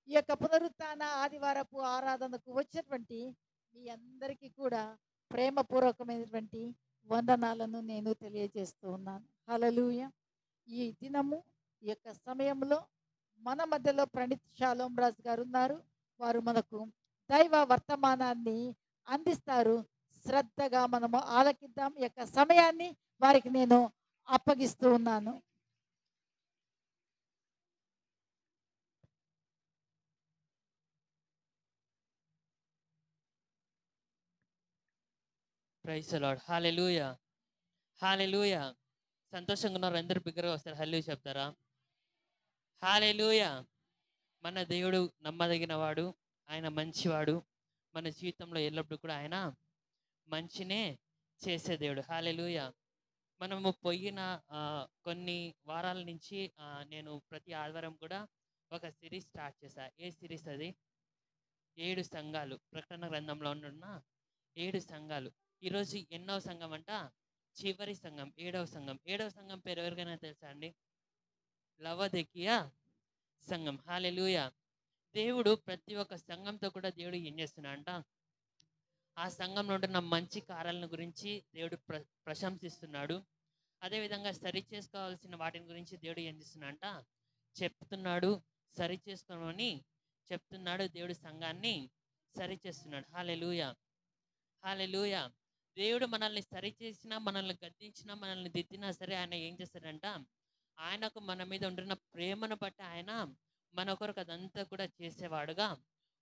ఈ యొక్క పునరుత్థాన ఆదివారపు ఆరాధనకు వచ్చినటువంటి మీ అందరికీ కూడా ప్రేమపూర్వకమైనటువంటి వందనాలను నేను తెలియజేస్తూ ఉన్నాను. హల్లెలూయా. ఈ దినము ఈ యొక్క సమయంలో మన మధ్యలో ప్రణీత్ షాలోమ్ రాజు గారు ఉన్నారు. వారు మనకు దైవ వర్తమానాన్ని అందిస్తారు. శ్రద్ధగా మనము ఆలకిద్దాం. ఈ యొక్క సమయాన్ని వారికి నేను అప్పగిస్తూ ఉన్నాను. Praise the lord. Hallelujah, hallelujah. సంతోషంగా ఉన్నారు అందరు బిగ్గరగా వస్తారు. హల్లెలూయా చెప్తారా? హల్లెలూయా. మన దేవుడు నమ్మదగిన వాడు, ఆయన మంచివాడు. మన జీవితంలో ఎల్లప్పుడూ కూడా ఆయన మంచినే చేసే దేవుడు. హల్లెలూయా. మనము పోయిన కొన్ని వారాల నుంచి నేను ప్రతి ఆదివారం కూడా ఒక సిరీస్ స్టార్ట్ చేశా. ఏ సిరీస్ అది? 7 సంఘాలు. ప్రకటన గ్రంథంలో ఉన్న 7 సంఘాలు. ఈరోజు ఎన్నో సంఘం అంట? చివరి సంఘం, 7వ సంఘం. 7వ సంఘం పేరు ఎవరికైనా తెలుసా అండి? లవొదికీయ సంఘం. హల్లెలూయా. దేవుడు ప్రతి ఒక్క సంఘంతో కూడా దేవుడు ఏం చేస్తున్నాడంట? ఆ సంఘంలో ఉంటున్న మంచి కార్యాలను గురించి దేవుడు ప్రశంసిస్తున్నాడు. అదేవిధంగా సరి చేసుకోవాల్సిన వాటిని గురించి దేవుడు ఏం చేస్తున్నాడంట? చెప్తున్నాడు. సరి చేసుకోమని చెప్తున్నాడు. దేవుడు సంఘాన్ని సరి చేస్తున్నాడు. హల్లెలూయా, హల్లెలూయా. దేవుడు మనల్ని సరి చేసినా, మనల్ని గద్దించినా, మనల్ని దిద్దినా సరే ఆయన ఏం చేస్తాడంట? ఆయనకు మన మీద ఉంటున్న ప్రేమను బట్టి ఆయన మన కొరకు అదంతా కూడా చేసేవాడుగా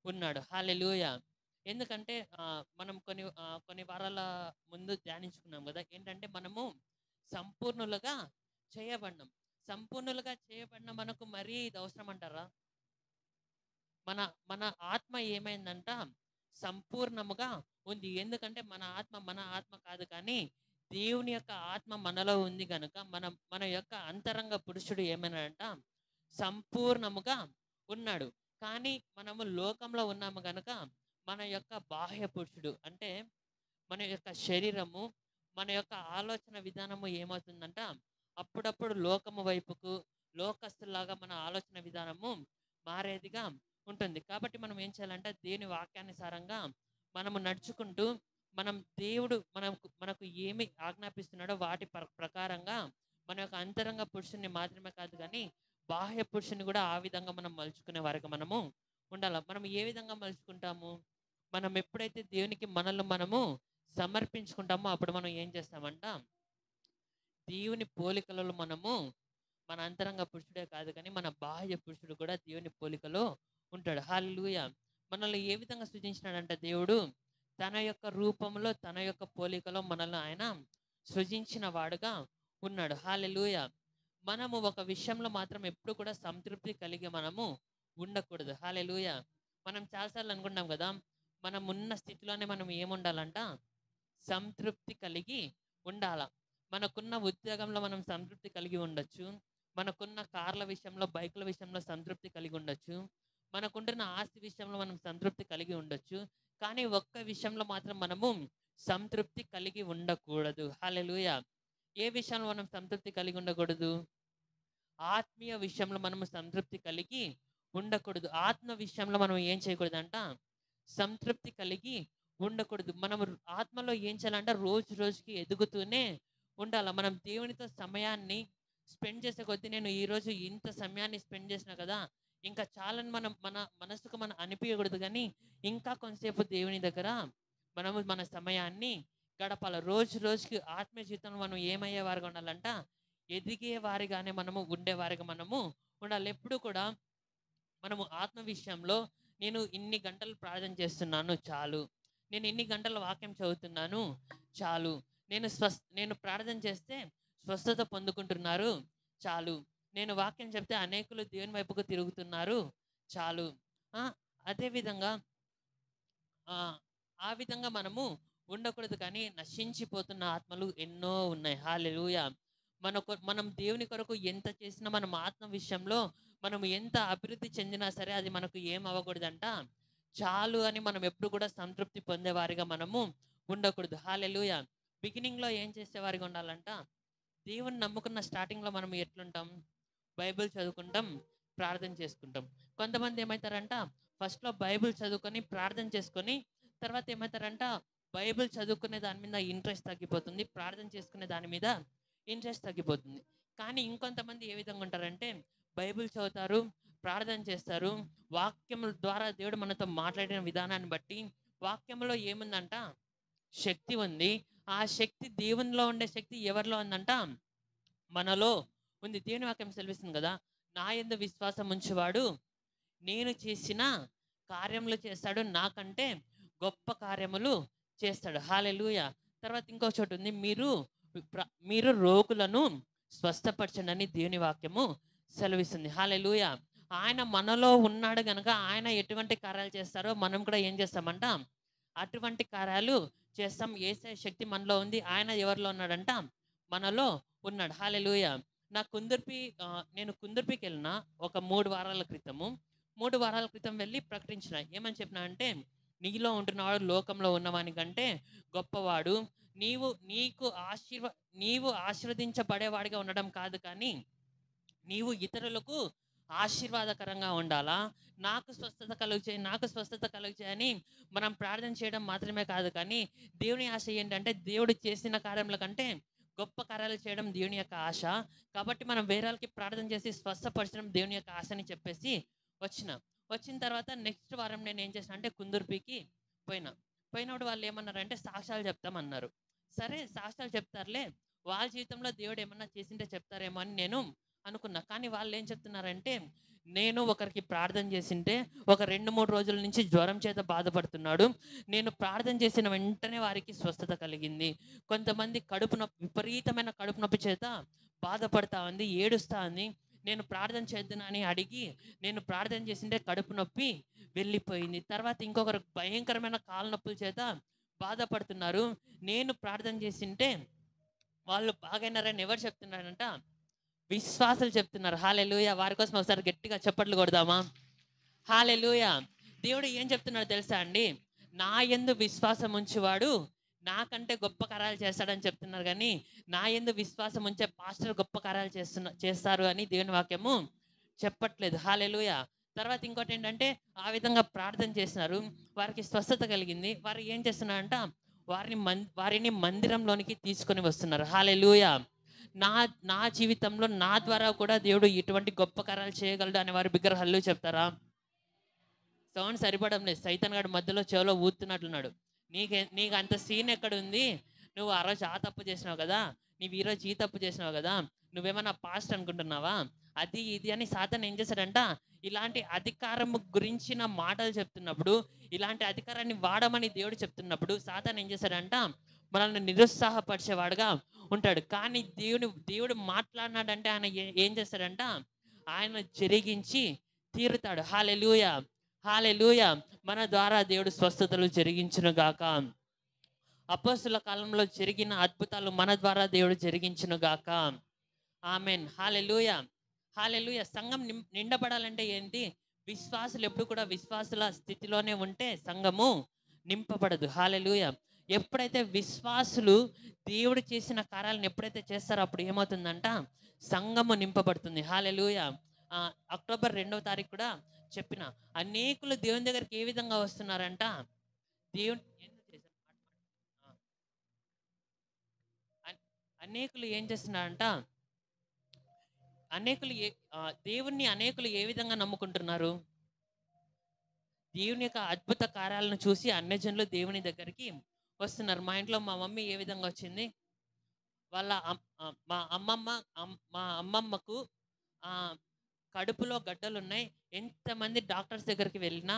ఉన్నాడు. హల్లెలూయా. ఎందుకంటే మనం కొన్ని వారాల ముందు ధ్యానించుకున్నాం కదా, ఏంటంటే మనము సంపూర్ణులుగా చేయబడినాం. సంపూర్ణులుగా చేయబడిన మనకు మరీ ఇది అవసరం అంటారా? మన మన ఆత్మ ఏమైందంట? సంపూర్ణముగా ఉంది. ఎందుకంటే మన ఆత్మ కాదు, కానీ దేవుని యొక్క ఆత్మ మనలో ఉంది కనుక మన యొక్క అంతరంగ పురుషుడు ఏమైనాడంట? సంపూర్ణముగా ఉన్నాడు. కానీ మనము లోకంలో ఉన్నాము కనుక మన యొక్క బాహ్య పురుషుడు అంటే మన యొక్క శరీరము, మన యొక్క ఆలోచన విధానము ఏమవుతుందంట? అప్పుడప్పుడు లోకము వైపుకు, లోకస్తులాగా మన ఆలోచన విధానము మారేదిగా ఉంటుంది. కాబట్టి మనం ఏం చేయాలంటే దేవుని వాక్యానుసారంగా మనము నడుచుకుంటూ దేవుడు మనకు ఏమి ఆజ్ఞాపిస్తున్నాడో వాటి ప్రకారంగా మన యొక్క అంతరంగ పురుషుని మాత్రమే కాదు, కానీ బాహ్య పురుషుని కూడా ఆ విధంగా మనం మలుచుకునే వారికి మనము ఉండాలి. మనం ఏ విధంగా మలుచుకుంటాము? మనం ఎప్పుడైతే దేవునికి మనము సమర్పించుకుంటామో అప్పుడు మనం ఏం చేస్తామంట? దేవుని పోలికలలో మనము మన అంతరంగ పురుషుడే కాదు, కానీ మన బాహ్య పురుషుడు కూడా దేవుని పోలికలో ఉంటాడు. హల్లెలూయా. మనల్ని ఏ విధంగా సృజించినాడంటే దేవుడు తన యొక్క రూపంలో, తన యొక్క పోలికలో మనల్ని ఆయన సృజించిన వాడుగా ఉన్నాడు. హల్లెలూయా. మనము ఒక విషయంలో మాత్రం ఎప్పుడు కూడా సంతృప్తి కలిగి మనము ఉండకూడదు. హల్లెలూయా. మనం చాలాసార్లు అనుకుంటాం కదా, మనం ఉన్న స్థితిలోనే మనం ఏముండాలంట? సంతృప్తి కలిగి ఉండాల. మనకున్న ఉద్యోగంలో మనం సంతృప్తి కలిగి ఉండొచ్చు. మనకున్న కార్ల విషయంలో, బైకుల విషయంలో సంతృప్తి కలిగి ఉండొచ్చు. మనకుంటున్న ఆస్తి విషయంలో మనం సంతృప్తి కలిగి ఉండొచ్చు. కానీ ఒక్క విషయంలో మాత్రం మనము సంతృప్తి కలిగి ఉండకూడదు. హల్లెలూయా. ఏ విషయంలో మనం సంతృప్తి కలిగి ఉండకూడదు? ఆత్మీయ విషయంలో మనము సంతృప్తి కలిగి ఉండకూడదు. ఆత్మ విషయంలో మనం ఏం చేయకూడదంట? సంతృప్తి కలిగి ఉండకూడదు. మనం ఆత్మలో ఏం చేయాలంట? రోజు రోజుకి ఎదుగుతూనే ఉండాలి. మనం దేవునితో సమయాన్ని స్పెండ్ చేసే కొద్దీ, నేను ఈరోజు ఇంత సమయాన్ని స్పెండ్ చేసిన కదా, ఇంకా చాలని మన మనసుకు మనం అనిపించకూడదు, కానీ ఇంకా కొంతసేపు దేవుని దగ్గర మనము మన సమయాన్ని గడపాలి. రోజు రోజుకి ఆత్మీయ జీవితంలో మనం ఏమయ్యే వారిగా ఉండాలంట? ఎదిగే వారిగానే మనము ఉండేవారిగా మనము ఉండాలి. ఎప్పుడు కూడా మనము ఆత్మ విషయంలో నేను ఇన్ని గంటలు ప్రార్థన చేస్తున్నాను చాలు, నేను ఇన్ని గంటల వాక్యం చదువుతున్నాను చాలు, నేను ప్రార్థన చేస్తే స్వస్థత పొందుకుంటున్నారు చాలు, నేను వాక్యం చెప్తే అనేకులు దేవుని వైపుకు తిరుగుతున్నారు చాలు. అదేవిధంగా ఆ విధంగా మనము ఉండకూడదు, కానీ నశించిపోతున్న ఆత్మలు ఎన్నో ఉన్నాయి. హల్లెలూయా. మనం దేవుని కొరకు ఎంత చేసినా, మనం ఆత్మ విషయంలో మనం ఎంత అభివృద్ధి చెందినా సరే అది మనకు ఏం అవ్వకూడదంట? చాలు అని మనం ఎప్పుడు కూడా సంతృప్తి పొందేవారిగా మనము ఉండకూడదు. హల్లెలూయా. బిగినింగ్లో ఏం చేసేవారిగా ఉండాలంట? దేవుని నమ్ముకున్న స్టార్టింగ్లో మనం ఎట్లుంటాం? బైబిల్ చదువుకుంటాం, ప్రార్థన చేసుకుంటాం. కొంతమంది ఏమవుతారంట, ఫస్ట్లో బైబిల్ చదువుకొని ప్రార్థన చేసుకొని తర్వాత ఏమవుతారంట, బైబిల్ చదువుకునే దాని మీద ఇంట్రెస్ట్ తగ్గిపోతుంది, ప్రార్థన చేసుకునే దాని మీద ఇంట్రెస్ట్ తగ్గిపోతుంది. కానీ ఇంకొంతమంది ఏ విధంగా ఉంటారంటే, బైబిల్ చదువుతారు, ప్రార్థన చేస్తారు, వాక్యముల ద్వారా దేవుడు మనతో మాట్లాడిన విధానాన్ని బట్టి వాక్యంలో ఏముందంట, శక్తి ఉంది. ఆ శక్తి, దేవునిలో ఉండే శక్తి ఎవరిలో ఉందంట, మనలో ఉంది. దేవుని వాక్యం సెలవిస్తుంది కదా, నా యందు విశ్వాసం ఉంచువాడు నేను చేసిన కార్యములు చేస్తాడు, నాకంటే గొప్ప కార్యములు చేస్తాడు. హల్లెలూయా. తర్వాత ఇంకో చోటు ఉంది, మీరు రోగులను స్వస్థపరచండి అని దేవుని వాక్యము సెలవిస్తుంది. హల్లెలూయా. ఆయన మనలో ఉన్నాడు గనక ఆయన ఎటువంటి కార్యాలు చేస్తారో మనం కూడా ఏం చేస్తామంట, అటువంటి కార్యాలు చేస్తాం. యేసయ్య శక్తి మనలో ఉంది. ఆయన ఎవరిలో ఉన్నాడంట, మనలో ఉన్నాడు. హల్లెలూయా. నేను కుందుర్పికి వెళ్ళిన ఒక 3 వారాల క్రితము. 3 వారాల క్రితం వెళ్ళి ప్రకటించిన. ఏమని చెప్పిన అంటే, నీలో ఉంటున్నవాడు లోకంలో ఉన్నవాని కంటే గొప్పవాడు. నీవు ఆశీర్వదించబడేవాడిగా ఉండడం కాదు, కానీ నీవు ఇతరులకు ఆశీర్వాదకరంగా ఉండాలా. నాకు స్వస్థత కలుగు చేయని మనం ప్రార్థన చేయడం మాత్రమే కాదు, కానీ దేవుని ఆశ ఏంటంటే, దేవుడు చేసిన కార్యముల కంటే గొప్ప కార్యాలు చేయడం దేవుని యొక్క ఆశ. కాబట్టి మనం వేరే వాళ్ళకి ప్రార్థన చేసి స్వస్థపరచడం దేవుని యొక్క ఆశని చెప్పేసి వచ్చిన తర్వాత నెక్స్ట్ వారం నేను ఏం చేసిన అంటే, కుందుర్పికి పోయినప్పుడు వాళ్ళు ఏమన్నారంటే, సాక్ష్యాలు చెప్తామన్నారు. సరే సాక్ష్యాలు చెప్తారులే, వాళ్ళ జీవితంలో దేవుడు ఏమన్నా చేసింటే చెప్తారేమో అని నేను అనుకున్నా. కానీ వాళ్ళు ఏం చెప్తున్నారంటే, నేను ఒకరికి ప్రార్థన చేసింటే ఒక 2-3 రోజుల నుంచి జ్వరం చేత బాధపడుతున్నాడు, నేను ప్రార్థన చేసిన వెంటనే వారికి స్వస్థత కలిగింది. కొంతమంది విపరీతమైన కడుపు నొప్పి చేత బాధపడతా ఉంది, ఏడుస్తా ఉంది. నేను ప్రార్థన చేద్దానని అడిగి నేను ప్రార్థన చేసింటే కడుపు నొప్పి వెళ్ళిపోయింది. తర్వాత ఇంకొకరు భయంకరమైన కాళ్ళ నొప్పుల చేత బాధపడుతున్నారు, నేను ప్రార్థన చేసింటే వాళ్ళు బాగైనారని ఎవరు చెప్తున్నారంట, విశ్వాసులు చెప్తున్నారు. హల్లెలూయా. వారి కోసం ఒకసారి గట్టిగా చప్పట్లు కొడదామా? హల్లెలూయా. దేవుడు ఏం చెప్తున్నాడు తెలుసా అండి, నా యందు విశ్వాసం ఉంచేవాడు నాకంటే గొప్ప కార్యాలు చేస్తాడని చెప్తున్నారు, కానీ నా యందు విశ్వాసం ఉంచే పాస్టర్ గొప్ప కార్యాలు చేస్తారు అని దేవుని వాక్యము చెప్పట్లేదు. హల్లెలూయా. తర్వాత ఇంకోటి ఏంటంటే, ఆ విధంగా ప్రార్థన చేసినారు, వారికి స్వస్థత కలిగింది. వారు ఏం చేస్తున్నారంట, వారిని మందిరంలోనికి తీసుకొని వస్తున్నారు. హల్లెలూయా. నా జీవితంలో నా ద్వారా కూడా దేవుడు ఇటువంటి గొప్ప కార్యాలు చేయగలడు అని వారి బిగ్గర హల్లెలూయా చెప్తారా? సౌండ్ సరిపడం లేదు, సైతాన్ గాడు మధ్యలో చెవిలో ఊతున్నట్లున్నాడు. నీకు అంత సీన్ ఎక్కడ ఉంది? నువ్వు ఆ రోజు ఆ తప్పు చేసినావు కదా, నువ్వు ఈరోజు ఈ తప్పు చేసినావు కదా, నువ్వేమన్నా పాస్ట్ అనుకుంటున్నావా, అది ఇది అని సాతాన్ ఏం చేశాడంట, ఇలాంటి అధికారం గురించిన మాటలు చెప్తున్నప్పుడు, ఇలాంటి అధికారాన్ని వాడమని దేవుడు చెప్తున్నప్పుడు సాతాన్ ఏం చేశాడంట, మనల్ని నిరుత్సాహపరిచేవాడుగా ఉంటాడు. కానీ దేవుడు మాట్లాడినాడంటే ఆయన ఏం చేస్తాడంట, ఆయన జరిగించి తీరుతాడు. హల్లెలూయా. హల్లెలూయా. మన ద్వారా దేవుడు స్వస్థతలు జరిగించును గాక. అపోస్తుల కాలంలో జరిగిన అద్భుతాలు మన ద్వారా దేవుడు జరిగించును గాక. ఆమెన్. హల్లెలూయా. హల్లెలూయా. సంఘం నిండబడాలంటే ఏంటి? విశ్వాసులు ఎప్పుడు కూడా విశ్వాసుల స్థితిలోనే ఉంటే సంఘము నింపబడదు. హల్లెలూయా. ఎప్పుడైతే విశ్వాసులు దేవుడు చేసిన కార్యాలను ఎప్పుడైతే చేస్తారో అప్పుడు ఏమవుతుందంట, సంఘము నింపబడుతుంది. హల్లెలూయా. అక్టోబర్ 2వ తారీఖు కూడా చెప్పిన, అనేకులు దేవుని దగ్గరికి ఏ విధంగా వస్తున్నారంట, అనేకులు ఏం చేస్తున్నారంట, దేవుణ్ణి అనేకులు ఏ విధంగా నమ్ముకుంటున్నారు, దేవుని యొక్క అద్భుత కార్యాలను చూసి అన్యజనులు దేవుని దగ్గరికి వస్తున్నారు. మా ఇంట్లో మా మమ్మీ ఏ విధంగా వచ్చింది, మా అమ్మమ్మకు కడుపులో గడ్డలు ఉన్నాయి, ఎంతమంది డాక్టర్స్ దగ్గరికి వెళ్ళినా,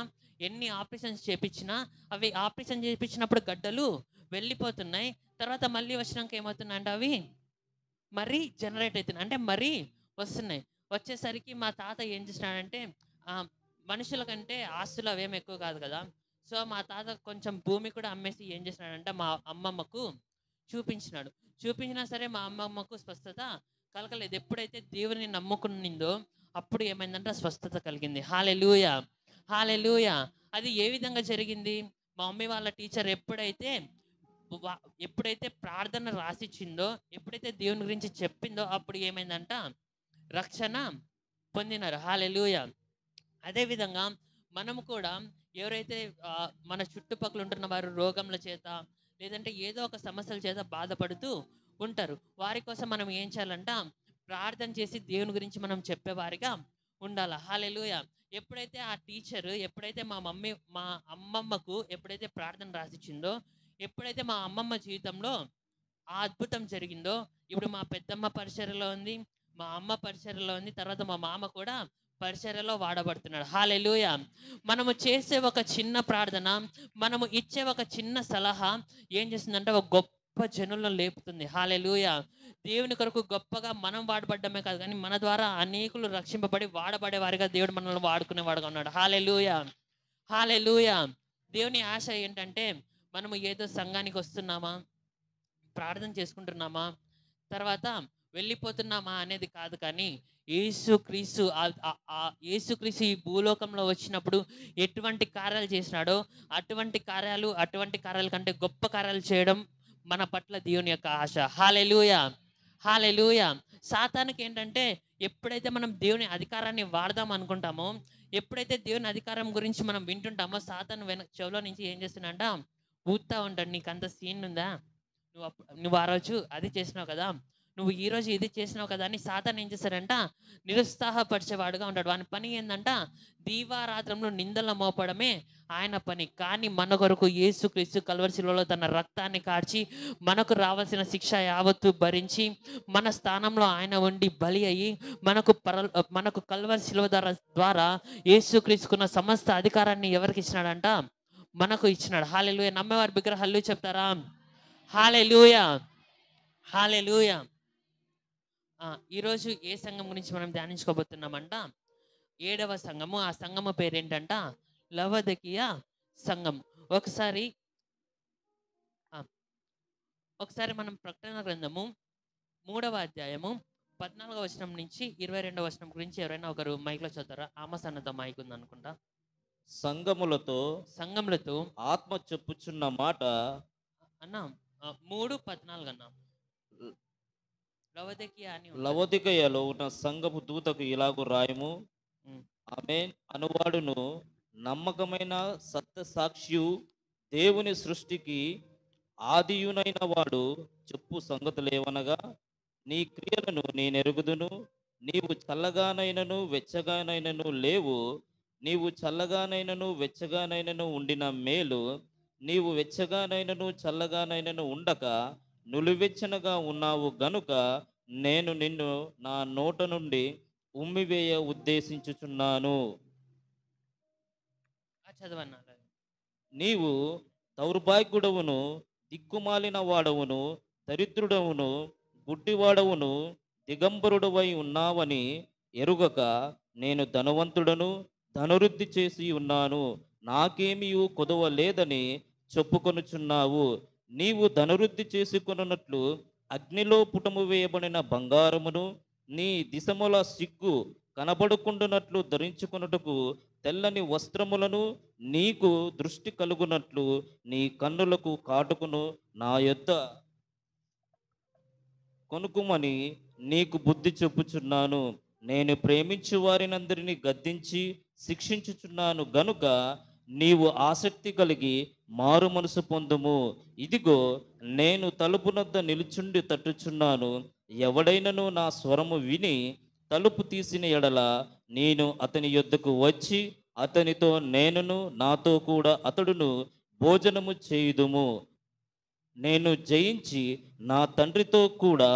ఎన్ని ఆపరేషన్స్ చేపించినా అవి ఆపరేషన్ చేయించినప్పుడు గడ్డలు వెళ్ళిపోతున్నాయి. తర్వాత మళ్ళీ వచ్చినాక ఏమవుతున్నాయంటే అవి మరీ జనరేట్ అవుతున్నాయి, అంటే మరీ వస్తున్నాయి. వచ్చేసరికి మా తాత ఏం చేసినాడంటే, మనుషుల కంటే ఆస్తులు అవేమి ఎక్కువ కాదు కదా, సో మా తాత కొంచెం భూమి కూడా అమ్మేసి ఏం చేసినాడంటే మా అమ్మమ్మకు చూపించినా సరే మా అమ్మమ్మకు స్వస్థత కలగలేదు. ఎప్పుడైతే దేవుని నమ్ముకునిందో అప్పుడు ఏమైందంటే స్వస్థత కలిగింది. హల్లెలూయా. హల్లెలూయా. అది ఏ విధంగా జరిగింది? మా మమ్మీ వాళ్ళ టీచర్ ఎప్పుడైతే ప్రార్థన రాసిచ్చిందో, ఎప్పుడైతే దేవుని గురించి చెప్పిందో అప్పుడు ఏమైందంట, రక్షణ పొందినారు. హల్లెలూయా. అదేవిధంగా మనము కూడా ఎవరైతే మన చుట్టుపక్కల ఉంటున్న వారు రోగముల చేత లేదంటే ఏదో ఒక సమస్యల చేత బాధపడుతూ ఉంటారు, వారి కోసం మనం ఏం చేయాలంట, ప్రార్థన చేసి దేవుని గురించి మనం చెప్పేవారిగా ఉండాలి. హల్లెలూయా. ఎప్పుడైతే ఆ టీచర్, ఎప్పుడైతే మా అమ్మమ్మకు ఎప్పుడైతే ప్రార్థన రాసిచ్చిందో, ఎప్పుడైతే మా అమ్మమ్మ జీవితంలో ఆ అద్భుతం జరిగిందో, ఇప్పుడు మా పెద్దమ్మ పరిచర్యలో ఉంది, మా అమ్మ పరిచర్యలో ఉంది, తర్వాత మా మామ కూడా పరిచర్యలో వాడబడుతున్నాడు. హల్లెలూయా. మనము చేసే ఒక చిన్న ప్రార్థన, మనము ఇచ్చే ఒక చిన్న సలహా ఏం చేస్తుందంటే ఒక గొప్ప జనులను లేపుతుంది. హల్లెలూయా. దేవుని కొరకు గొప్పగా మనం వాడబడ్డమే కాదు, కానీ మన ద్వారా అనేకులు రక్షింపబడి వాడబడే వారిగా దేవుడు మనల్ని వాడుకునేవాడుగా ఉన్నాడు. హల్లెలూయా. హల్లెలూయా. దేవుని ఆశ ఏంటంటే మనము ఏదో సంఘానికి వస్తున్నామా, ప్రార్థన చేసుకుంటున్నామా, తర్వాత వెళ్ళిపోతున్నామా అనేది కాదు, కానీ యేసుక్రీస్తు యేసుక్రీస్తు ఈ భూలోకంలో వచ్చినప్పుడు ఎటువంటి కార్యాలు చేసినాడో అటువంటి కార్యాల కంటే గొప్ప కార్యాలు చేయడం మన పట్ల దేవుని యొక్క ఆశ. హల్లెలూయా. హల్లెలూయా. సాతానుకి ఏంటంటే ఎప్పుడైతే మనం దేవుని అధికారాన్ని వాడదాం అనుకుంటామో, ఎప్పుడైతే దేవుని అధికారం గురించి మనం వింటుంటామో, సాతాను చెవులో నుంచి ఏం చేస్తున్నాడంట, ఊతా ఉంటాడు. నీకు అంత సీన్ ఉందా, నువ్వు ఆ రోజు అది చేసినావు కదా, నువ్వు ఈ రోజు ఇది చేసినావు కదా అని సాతాను ఏం చేస్తాడంట, నిరుత్సాహపరిచేవాడుగా ఉంటాడు. వాని పని ఏంటంట, దీవారాత్రంలో నిందల మోపడమే ఆయన పని. కానీ మన కొరకు యేసుక్రీస్తు కల్వరి శిలువలో తన రక్తాన్ని కార్చి మనకు రావాల్సిన శిక్ష యావత్తు భరించి మన స్థానంలో ఆయన ఉండి బలి అయ్యి మనకు కల్వరి శిలువ ద్వారా యేసుక్రీస్తుకున్న సమస్త అధికారాన్ని ఎవరికి ఇచ్చినాడంట, మనకు ఇచ్చినాడు. హల్లెలూయా. నమ్మేవారి బిగ్గర హల్లెలూయా చెప్తారా? హల్లెలూయా. హల్లెలూయా. ఈరోజు ఏ సంఘం గురించి మనం ధ్యానించుకోబోతున్నామంట, 7వ సంఘము. ఆ సంఘము పేరేంటంట, లవొదికీయ సంఘం. ఒకసారి మనం ప్రకటన గ్రంథము 3వ అధ్యాయము 14వ వచనం నుంచి 22వ వచనం గురించి ఎవరైనా ఒకరు మైక్లో చదువుతారా? ఆమోస్ అన్నతో మైక్ ఉంది అనుకుంటా. సంఘములతో ఆత్మ చెప్పుచున్న మాట అన్న 3:14 అన్న. లవొదికయలో ఉన్న సంఘపు దూతకు ఇలాగు రాయము. ఆమేన్ అనువాడును నమ్మకమైన సత్య సాక్షియు దేవుని సృష్టికి ఆదియునైన వాడు చెప్పు సంగతులేవనగా, నీ క్రియలను నేనెరుగుదును. నీవు చల్లగానైనను వెచ్చగానైనను లేవు. నీవు చల్లగానైనను వెచ్చగానైనను ఉండిన మేలు, నీవు వెచ్చగానైనను చల్లగానైనను ఉండక నులివెచ్చనగా ఉన్నావు గనుక నేను నిన్ను నా నోట నుండి ఉమ్మివేయ ఉద్దేశించుచున్నాను. నీవు దౌర్భాగ్యుడవును, దిక్కుమాలిన వాడవును, దరిద్రుడవును, గుడ్డివాడవును, దిగంబరుడవై ఉన్నావని ఎరుగక నేను ధనవంతుడను, ధనవృద్ధి చేసి ఉన్నాను, నాకేమీ కొదవ లేదని చెప్పుకొనుచున్నావు. నీవు ధనవృద్ధి చేసుకొనున్నట్లు అగ్నిలో పుటము వేయబడిన బంగారమును, నీ దిశముల సిగ్గు కనబడుకుండునట్లు ధరించుకొనుటకు తెల్లని వస్త్రములను, నీకు దృష్టి కలుగునట్లు నీ కన్నులకు కాటుకును నా యొద్ద కొనుక్కుమని నీకు బుద్ధి చెప్పుచున్నాను. నేను ప్రేమించు వారినందరినీ గద్దించి శిక్షించుచున్నాను గనుక నీవు ఆసక్తి కలిగి మారు మనసు పొందుము. ఇదిగో నేను తలుపునొద్ద నిలుచుండి తట్టుచున్నాను. ఎవడైనను నా స్వరము విని తలుపు తీసిన ఎడల నేను అతని యొద్దకు వచ్చి అతనితో నేనును నాతో కూడా అతడును భోజనము చేయుదుము. నేను జయించి నా తండ్రితో కూడా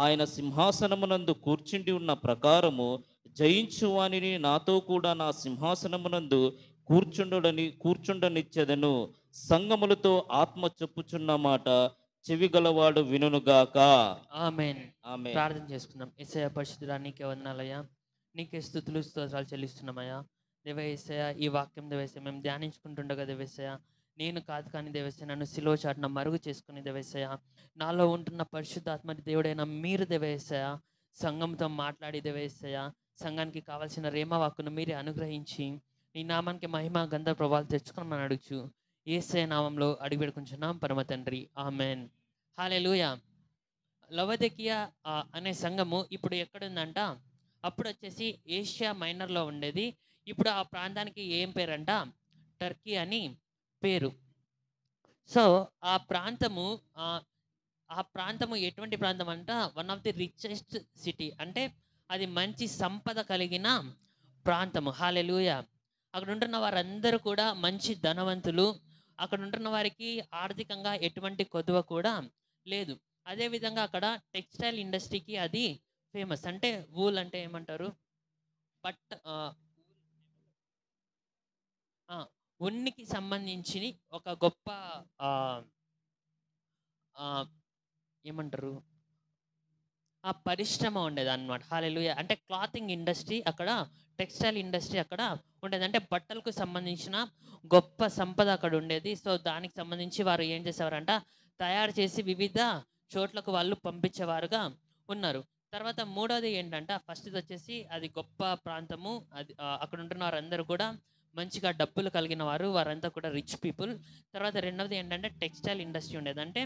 ఆయన సింహాసనమునందు కూర్చుండి ఉన్న ప్రకారము జయించు వానిని నాతో కూడా నా సింహాసనమునందు కూర్చుండనిచ్చెదను. సంఘములతో ఆత్మ చెప్పుచున్న మాట చెవిగలవాడు వినుగాక. ఆమేన్. ప్రార్థన చేసుకుందాం. యేసయ్య పరిశుద్ధుడా, నీకే వందనాలయ్యా, నీకే స్తుతులు స్తోత్రాలు చెల్లిస్తున్నామయ్యా. దేవయేసయ్య, ఈ వాక్యం దేవయేసయ్య మేము ధ్యానించుకుంటుండగా దేవయేసయ్య, నేను కాదు కానీ దేవయేసయ్య నన్ను సిలువ చాటున మరుగు చేసుకుని దేవయేసయ్య, నాలో ఉంటున్న పరిశుద్ధాత్మ దేవుడైన మీరు దేవయేసయ్య సంఘంతో మాట్లాడి దేవయేసయ్య, సంఘానికి కావాల్సిన రేమ వాక్కును మీరే అనుగ్రహించి నీ నామానికి మహిమ గంధ ప్రభావాలు తెచ్చుకోమని అడుగుచు యేసయ్య నామంలో అడిగి పెడుకుంటున్నాం పరమ తండ్రి. ఆమెన్. హల్లెలూయా. లవొదికీయ అనే సంఘము ఇప్పుడు ఎక్కడుందంట, అప్పుడు వచ్చేసి ఏషియా మైనర్లో ఉండేది. ఇప్పుడు ఆ ప్రాంతానికి ఏం పేరంట? టర్కీ అని పేరు. సో ఆ ప్రాంతము ఆ ఆ ప్రాంతము ఎటువంటి ప్రాంతం అంట? One of the richest city, అంటే అది మంచి సంపద కలిగిన ప్రాంతము. హల్లెలూయా. అక్కడ ఉంటున్న వారందరూ కూడా మంచి ధనవంతులు. అక్కడ ఉంటున్న వారికి ఆర్థికంగా ఎటువంటి కొదువ కూడా లేదు. అదే విధంగా అక్కడ టెక్స్టైల్ ఇండస్ట్రీకి అది ఫేమస్. అంటే వూల్ అంటే ఏమంటారు? బట్ ఉన్నికి సంబంధించి ఒక గొప్ప ఆ, ఆ, ఏమంటారు, ఆ పరిశ్రమ ఉండేది అనమాట. హల్లెలూయా. అంటే క్లాతింగ్ ఇండస్ట్రీ అక్కడ, టెక్స్టైల్ ఇండస్ట్రీ అక్కడ ఉండేది. అంటే బట్టలకు సంబంధించిన గొప్ప సంపద అక్కడ ఉండేది. సో దానికి సంబంధించి వారు ఏం చేసేవారంట? తయారు చేసి వివిధ చోట్లకు వాళ్ళు పంపించేవారుగా ఉన్నారు. తర్వాత మూడోది ఏంటంటే, ఫస్ట్ వచ్చేసి అది గొప్ప ప్రాంతము. అది అక్కడ ఉంటున్న వారందరూ కూడా మంచిగా డబ్బులు కలిగిన వారు, వారంతా కూడా రిచ్ పీపుల్. తర్వాత రెండవది ఏంటంటే టెక్స్టైల్ ఇండస్ట్రీ ఉండేది. అంటే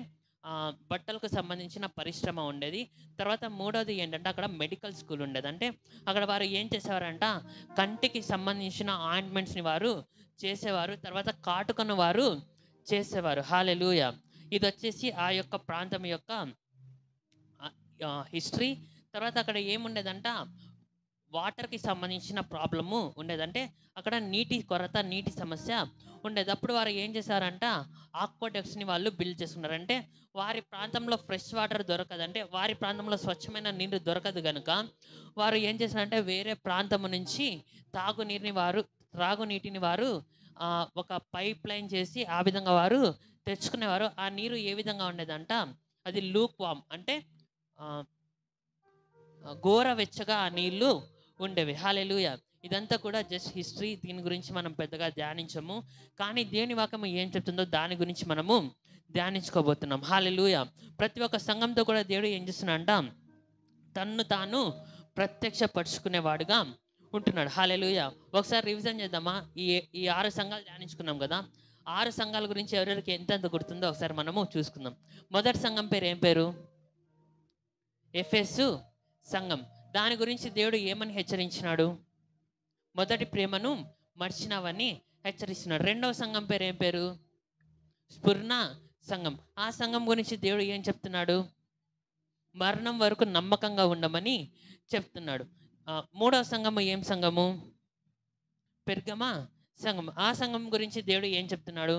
బట్టలకు సంబంధించిన పరిశ్రమ ఉండేది. తర్వాత మూడోది ఏంటంటే అక్కడ మెడికల్ స్కూల్ ఉండేది. అంటే అక్కడ వారు ఏం చేసేవారంట? కంటికి సంబంధించిన ఆయింట్మెంట్స్ని వారు చేసేవారు. తర్వాత కాటుకను వారు చేసేవారు. హల్లెలూయా. ఇది వచ్చేసి ఆ యొక్క ప్రాంతం యొక్క హిస్టరీ. తర్వాత అక్కడ ఏముండేదంట? వాటర్కి సంబంధించిన ప్రాబ్లము ఉండేదంటే అక్కడ నీటి కొరత, నీటి సమస్య ఉండేది. అప్పుడు వారు ఏం చేశారంట? ఆక్వాడక్ట్స్ని వాళ్ళు బిల్డ్ చేసుకున్నారు. అంటే వారి ప్రాంతంలో ఫ్రెష్ వాటర్ దొరకదంటే, వారి ప్రాంతంలో స్వచ్ఛమైన నీరు దొరకదు కనుక వారు ఏం చేశారంటే వేరే ప్రాంతం నుంచి త్రాగునీటిని వారు ఒక పైప్ లైన్ చేసి ఆ విధంగా వారు తెచ్చుకునేవారు. ఆ నీరు ఏ విధంగా ఉండేదంట? అది లూక్ వామ్, అంటే గోరవెచ్చగా ఆ నీళ్లు ఉండేవి. హల్లెలూయా. ఇదంతా కూడా జస్ట్ హిస్టరీ. దీని గురించి మనం పెద్దగా ధ్యానించము, కానీ దేవుని వాక్యం ఏం చెప్తుందో దాని గురించి మనము ధ్యానించుకోబోతున్నాం. హల్లెలూయా. ప్రతి ఒక్క సంఘంతో కూడా దేవుడు ఏం చేస్తున్నాడంట? తన్ను తాను ప్రత్యక్షపరుచుకునేవాడుగా ఉంటున్నాడు. హల్లెలూయా. ఒకసారి రివిజన్ చేద్దామా? ఈ 6 సంఘాలు ధ్యానించుకున్నాం కదా. 6 సంఘాల గురించి ఎవరెవరికి ఎంతెంత గుర్తుందో ఒకసారి మనము చూసుకుందాం. మొదటి సంఘం పేరు ఏం పేరు? ఎఫెసు సంఘం. దాని గురించి దేవుడు ఏమని హెచ్చరించినాడు? మొదటి ప్రేమను మర్చినావని హెచ్చరిస్తున్నాడు. రెండవ సంఘం పేరు ఏం పేరు? స్ఫుర్ణ సంఘం. ఆ సంఘం గురించి దేవుడు ఏం చెప్తున్నాడు? మరణం వరకు నమ్మకంగా ఉండమని చెప్తున్నాడు. మూడవ సంఘము ఏం సంఘము? పెర్గమ సంఘం. ఆ సంఘం గురించి దేవుడు ఏం చెప్తున్నాడు?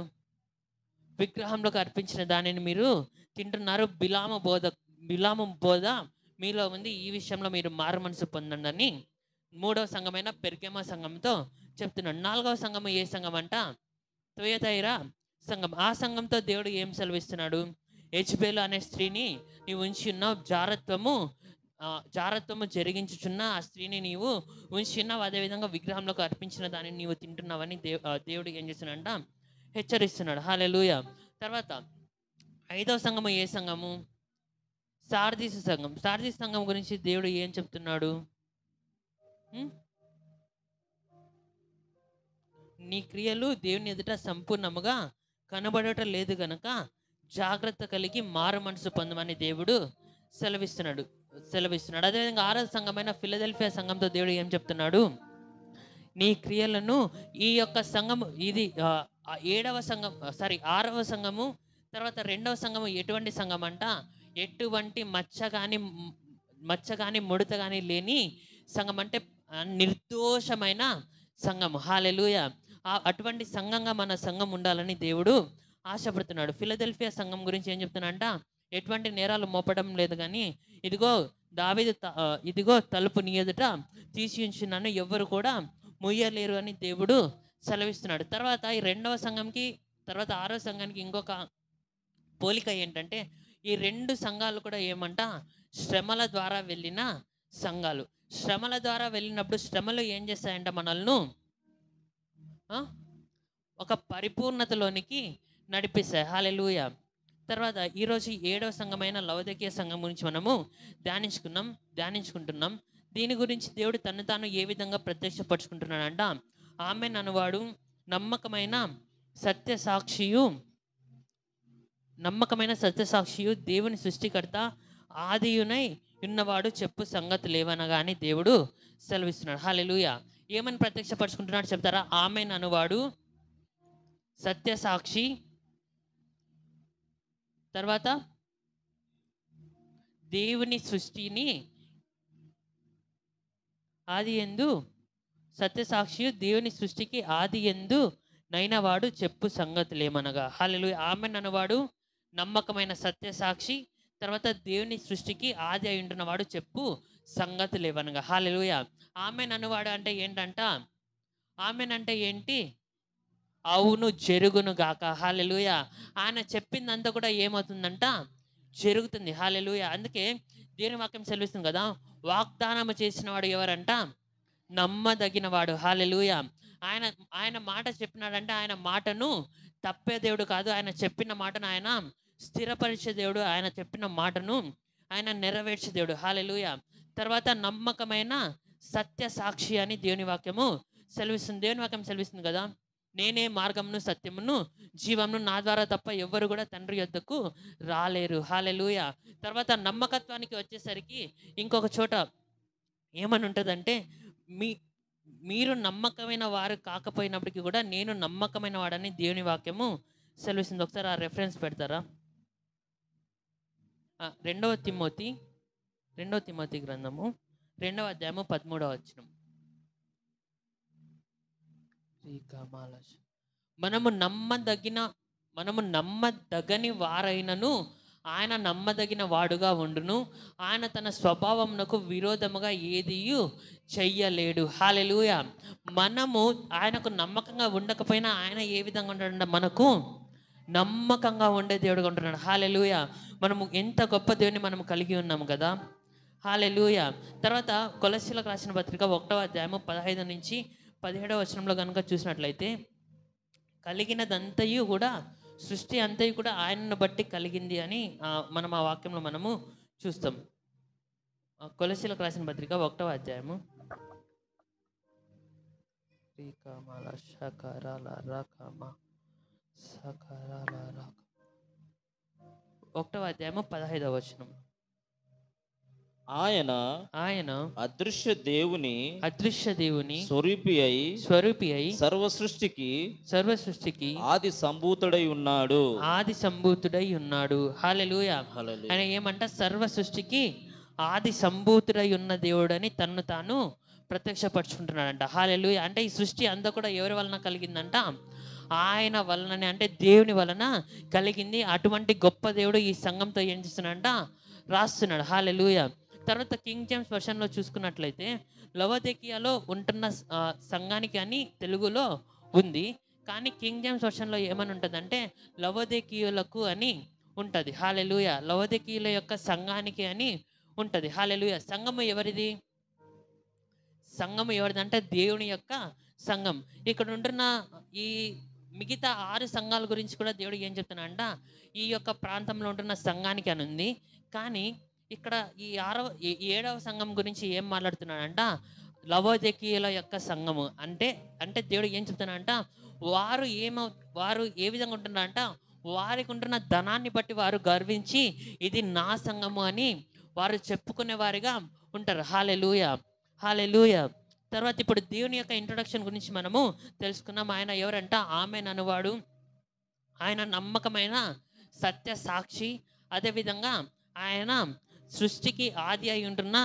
విగ్రహంలోకి అర్పించిన దానిని మీరు తింటున్నారు, బిలాము బోధ మీలో ఉంది, ఈ విషయంలో మీరు మారు మనసు పొందండి అని మూడవ సంఘమైన పెర్గమ సంఘంతో చెప్తున్నాడు. నాలుగవ సంఘము ఏ సంఘం అంట? తుయతైరా సంఘం. ఆ సంఘంతో దేవుడు ఏం సెలవిస్తున్నాడు? యెజబెలు అనే స్త్రీని నీవు ఉంచి ఉన్నావు, జారత్వము జరిగించుచున్న ఆ స్త్రీని నీవు ఉంచి ఉన్నావు, అదేవిధంగా విగ్రహంలోకి అర్పించిన దానిని నీవు తింటున్నావని దేవుడు ఏం చేస్తున్నాడంట? హెచ్చరిస్తున్నాడు. హల్లెలూయా. తర్వాత 5వ సంఘము ఏ సంఘము? సార్దీసు సంఘం. సార్దీసు సంఘం గురించి దేవుడు ఏం చెప్తున్నాడు? నీ క్రియలు దేవుని ఎదుట సంపూర్ణముగా కనబడటం లేదు గనక జాగ్రత్త కలిగి మారు మనసు పొందమని దేవుడు సెలవిస్తున్నాడు. అదేవిధంగా 6వ సంఘమైన ఫిలదెల్ఫియా సంఘంతో దేవుడు ఏం చెప్తున్నాడు? నీ క్రియలను, ఈ యొక్క సంఘము, ఇది 6వ సంఘము. తర్వాత 2వ సంఘము ఎటువంటి సంఘం అంట? ఎటువంటి మచ్చ కానీ ముడత కానీ లేని సంఘం, అంటే నిర్దోషమైన సంఘం. హల్లెలూయా. అటువంటి సంఘంగా మన సంఘం ఉండాలని దేవుడు ఆశపడుతున్నాడు. ఫిలదెల్ఫియా సంఘం గురించి ఏం చెప్తున్నాడంట? ఎటువంటి నేరాలు మోపడం లేదు, కానీ ఇదిగో తలుపు నీ ఎదుట తీసి ఉంచున్నాను, ఎవ్వరు కూడా ముయ్యలేరు అని దేవుడు సెలవిస్తున్నాడు. తర్వాత ఈ 2వ సంఘంకి, తర్వాత 6వ సంఘానికి ఇంకొక పోలిక ఏంటంటే, ఈ 2 సంఘాలు కూడా ఏమంట? శ్రమల ద్వారా వెళ్ళిన సంఘాలు. శ్రమల ద్వారా వెళ్ళినప్పుడు శ్రమలు ఏం చేస్తాయంట? మనల్ని ఒక పరిపూర్ణతలోనికి నడిపిస్తాయి. హల్లెలూయా. తర్వాత ఈరోజు 7వ సంఘమైన లవోదికీయ సంఘం గురించి మనము ధ్యానించుకుంటున్నాం. దీని గురించి దేవుడు తను తాను ఏ విధంగా ప్రత్యక్షపరుచుకుంటున్నాడంట? ఆమెన్ అనువాడు నమ్మకమైన సత్యసాక్షియు, దేవుని సృష్టికర్త, ఆదియునై ఉన్నవాడు చెప్పు సంగతి లేవనగా అని దేవుడు సెలవిస్తున్నాడు. హల్లెలూయా. ఏమని ప్రత్యక్షపరుచుకుంటున్నాడు చెప్తారా? ఆమెన్ అనువాడు సత్యసాక్షి, తర్వాత దేవుని సృష్టిని ఆది యందు సత్యసాక్షి, దేవుని సృష్టికి ఆది యందు నైనవాడు చెప్పు సంగతులేమనగా. హల్లెలూయా. ఆమెన్ అనువాడు నమ్మకమైన సత్యసాక్షి, తర్వాత దేవుని సృష్టికి ఆది అయి ఉంటున్నవాడు చెప్పు సంగతులేవనగా. హల్లెలూయా. ఆమెన్ అనువాడు అంటే ఏంటంట? ఆమెన్ అంటే ఏంటి? అవును జరుగును గాక. హల్లెలూయా. ఆయన చెప్పిందంతా కూడా ఏమవుతుందంట? జరుగుతుంది. హల్లెలూయా. అందుకే దేవుని వాక్యం సెలవిస్తుంది కదా, వాగ్దానం చేసిన వాడు ఎవరంట? నమ్మదగిన వాడు. హల్లెలూయా. ఆయన ఆయన మాట చెప్పినాడంటే ఆయన మాటను తప్పే దేవుడు కాదు. ఆయన చెప్పిన మాటను ఆయన స్థిరపరిచే దేవుడు. ఆయన చెప్పిన మాటను ఆయన నెరవేర్చే దేవుడు. హల్లెలూయా. తర్వాత నమ్మకమైన సత్య సాక్షి అని దేవుని వాక్యము సెలవిస్తుంది. దేవుని వాక్యం సెలవిస్తుంది కదా, నేనే మార్గమును సత్యమును జీవమును, నా ద్వారా తప్ప ఎవ్వరు కూడా తండ్రి యొద్దకు రాలేరు. హల్లెలూయా. తర్వాత నమ్మకత్వానికి వచ్చేసరికి ఇంకొక చోట ఏమని ఉంటుందంటే, మీరు నమ్మకమైన వారు కాకపోయినప్పటికీ కూడా నేను నమ్మకమైన వాడని దేవుని వాక్యము సెలవిస్తుంది. ఒకసారి ఆ రెఫరెన్స్ పెడతారా? రెండవ తిమోతి గ్రంథము 2వ అధ్యాయము 13వ వచనం. మనము నమ్మదగని వారైనను ఆయన నమ్మదగిన వాడుగా ఉండును, ఆయన తన స్వభావమునకు విరోధముగా ఏదియు చెయ్యలేడు. హల్లెలూయా. మనము ఆయనకు నమ్మకంగా ఉండకపోయినా ఆయన ఏ విధంగా ఉంటాడంటే మనకు నమ్మకంగా ఉండే దేవుడుగా ఉంటున్నాడు. హల్లెలూయా. మనము ఎంత గొప్ప దేవుని మనం కలిగి ఉన్నాము కదా. హల్లెలూయా. తర్వాత కొలస్సీలకు రాసిన పత్రిక 1వ అధ్యాయము 15 నుంచి 17వ వచనంలో కనుక చూసినట్లయితే, కలిగినదంతయు కూడా సృష్టి అంతయు కూడా ఆయనను బట్టి కలిగింది అని మనం ఆ వాక్యంలో మనము చూస్తాం. కొలస్సీలకు రాసిన పత్రిక 1వ అధ్యాయము 1వ అధ్యాయము 15వ వచనం. ఆయన అదృశ్య దేవుని స్వరూపి అయి సర్వ సృష్టికి ఆది సంభూతుడై ఉన్నాడు. హల్లెలూయా. ఆయన ఏమంట? సర్వ సృష్టికి ఆది సంభూతుడై ఉన్న దేవుడని తన్ను తాను ప్రత్యక్షపరుచుకుంటున్నాడంట. హల్లెలూయా. అంటే ఈ సృష్టి అంతా కూడా ఎవరి వలన కలిగిందంట? ఆయన వలననే, అంటే దేవుని వలన కలిగింది. అటువంటి గొప్ప దేవుడు ఈ సంఘంతో ఏం చేస్తున్నాడంట? రాస్తున్నాడు. హల్లెలూయా. తర్వాత కింగ్ జేమ్స్ వర్షన్లో చూసుకున్నట్లయితే లవోదికీయలో ఉంటున్న సంఘానికి అని తెలుగులో ఉంది, కానీ కింగ్ జేమ్స్ వర్షన్లో ఏమని ఉంటుందంటే లవోదికీయులకు అని ఉంటుంది. హల్లెలూయా. లవోదికీయుల యొక్క సంఘానికి అని ఉంటుంది. హల్లెలూయా. సంఘము ఎవరిది? సంఘము ఎవరిది అంటే దేవుని యొక్క సంఘం. ఇక్కడ ఉంటున్న ఈ మిగతా 6 సంఘాల గురించి కూడా దేవుడు ఏం చెప్తున్నాడంట? ఈ యొక్క ప్రాంతంలో ఉంటున్న సంఘానికి అని ఉంది, కానీ ఇక్కడ ఈ 7వ సంఘం గురించి ఏం మాట్లాడుతున్నాడంట? లవోదికీయుల యొక్క సంఘము అంటే దేవుడు ఏం చెప్తున్నాడంట? వారు ఏ విధంగా ఉంటున్నారంట? వారికి ఉంటున్న ధనాన్ని బట్టి వారు గర్వించి ఇది నా సంఘము అని వారు చెప్పుకునే వారిగా ఉంటారు. హల్లెలూయా. హల్లెలూయా. తర్వాత ఇప్పుడు దేవుని యొక్క ఇంట్రొడక్షన్ గురించి మనము తెలుసుకున్నాం. ఆయన ఎవరంట? ఆమెన్ అనువాడు, ఆయన నమ్మకమైన సత్య సాక్షి, అదేవిధంగా ఆయన సృష్టికి ఆది అయి ఉంటున్న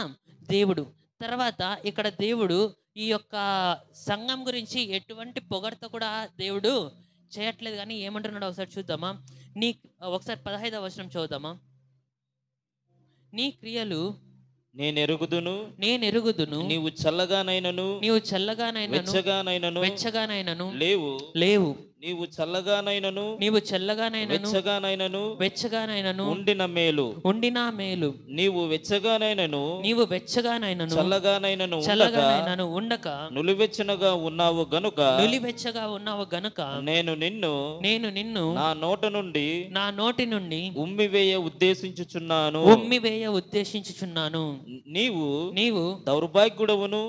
దేవుడు. తర్వాత ఇక్కడ దేవుడు ఈ యొక్క సంఘం గురించి ఎటువంటి పొగడత కూడా దేవుడు చేయట్లేదు, కానీ ఏమంటున్నాడు ఒకసారి చూద్దామా? ఒకసారి 15వ వచనం చదువుదామా? నీ క్రియలు నేనెరుగుదును, నీవు చల్లగానైనను వెచ్చగానైనను లేవు. నీవు చల్లగానైనను వెచ్చగానైనను ఉండిన మేలు. నీవు వెచ్చగానైనను చల్లగానైనను ఉండక నులివెచ్చగా ఉన్నావు గనుక నేను నిన్ను నా నోటి నుండి ఉమ్మివేయ ఉద్దేశించుచున్నాను. నీవు దౌర్భాగ్యుడవును,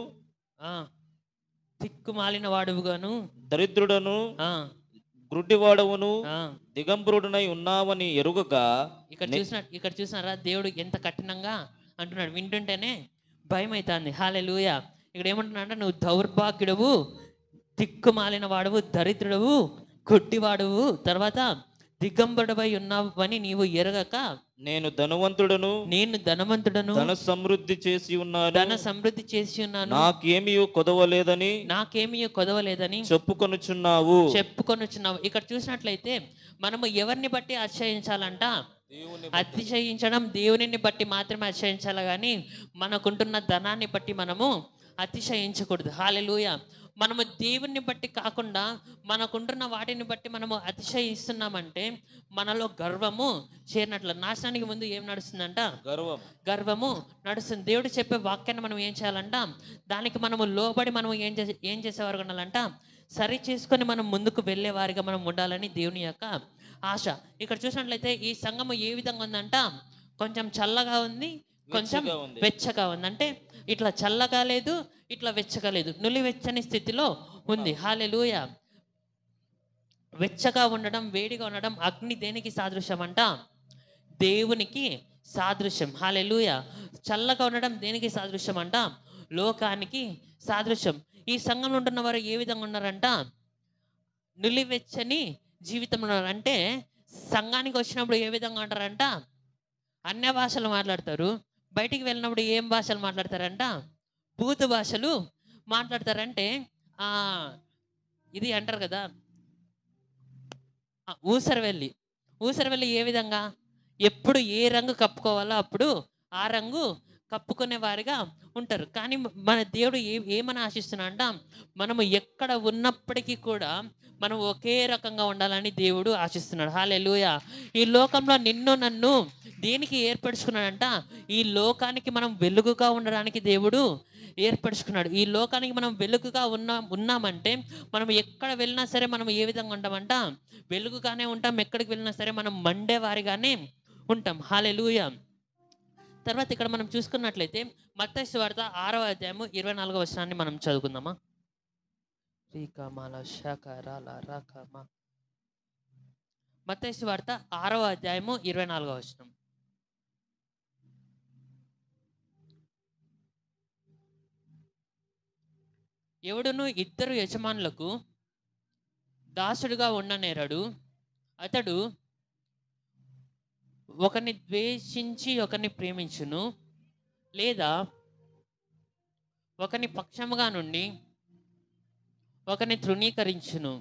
తిక్కుమాలిన వాడువుగాను, దరిద్రుడను, గ్రుడ్డివాడవును, దిగంబరుడునై ఉన్నావని ఎరుగగా. ఇక్కడ చూసినారా దేవుడు ఎంత కఠినంగా అంటున్నాడు. వింటుంటేనే భయం అవుతుంది. హల్లెలూయా. ఇక్కడ ఏమంటున్నాడంటే నువ్వు దౌర్భాగ్యుడవు, దిక్కుమాలిన వాడవు, దరిద్రుడవు, కొట్టివాడవు, తర్వాత దిగంబరుడవై ఉన్నావని నీవు ఎరగక నేను ధనవంతుడను ధన సమృద్ధి చేసి ఉన్నాను నాకేమీ కొదవలేదని చెప్పుకొనుచున్నావు. ఇక్కడ చూసినట్లయితే మనము ఎవరిని బట్టి అతిశయించాలంట? అతిశయించడం దేవునిని బట్టి మాత్రమే అతిశయించాలి, కానీ మనకుంటున్న ధనాన్ని బట్టి మనము అతిశయించకూడదు. హల్లెలూయా. మనము దేవుని బట్టి కాకుండా మనకుంటున్న వాటిని బట్టి మనము అతిశయిస్తున్నామంటే మనలో గర్వము చేరినట్లు. నాశనానికి ముందు ఏం నడుస్తుందంట? గర్వము నడుస్తుంది. దేవుడు చెప్పే వాక్యాన్ని మనం ఏం చేయాలంట? దానికి మనము లోబడి మనం ఏం చేసేవారు ఉండాలంట? సరి చేసుకొని మనం ముందుకు వెళ్ళేవారిగా మనం ఉండాలని దేవుని యొక్క ఆశ. ఇక్కడ చూసినట్లయితే ఈ సంఘము ఏ విధంగా ఉందంట? కొంచెం చల్లగా ఉంది, కొంచెం వెచ్చగా ఉంది. అంటే ఇట్లా చల్లగా లేదు, ఇట్లా వెచ్చగా లేదు, నులివెచ్చని స్థితిలో ఉంది. హల్లెలూయా. వెచ్చగా ఉండడం, వేడిగా ఉండడం, అగ్ని దేనికి సాదృశ్యం అంట? దేవునికి సాదృశ్యం. హల్లెలూయా. చల్లగా ఉండడం దేనికి సాదృశ్యం అంట? లోకానికి సాదృశ్యం. ఈ సంఘంలో ఉంటున్న వారు ఏ విధంగా ఉన్నారంట? నులివెచ్చని జీవితం ఉన్నారు. అంటే సంఘానికి వచ్చినప్పుడు ఏ విధంగా ఉంటారంట? అన్య భాషలు మాట్లాడతారు. బయటికి వెళ్ళినప్పుడు ఏం భాషలు మాట్లాడతారంట? బూతు భాషలు మాట్లాడతారంటే ఇది అంటారు కదా, ఊసరవెల్లి ఏ విధంగా ఎప్పుడు ఏ రంగు కప్పుకోవాలో అప్పుడు ఆ రంగు కప్పుకునే వారిగా ఉంటారు. కానీ మన దేవుడు ఏమని ఆశిస్తున్నా అంట? మనము ఎక్కడ ఉన్నప్పటికీ కూడా మనం ఒకే రకంగా ఉండాలని దేవుడు ఆశిస్తున్నాడు. హల్లెలూయా. ఈ లోకంలో నిన్ను నన్ను దేనికి ఏర్పరచుకున్నాడంట? ఈ లోకానికి మనం వెలుగుగా ఉండడానికి దేవుడు ఏర్పరచుకున్నాడు. ఈ లోకానికి మనం వెలుగుగా ఉన్నామంటే మనం ఎక్కడ వెళ్ళినా సరే మనం ఏ విధంగా ఉంటామంట? వెలుగుగానే ఉంటాం. ఎక్కడికి వెళ్ళినా సరే మనం మండేవారిగానే ఉంటాం. హల్లెలూయా. తర్వాత ఇక్కడ మనం చూసుకున్నట్లయితే మత్తయి సువార్త 6వ అధ్యాయము 24వ వచనాన్ని మనం చదువుకుందామా? మత్తయి సువార్త 6వ అధ్యాయము 24వ వచనం. ఎవడును ఇద్దరు యజమానులకు దాసుడుగా ఉండనేరడు. అతడు ఒకరిని ద్వేషించి ఒకరిని ప్రేమించును, లేదా ఒకరిని పక్షముగా నుండి ఒకరిని తృణీకరించును.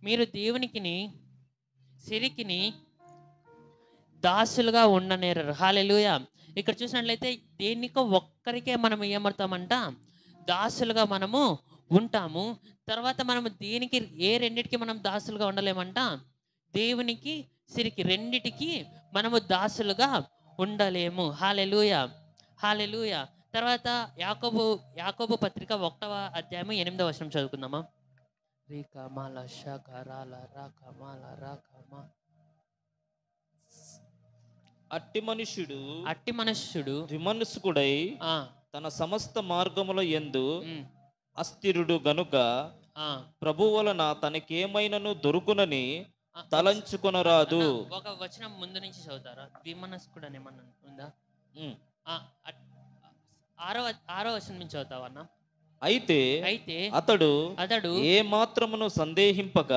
మీరు దేవునికిని సిరికిని దాసులుగా ఉండనేరరు. హల్లెలూయా. ఇక్కడ చూసినట్లయితే దేనికో ఒక్కరికే మనం ఏమవుతామంట? దాసులుగా మనము ఉంటాము. తర్వాత మనము దేనికి ఏ రెండిటికి మనం దాసులుగా ఉండలేమంట? దేవునికి సిరికి రెండిటికి మనము దాసులుగా ఉండలేము. హల్లెలూయా. హల్లెలూయా. తర్వాత యాకోబు పత్రిక 1వ అధ్యాయము 8వ వచనం చదువుకుందామా? అట్టి మనుష్యుడు ద్విమనస్కుడై తన సమస్త మార్గముల యందు అస్థిరుడు గనుక ప్రభు వలన తనకేమైనను దొరుకునని తలంచుకొనరాదు. ఒక వచనం ముందు నుంచి చదువుతారా? ద్విమనస్కుడు అని ఏమన్నా ఉందా? 6వ వచనం నుంచి చదువుతావన్నా? అయితే అతడు ఏ మాత్రమును సందేహింపక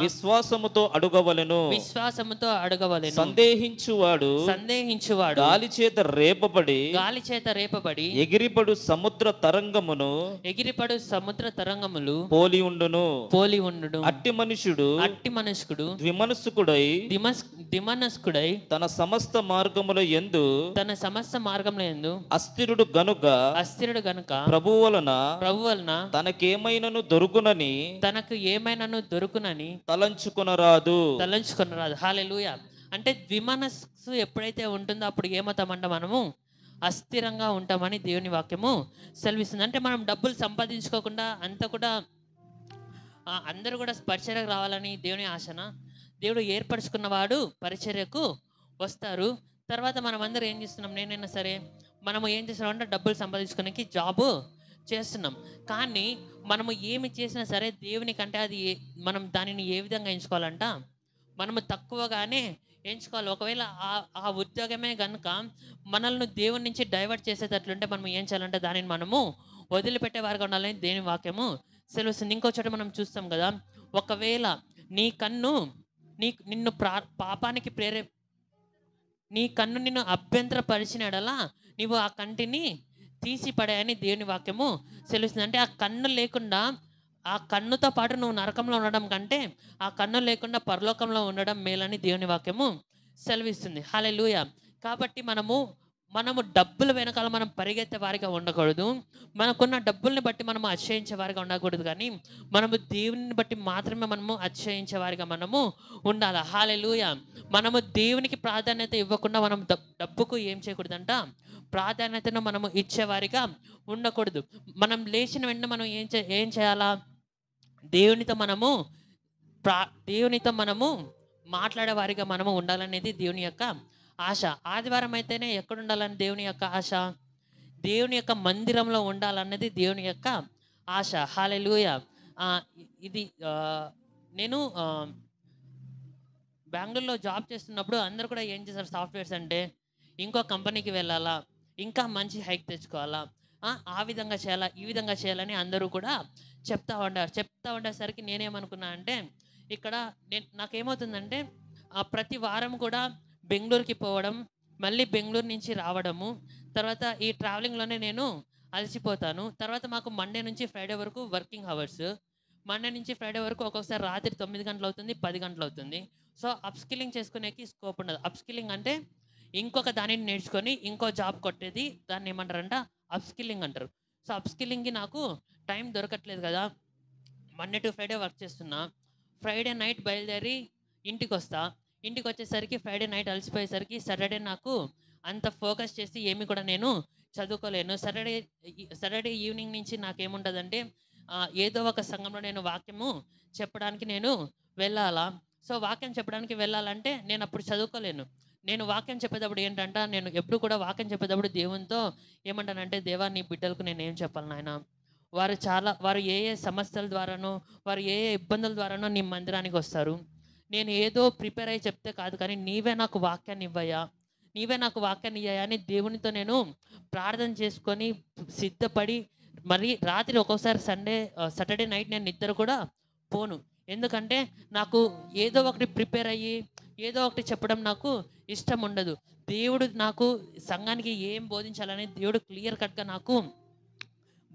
విశ్వాసముతో అడుగవలెను. సందేహించువాడు గాలి చేత రేపబడి ఎగిరిపడు సముద్ర తరంగములు పోలి ఉండును. అట్టి మనుష్యుడు ద్విమనస్కుడై తన సమస్త మార్గముల యందు అస్థిరుడు గనుక ప్రభు వలన తనకు ఏమైనను దొరుకునని తలంచుకొనరాదు. హల్లెలూయా. అంటే ద్విమనస్సు ఎప్పుడైతే ఉంటుందో అప్పుడు ఏమవుతామంట? మనము అస్థిరంగా ఉంటామని దేవుని వాక్యము సెలవిస్తుంది. అంటే మనం డబ్బులు సంపాదించుకోకుండా అంతా కూడా అందరూ కూడా పరిచర్యకు రావాలని దేవుని ఆశన. దేవుడు ఏర్పరచుకున్నవాడు పరిచర్యకు వస్తారు. తర్వాత మనం అందరూ ఏం చేస్తున్నాం? నేనైనా సరే మనము ఏం చేస్తున్నాం అంటే డబ్బులు సంపాదించుకోవడానికి జాబు చేస్తున్నాం. కానీ మనము ఏమి చేసినా సరే దేవుని కంటే అది మనం దానిని ఏ విధంగా ఎంచుకోవాలంట? మనము తక్కువగానే ఎంచుకోవాలి. ఒకవేళ ఆ ఉద్యోగమే కనుక మనల్ని దేవుని నుంచి డైవర్ట్ చేసేటట్లుంటే మనం ఏం చేయాలంటే దానిని మనము వదిలిపెట్టేవారుగా ఉండాలని దేవుని వాక్యము సెలవుస్తుంది. ఇంకో చోట మనం చూస్తాం కదా, ఒకవేళ నీ కన్ను నిన్ను పాపానికి నీ కన్ను నిన్ను అభ్యంతరపరిచినడలా నీవు ఆ కంటిని తీసి పడేయని దేవుని వాక్యము సెలవుస్తుంది. అంటే ఆ కన్ను లేకుండా, ఆ కన్నుతో పాటు నువ్వు నరకంలో ఉండడం కంటే ఆ కన్ను లేకుండా పరలోకంలో ఉండడం మేలని దేవుని వాక్యము సెలవిస్తుంది. హల్లెలూయా. కాబట్టి మనము డబ్బుల వెనకాల మనం పరిగెత్తే వారిగా ఉండకూడదు. మనకున్న డబ్బుల్ని బట్టి మనము అతిశయించే వారిగా ఉండకూడదు. కానీ మనము దేవుని బట్టి మాత్రమే మనము అతిశయించే వారిగా మనము ఉండాలి. హల్లెలూయా. మనము దేవునికి ప్రాధాన్యత ఇవ్వకుండా మనం డబ్బుకు ఏం చేయకూడదంట, ప్రాధాన్యతను మనము ఇచ్చేవారిగా ఉండకూడదు. మనం లేచిన వెంటనే మనం ఏం చేయాలా, దేవునితో మనము మాట్లాడే వారిగా మనము ఉండాలనేది దేవుని యొక్క ఆశ. ఆదివారం అయితేనే ఎక్కడ ఉండాలని దేవుని యొక్క ఆశ, దేవుని యొక్క మందిరంలో ఉండాలన్నది దేవుని యొక్క ఆశ. హల్లెలూయా. ఇది నేను బెంగళూరులో జాబ్ చేస్తున్నప్పుడు అందరూ కూడా ఏం చేశారు, సాఫ్ట్వేర్స్ అంటే ఇంకో కంపెనీకి వెళ్ళాలా, ఇంకా మంచి హైక్ తెచ్చుకోవాలా, ఆ విధంగా చేయాలా, ఈ విధంగా చేయాలని అందరూ కూడా చెప్తా ఉండేసరికి నేనేమనుకున్నా అంటే, ఇక్కడ నాకేమవుతుందంటే ప్రతి వారం కూడా బెంగళూరుకి పోవడం, మళ్ళీ బెంగళూరు నుంచి రావడము, తర్వాత ఈ ట్రావెలింగ్లోనే నేను అలసిపోతాను. తర్వాత మాకు మండే నుంచి ఫ్రైడే వరకు వర్కింగ్ అవర్స్. మండే నుంచి ఫ్రైడే వరకు ఒక్కొక్కసారి రాత్రి 9 గంటలు అవుతుంది, 10 గంటలు అవుతుంది. సో అప్స్కిల్లింగ్ చేసుకునేకి స్కోప్ ఉండదు. అప్స్కిల్లింగ్ అంటే ఇంకొక దానిని నేర్చుకొని ఇంకో జాబ్ కొట్టేది, దాన్ని ఏమంటారంట అప్స్కిల్లింగ్ అంటారు. సో అప్స్కిల్లింగ్కి నాకు టైం దొరకట్లేదు కదా. మండే టు ఫ్రైడే వర్క్ చేస్తున్నా, ఫ్రైడే నైట్ బయలుదేరి ఇంటికి వచ్చేసరికి ఫ్రైడే నైట్ అలసిపోయేసరికి సాటర్డే నాకు అంత ఫోకస్ చేసి ఏమి కూడా నేను చదువుకోలేను. సాటర్డే ఈవినింగ్ నుంచి నాకేముంటుందంటే ఏదో ఒక సంఘంలో నేను వాక్యము చెప్పడానికి నేను వెళ్ళాలా. సో వాక్యం చెప్పడానికి వెళ్ళాలంటే నేను అప్పుడు చదువుకోలేను. నేను వాక్యం చెప్పేటప్పుడు ఏంటంటే, నేను ఎప్పుడు కూడా వాక్యం చెప్పేటప్పుడు దేవునితో ఏమంటానంటే, దేవా నీ బిడ్డలకు నేను ఏం చెప్పాలి నాయన, వారు ఏ సమస్యల ద్వారానో, వారు ఏ ఇబ్బందుల ద్వారానో నీ మందిరానికి వస్తారు. నేను ఏదో ప్రిపేర్ అయ్యి చెప్తే కాదు, కానీ నీవే నాకు వాక్యాన్ని ఇవ్వయా, అని దేవునితో నేను ప్రార్థన చేసుకొని సిద్ధపడి, మరి రాత్రి ఒక్కోసారి సాటర్డే నైట్ నేను నిద్ర కూడా పోను. ఎందుకంటే నాకు ఏదో ఒకటి ప్రిపేర్ అయ్యి ఏదో ఒకటి చెప్పడం నాకు ఇష్టం ఉండదు. దేవుడు నాకు సంఘానికి ఏం బోధించాలని దేవుడు క్లియర్ కట్గా నాకు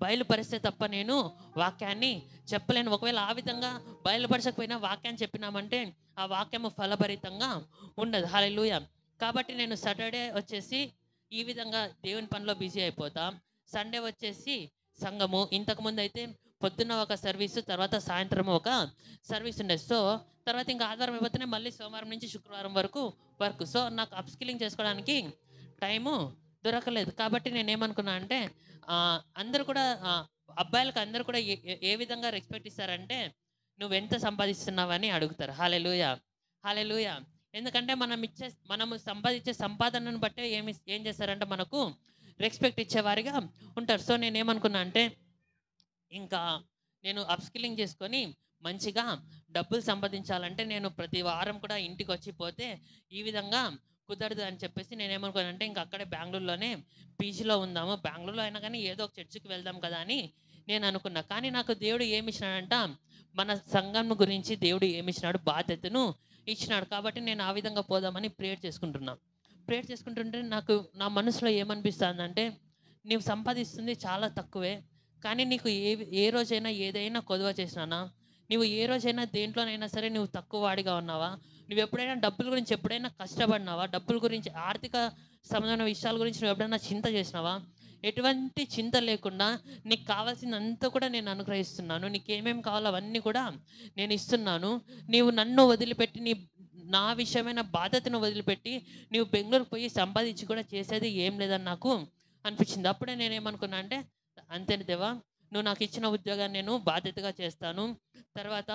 బయలుపరిస్తే తప్ప నేను వాక్యాన్ని చెప్పలేను. ఒకవేళ ఆ విధంగా బయలుపరచకపోయినా వాక్యాన్ని చెప్పినామంటే ఆ వాక్యము ఫలభరితంగా ఉండదు. హల్లెలూయా. కాబట్టి నేను సాటర్డే వచ్చేసి ఈ విధంగా దేవుని పనిలో బిజీ అయిపోతాం. సండే వచ్చేసి సంఘము. ఇంతకుముందు అయితే పొద్దున్న ఒక సర్వీసు, తర్వాత సాయంత్రం ఒక సర్వీస్ ఉండేది. సో తర్వాత ఇంకా ఆదివారం అయిపోతేనే మళ్ళీ సోమవారం నుంచి శుక్రవారం వరకు వర్క్. సో నాకు అప్స్కిల్లింగ్ చేసుకోవడానికి టైము దొరకలేదు. కాబట్టి నేనేమనుకున్నా అంటే అందరూ కూడా అబ్బాయిలకు అందరూ కూడా ఏ విధంగా రెస్పెక్ట్ ఇస్తారంటే, నువ్వెంత సంపాదిస్తున్నావని అడుగుతారు. హల్లెలూయా. హల్లెలూయా. ఎందుకంటే మనము సంపాదించే సంపాదనను బట్టే ఏం చేస్తారంటే మనకు రెస్పెక్ట్ ఇచ్చేవారిగా ఉంటారు. సో నేనేమనుకున్నా అంటే, ఇంకా నేను అప్స్కిల్లింగ్ చేసుకొని మంచిగా డబ్బులు సంపాదించాలంటే నేను ప్రతి వారం కూడా ఇంటికి వచ్చిపోతే ఈ విధంగా కుదరదు అని చెప్పేసి నేనేమనుకున్నానంటే, ఇంకా అక్కడే బెంగళూరులోనే పీజీలో ఉందాము, బెంగళూరులో అయినా కానీ ఏదో ఒక చర్చికి వెళ్దాం కదా అని నేను అనుకున్నా. కానీ నాకు దేవుడు ఏమి ఇచ్చినాడంట, మన సంఘం గురించి దేవుడు ఏమి ఇచ్చినాడు, బాధ్యతను ఇచ్చినాడు. కాబట్టి నేను ఆ విధంగా పోదామని ప్రేయర్ చేసుకుంటుంటే నాకు నా మనసులో ఏమనిపిస్తుందంటే, నీవు సంపాదిస్తుంది చాలా తక్కువే, కానీ నీకు ఏ రోజైనా ఏదైనా కొదువ చేసినానా, నువ్వు ఏ రోజైనా దేంట్లోనైనా సరే నువ్వు తక్కువ వాడిగా ఉన్నావా, నువ్వు ఎప్పుడైనా డబ్బుల గురించి ఎప్పుడైనా కష్టపడినావా, డబ్బుల గురించి ఆర్థిక సంబంధమైన విషయాల గురించి నువ్వు ఎప్పుడైనా చింత చేసినావా? ఎటువంటి చింత లేకుండా నీకు కావాల్సిందంతా కూడా నేను అనుగ్రహిస్తున్నాను, నీకేమేమి కావాలో అవన్నీ కూడా నేను ఇస్తున్నాను. నీవు నన్ను వదిలిపెట్టి నా విషయమైన బాధ్యతను వదిలిపెట్టి నువ్వు బెంగళూరుకు పోయి సంపాదించి కూడా చేసేది ఏం లేదని నాకు అనిపించింది. అప్పుడే నేనేమనుకున్నా అంటే, అంతేని దేవా, నువ్వు నాకు ఇచ్చిన ఉద్యోగాన్ని నేను బాధ్యతగా చేస్తాను. తర్వాత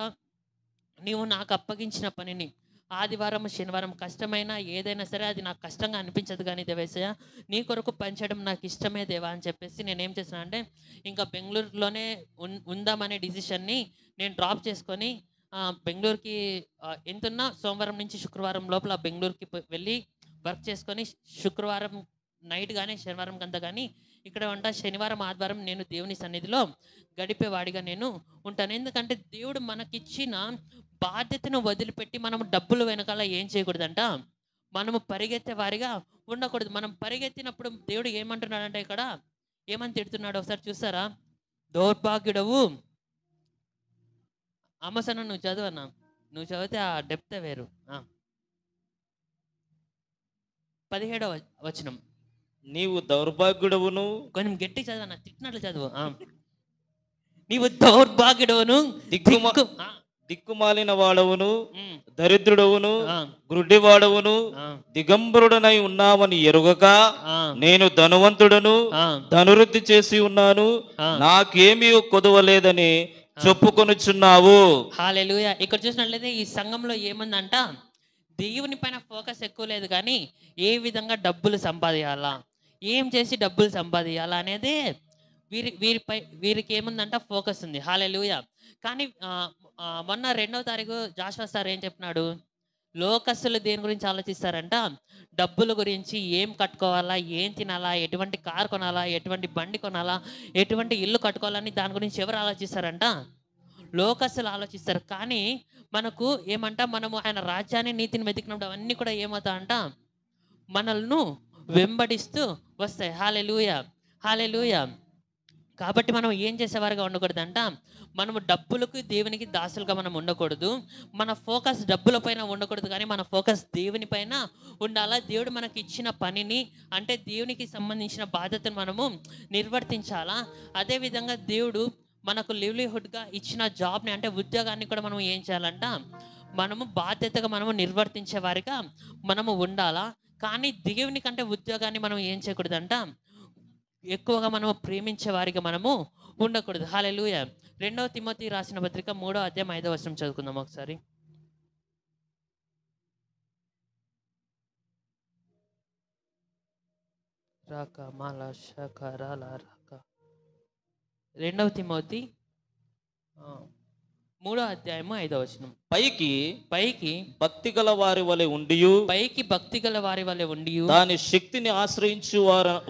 నీవు నాకు అప్పగించిన పనిని ఆదివారం శనివారం కష్టమైనా ఏదైనా సరే అది నాకు కష్టంగా అనిపించదు, కానీ దేవేశయ్య నీ కొరకు పనిచేయడం నాకు ఇష్టమే దేవా అని చెప్పేసి నేనేం చేసినా అంటే, ఇంకా బెంగళూరులోనే ఉందామనే డిసిషన్ని నేను డ్రాప్ చేసుకొని బెంగళూరుకి ఎంతున్నా సోమవారం నుంచి శుక్రవారం లోపల బెంగళూరుకి వెళ్ళి వర్క్ చేసుకొని శుక్రవారం నైట్ కానీ శనివారం కంతా కానీ ఇక్కడ ఉంటా. శనివారం ఆదివారం నేను దేవుని సన్నిధిలో గడిపేవాడిగా నేను ఉంటాను. ఎందుకంటే దేవుడు మనకిచ్చిన బాధ్యతను వదిలిపెట్టి మనము డబ్బులు వెనకాల ఏం చేయకూడదంట, మనము పరిగెత్తే వారిగా ఉండకూడదు. మనం పరిగెత్తినప్పుడు దేవుడు ఏమంటున్నాడంటే, ఇక్కడ ఏమని తిడుతున్నాడు ఒకసారి చూస్తారా? దౌర్భాగ్యుడవు. అమ్మసన్న నువ్వు చదువన్నా, నువ్వు చదివితే ఆ డెప్త్ వేరు. 17వ వచనం. నీవు దౌర్భాగ్యుడవును. కొంచెం గట్టి చదవన్నా, తిట్టినట్లు చదువు. నీవు దౌర్భాగ్యుడవును, దిక్కుమాలిన వాడవును, దరిద్రుడవును, గుడ్డివాడవును, దిగంబరుడనై ఉన్నావని ఎరుగక నేను ధనవంతుడను, ధనువృద్ధి చేసి ఉన్నాను, నాకేమీ కొదవలేదని చెప్పుకొనుచున్నావు. హల్లెలూయా. ఇక్కడ చూసినట్లయితే ఈ సంఘంలో ఏముందంట, దేవుని పైన ఫోకస్ ఎక్కువ లేదు, కానీ ఏ విధంగా డబ్బులు సంపాదించాలా, ఏం చేసి డబ్బులు సంపాదించాలా అనేది వీరికి ఏముందంట, ఫోకస్ ఉంది. హల్లెలూయా. కానీ మొన్న 2వ తారీఖు జాషువా సార్ ఏం చెప్పినాడు, లోకస్తులు దేని గురించి ఆలోచిస్తారంట, డబ్బుల గురించి, ఏం కట్టుకోవాలా, ఏం తినాలా, ఎటువంటి కార్ కొనాలా, ఎటువంటి బండి కొనాలా, ఎటువంటి ఇల్లు కట్టుకోవాలని దాని గురించి ఎవరు ఆలోచిస్తారంట, లోకస్తులు ఆలోచిస్తారు. కానీ మనకు ఏమంట, మనము ఆయన రాజ్యాన్ని నీతిని వెతికినప్పుడు అవన్నీ కూడా ఏమవుతా అంట, మనల్ని వెంబడిస్తూ వస్తాయి. హల్లెలూయా, హల్లెలూయా. కాబట్టి మనం ఏం చేసేవారుగా ఉండకూడదంట, మనము డబ్బులకు దేవునికి దాసులుగా మనం ఉండకూడదు. మన ఫోకస్ డబ్బుల పైన ఉండకూడదు, కానీ మన ఫోకస్ దేవుని పైన ఉండాలా. దేవుడు మనకి ఇచ్చిన పనిని, అంటే దేవునికి సంబంధించిన బాధ్యతను మనము నిర్వర్తించాలా. అదేవిధంగా దేవుడు మనకు లివ్లీహుడ్గా ఇచ్చిన జాబ్ని, అంటే ఉద్యోగాన్ని కూడా మనం ఏం చేయాలంట, మనము బాధ్యతగా మనము నిర్వర్తించే వారిగా మనము ఉండాలా. కానీ దేవుని కంటే ఉద్యోగాన్ని మనం ఏం చేయకూడదంట, ఎక్కువగా మనము ప్రేమించే వారిగా మనము ఉండకూడదు. హల్లెలూయా. 2వ తిమోతి రాసిన పత్రిక 3వ అధ్యాయం 5వ వచనం చదువుకుందాం ఒకసారి. రాక మాల శకరాల రాక 2వ తిమోతి 3వ అధ్యాయము 5వ వచనం. పైకి భక్తి గల వారి వలె ఉండియు, పైకి భక్తి గల వారి వలె ఉండియు, దాని శక్తిని ఆశ్రయించు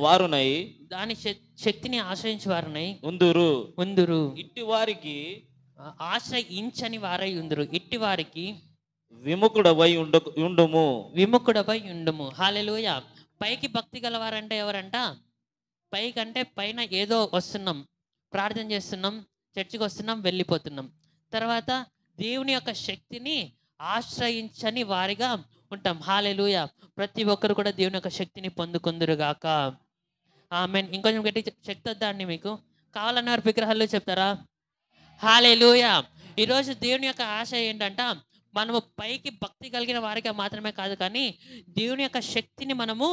వారునై, దాని శక్తిని ఆశ్రయించు వారునై ఉందురు. ఇట్టి వారికి ఆశ్రయించని వారై ఉందురు. ఇట్టి వారికి విముఖుడవై ఉండుము. హల్లెలూయా. పైకి భక్తి గలవారంటే ఎవరంట, పైకి అంటే పైన ఏదో వస్తున్నాం, ప్రార్థన చేస్తున్నాం, చర్చికి వస్తున్నాం, వెళ్ళిపోతున్నాం. తర్వాత దేవుని యొక్క శక్తిని ఆశ్రయించని వారిగా ఉంటాం. హల్లెలూయా. ప్రతి ఒక్కరు కూడా దేవుని యొక్క శక్తిని పొందుకుందురుగాక. ఆమేన్. ఇంకొంచెం గట్టి శక్తి వద్దా అండి మీకు? కావాలన్నారు విగ్రహాల్లో చెప్తారా? హల్లెలూయా. ఈరోజు దేవుని యొక్క ఆశ ఏంటంట, మనము పైకి భక్తి కలిగిన వారిగా మాత్రమే కాదు, కానీ దేవుని యొక్క శక్తిని మనము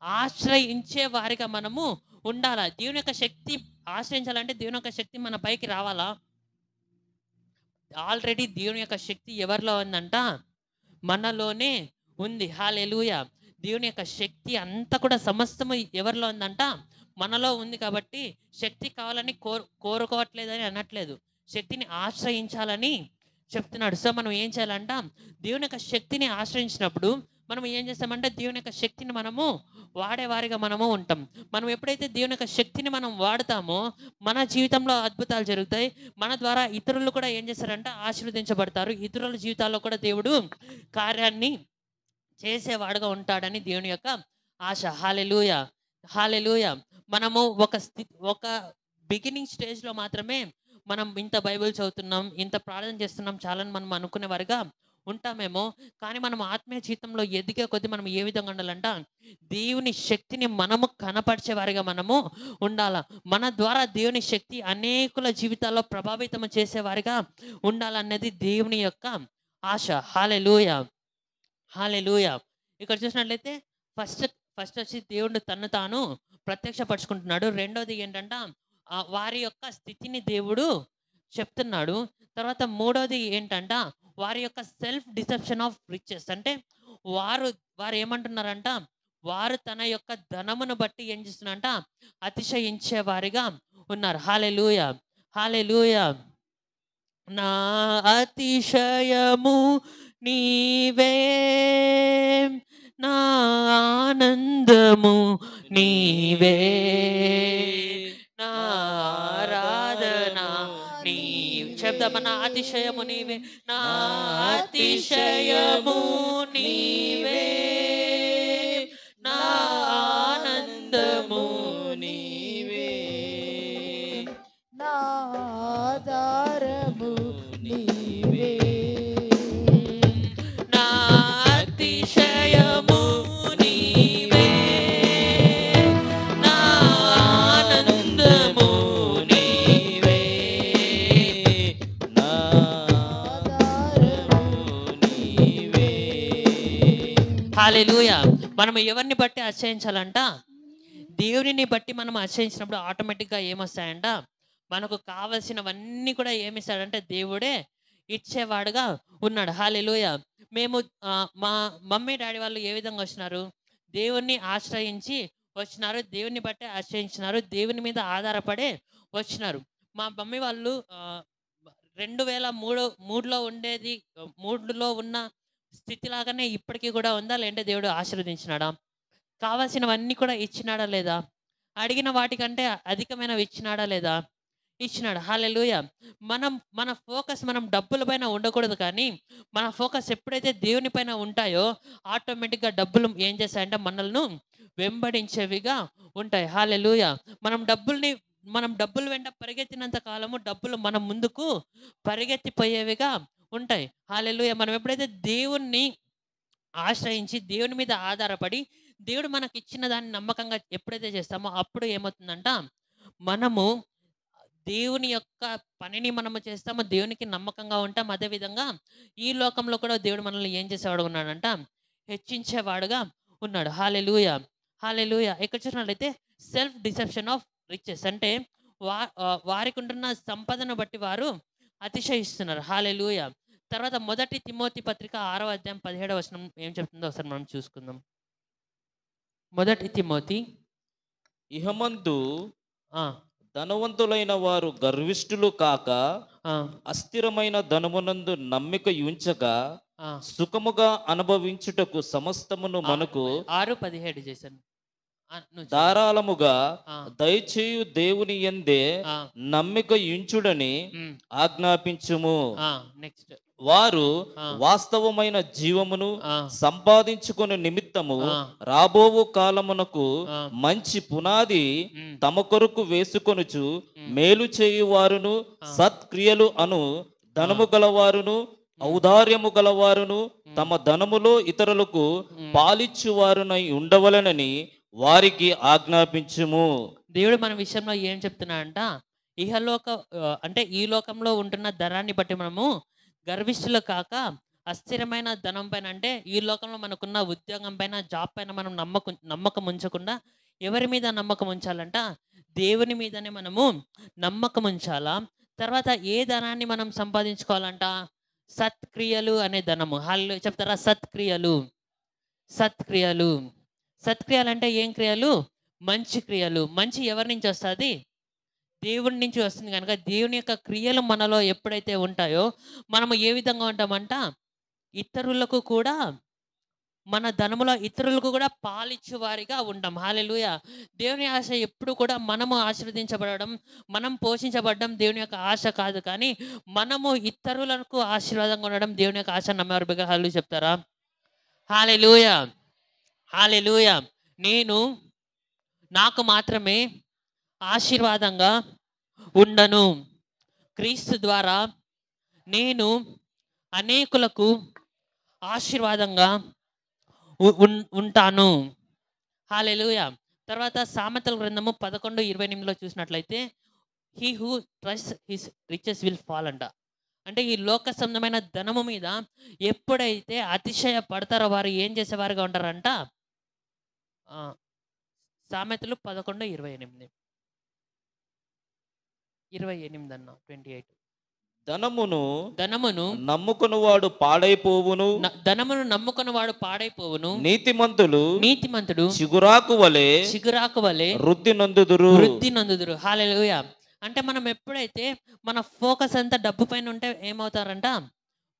ఆశ్రయించే వారిగా మనము ఉండాలా. దేవుని యొక్క శక్తి ఆశ్రయించాలంటే దేవుని యొక్క శక్తి మన పైకి రావాలా. ఆల్రెడీ దేవుని యొక్క శక్తి ఎవరిలో ఉందంట, మనలోనే ఉంది. హల్లెలూయా. దేవుని యొక్క శక్తి అంతా కూడా సమస్తము ఎవరిలో ఉందంట, మనలో ఉంది. కాబట్టి శక్తి కావాలని కోరుకోవట్లేదని అనట్లేదు, శక్తిని ఆశ్రయించాలని చెప్తున్నాడు. సో మనం ఏం చేయాలంట, దేవుని యొక్క శక్తిని ఆశ్రయించినప్పుడు మనం ఏం చేస్తామంటే, దేవుని యొక్క శక్తిని మనము వాడేవారిగా మనము ఉంటాం. మనం ఎప్పుడైతే దేవుని యొక్క శక్తిని మనం వాడతామో మన జీవితంలో అద్భుతాలు జరుగుతాయి. మన ద్వారా ఇతరులు కూడా ఏం చేస్తారంటే ఆశీర్వదించబడతారు. ఇతరుల జీవితాల్లో కూడా దేవుడు కార్యాన్ని చేసేవాడుగా ఉంటాడని దేవుని యొక్క ఆశ. హల్లెలూయా, హల్లెలూయా. మనము ఒక బిగినింగ్ స్టేజ్లో మాత్రమే మనం ఇంత బైబిల్ చదువుతున్నాం, ఇంత ప్రార్థన చేస్తున్నాం చాలని మనం అనుకునే వారిగా ఉంటామేమో. కానీ మనం ఆత్మీయ జీవితంలో ఎదిగే కొద్దీ మనం ఏ విధంగా ఉండాలంట, దేవుని శక్తిని మనము కనపరిచే వారిగా మనము ఉండాలా. మన ద్వారా దేవుని శక్తి అనేకుల జీవితాల్లో ప్రభావితం చేసేవారిగా ఉండాలన్నది దేవుని యొక్క ఆశ. హల్లెలూయా, హల్లెలూయా. ఇక్కడ చూసినట్లయితే ఫస్ట్ వచ్చి దేవుడు తను తాను ప్రత్యక్షపరుచుకుంటున్నాడు. రెండోది ఏంటంట, వారి యొక్క స్థితిని దేవుడు చెప్తున్నాడు. తర్వాత మూడోది ఏంటంట, వారి యొక్క సెల్ఫ్ డిసెప్షన్ ఆఫ్ రిచెస్. అంటే వారు ఏమంటున్నారంట, వారు తన యొక్క ధనమును బట్టి ఏం చేస్తున్నారంట, అతిశయించే వారిగా ఉన్నారు. హల్లెలూయా, హల్లెలూయా. నా అతిశయము నీవే, నా ఆనందము నీవే, నా ఆరాధన నీవే. చెప్దామా? నా అతిశయము నీవే, నా అతిశయము నీవే, నా ఆనందము నీవే, నా ఆధారము నీవే, నా అతిశయము నీవే, నా ఆనందము నీవే, నా ఆధారము నీవే. హల్లెలూయా. మనం ఎవరిని బట్టి ఆశ్రయించాలంట? దేవునిని బట్టి మనం ఆశ్రయించినప్పుడు ఆటోమేటిక్గా ఏమొస్తాయంట? మనకు కావలసినవన్నీ కూడా ఏమిస్తాడంటే దేవుడే ఇచ్చేవాడుగా ఉన్నాడు. హల్లెలూయా. మేము మా మమ్మీ డాడీ వాళ్ళు ఏ విధంగా వచ్చినారు? దేవుణ్ణి ఆశ్రయించి వచ్చినారు, దేవుని బట్టి ఆశ్రయించినారు, దేవుని మీద ఆధారపడే వచ్చినారు. మా మమ్మీ వాళ్ళు 2003లో ఉండేది, 3లో ఉన్న స్థితిలాగానే ఇప్పటికీ కూడా ఉందా? లేదంటే దేవుడు ఆశీర్వదించినాడా? కావాల్సినవన్నీ కూడా ఇచ్చినాడా లేదా? అడిగిన వాటికంటే అధికమైనవి ఇచ్చినాడా లేదా? ఇచ్చినాడు. హల్లెలూయా. మన ఫోకస్ మనం డబ్బుల పైన ఉండకూడదు, కానీ మన ఫోకస్ ఎప్పుడైతే దేవుని పైన ఉంటాయో ఆటోమేటిక్గా డబ్బులు ఏం చేస్తాయంటే మనల్ని వెంబడించేవిగా ఉంటాయి. హల్లెలూయా. మనం డబ్బులు వెంట పరిగెత్తినంత కాలము డబ్బులు మన ముందుకు పరిగెత్తిపోయేవిగా ఉంటాయి. హల్లెలూయా. మనం ఎప్పుడైతే దేవుణ్ణి ఆశ్రయించి దేవుని మీద ఆధారపడి దేవుడు మనకి ఇచ్చిన దాన్ని నమ్మకంగా ఎప్పుడైతే చేస్తామో అప్పుడు ఏమవుతుందంట? మనము దేవుని యొక్క పనిని మనము చేస్తాము, దేవునికి నమ్మకంగా ఉంటాం. అదేవిధంగా ఈ లోకంలో కూడా దేవుడు మనల్ని ఏం చేసేవాడు ఉన్నాడంట? హెచ్చించేవాడుగా ఉన్నాడు. హల్లెలూయా. హల్లెలూయా. ఇక్కడ చూసినట్లయితే సెల్ఫ్ డిసెప్షన్ ఆఫ్ రిచెస్ అంటే వారికి ఉంటున్న సంపదను బట్టి వారు అతిశయిస్తున్నారు. హల్లెలూయా. తర్వాత 1 తిమోతి పత్రిక 6వ అధ్యాయం 17వ వచనం ఏం చెప్తుందో ఒకసారి మనం చూసుకుందాం. 1 తిమోతి. ఇహమందు ఆ, ధనవంతులైన వారు గర్విష్ఠులు కాక, ఆ, అస్థిరమైన ధనమునందు నమ్మిక ఉంచక, ఆ. సుఖముగా అనుభవించుటకు సమస్తమును మనకు 6:17 చేశాను. నువ్వు చెప్పు. ధారాళముగా ఆ, దయచేయు దేవుని యందే ఆ, నమ్మిక ఉంచుడని ఉమ్, ఆజ్ఞాపించుము. ఆ, నెక్స్ట్. వారు ఆ, వాస్తవమైన జీవమును ఆ, సంపాదించుకుని నిమిత్తము ఆ, రాబోవు కాలమునకు ఆ, మంచి పునాది ఉమ్, తమ కొరకు వేసుకొనుచు ఉమ్, మేలు చేయువారును ఆ, సత్క్రియలు అను ధనము గలవారును ఔదార్యము గలవారును తమ ధనములో ఇతరులకు ఉమ్. పాలిచ్చువారునై ఉండవలెనని వారికి ఆజ్ఞాపించుము. దేవుడు మన విషయంలో ఏం చెప్తున్నాడంట? అంటే ఈ లోకంలో ఉంటున్న ధనాన్ని బట్టి మనము గర్విష్ఠులు కాక, అస్థిరమైన ధనం పైన అంటే ఈ లోకంలో మనకున్న ఉద్యోగం పైన, జాబ్ పైన మనం నమ్మకం ఉంచకుండా ఎవరి మీద నమ్మకం ఉంచాలంట? దేవుని మీదనే మనము నమ్మకం ఉంచాలా. తర్వాత ఏ ధనాన్ని మనం సంపాదించుకోవాలంట? సత్క్రియలు అనే ధనము. వాళ్ళు చెప్తారా? సత్క్రియలు. సత్క్రియలు. సత్క్రియలు అంటే ఏం క్రియలు? మంచి క్రియలు. మంచి ఎవరి నుంచి వస్తుంది? దేవుడి నుంచి వస్తుంది. కనుక దేవుని యొక్క క్రియలు మనలో ఎప్పుడైతే ఉంటాయో మనము ఏ విధంగా ఉంటామంట? ఇతరులకు కూడా, మన ధనములో ఇతరులకు కూడా పాలిచ్చు వారిగా ఉంటాం. హల్లెలూయా. దేవుని ఆశ ఎప్పుడు కూడా మనము ఆశీర్వదించబడడం, మనం పోషించబడడం దేవుని యొక్క ఆశ కాదు, కానీ మనము ఇతరులకు ఆశీర్వాదంగా ఉండడం దేవుని యొక్క ఆశ. నమ్మేవారు బిగ్గరగా హల్లెలూయా చెప్తారా? హల్లెలూయా. హల్లెలూయా. నాకు మాత్రమే ఆశీర్వాదంగా ఉండను. క్రీస్తు ద్వారా నేను అనేకులకు ఆశీర్వాదంగా ఉంటాను. హల్లెలూయా. తర్వాత సామెతల గ్రంథము 11:28 చూసినట్లయితే he who trust his riches will fall అంట. అంటే ఈ లోక సంబంధమైన ధనము మీద ఎప్పుడైతే అతిశయ పడతారో వారు ఏం చేసేవారుగా ఉంటారంట? సామెతలు 11:28 అన్న 28. ధనమును నమ్ముకునివాడు పాడైపోవును, ధనమును నమ్ముకున్నవాడు పాడైపోవును, నీతిమంతుడు చిగురాకు వలె వలె వృద్ధి నొందుదురు. హల్లెలూయా. అంటే మనం ఎప్పుడైతే మన ఫోకస్ అంతా డబ్బు పైన ఉంటే ఏమవుతారంట,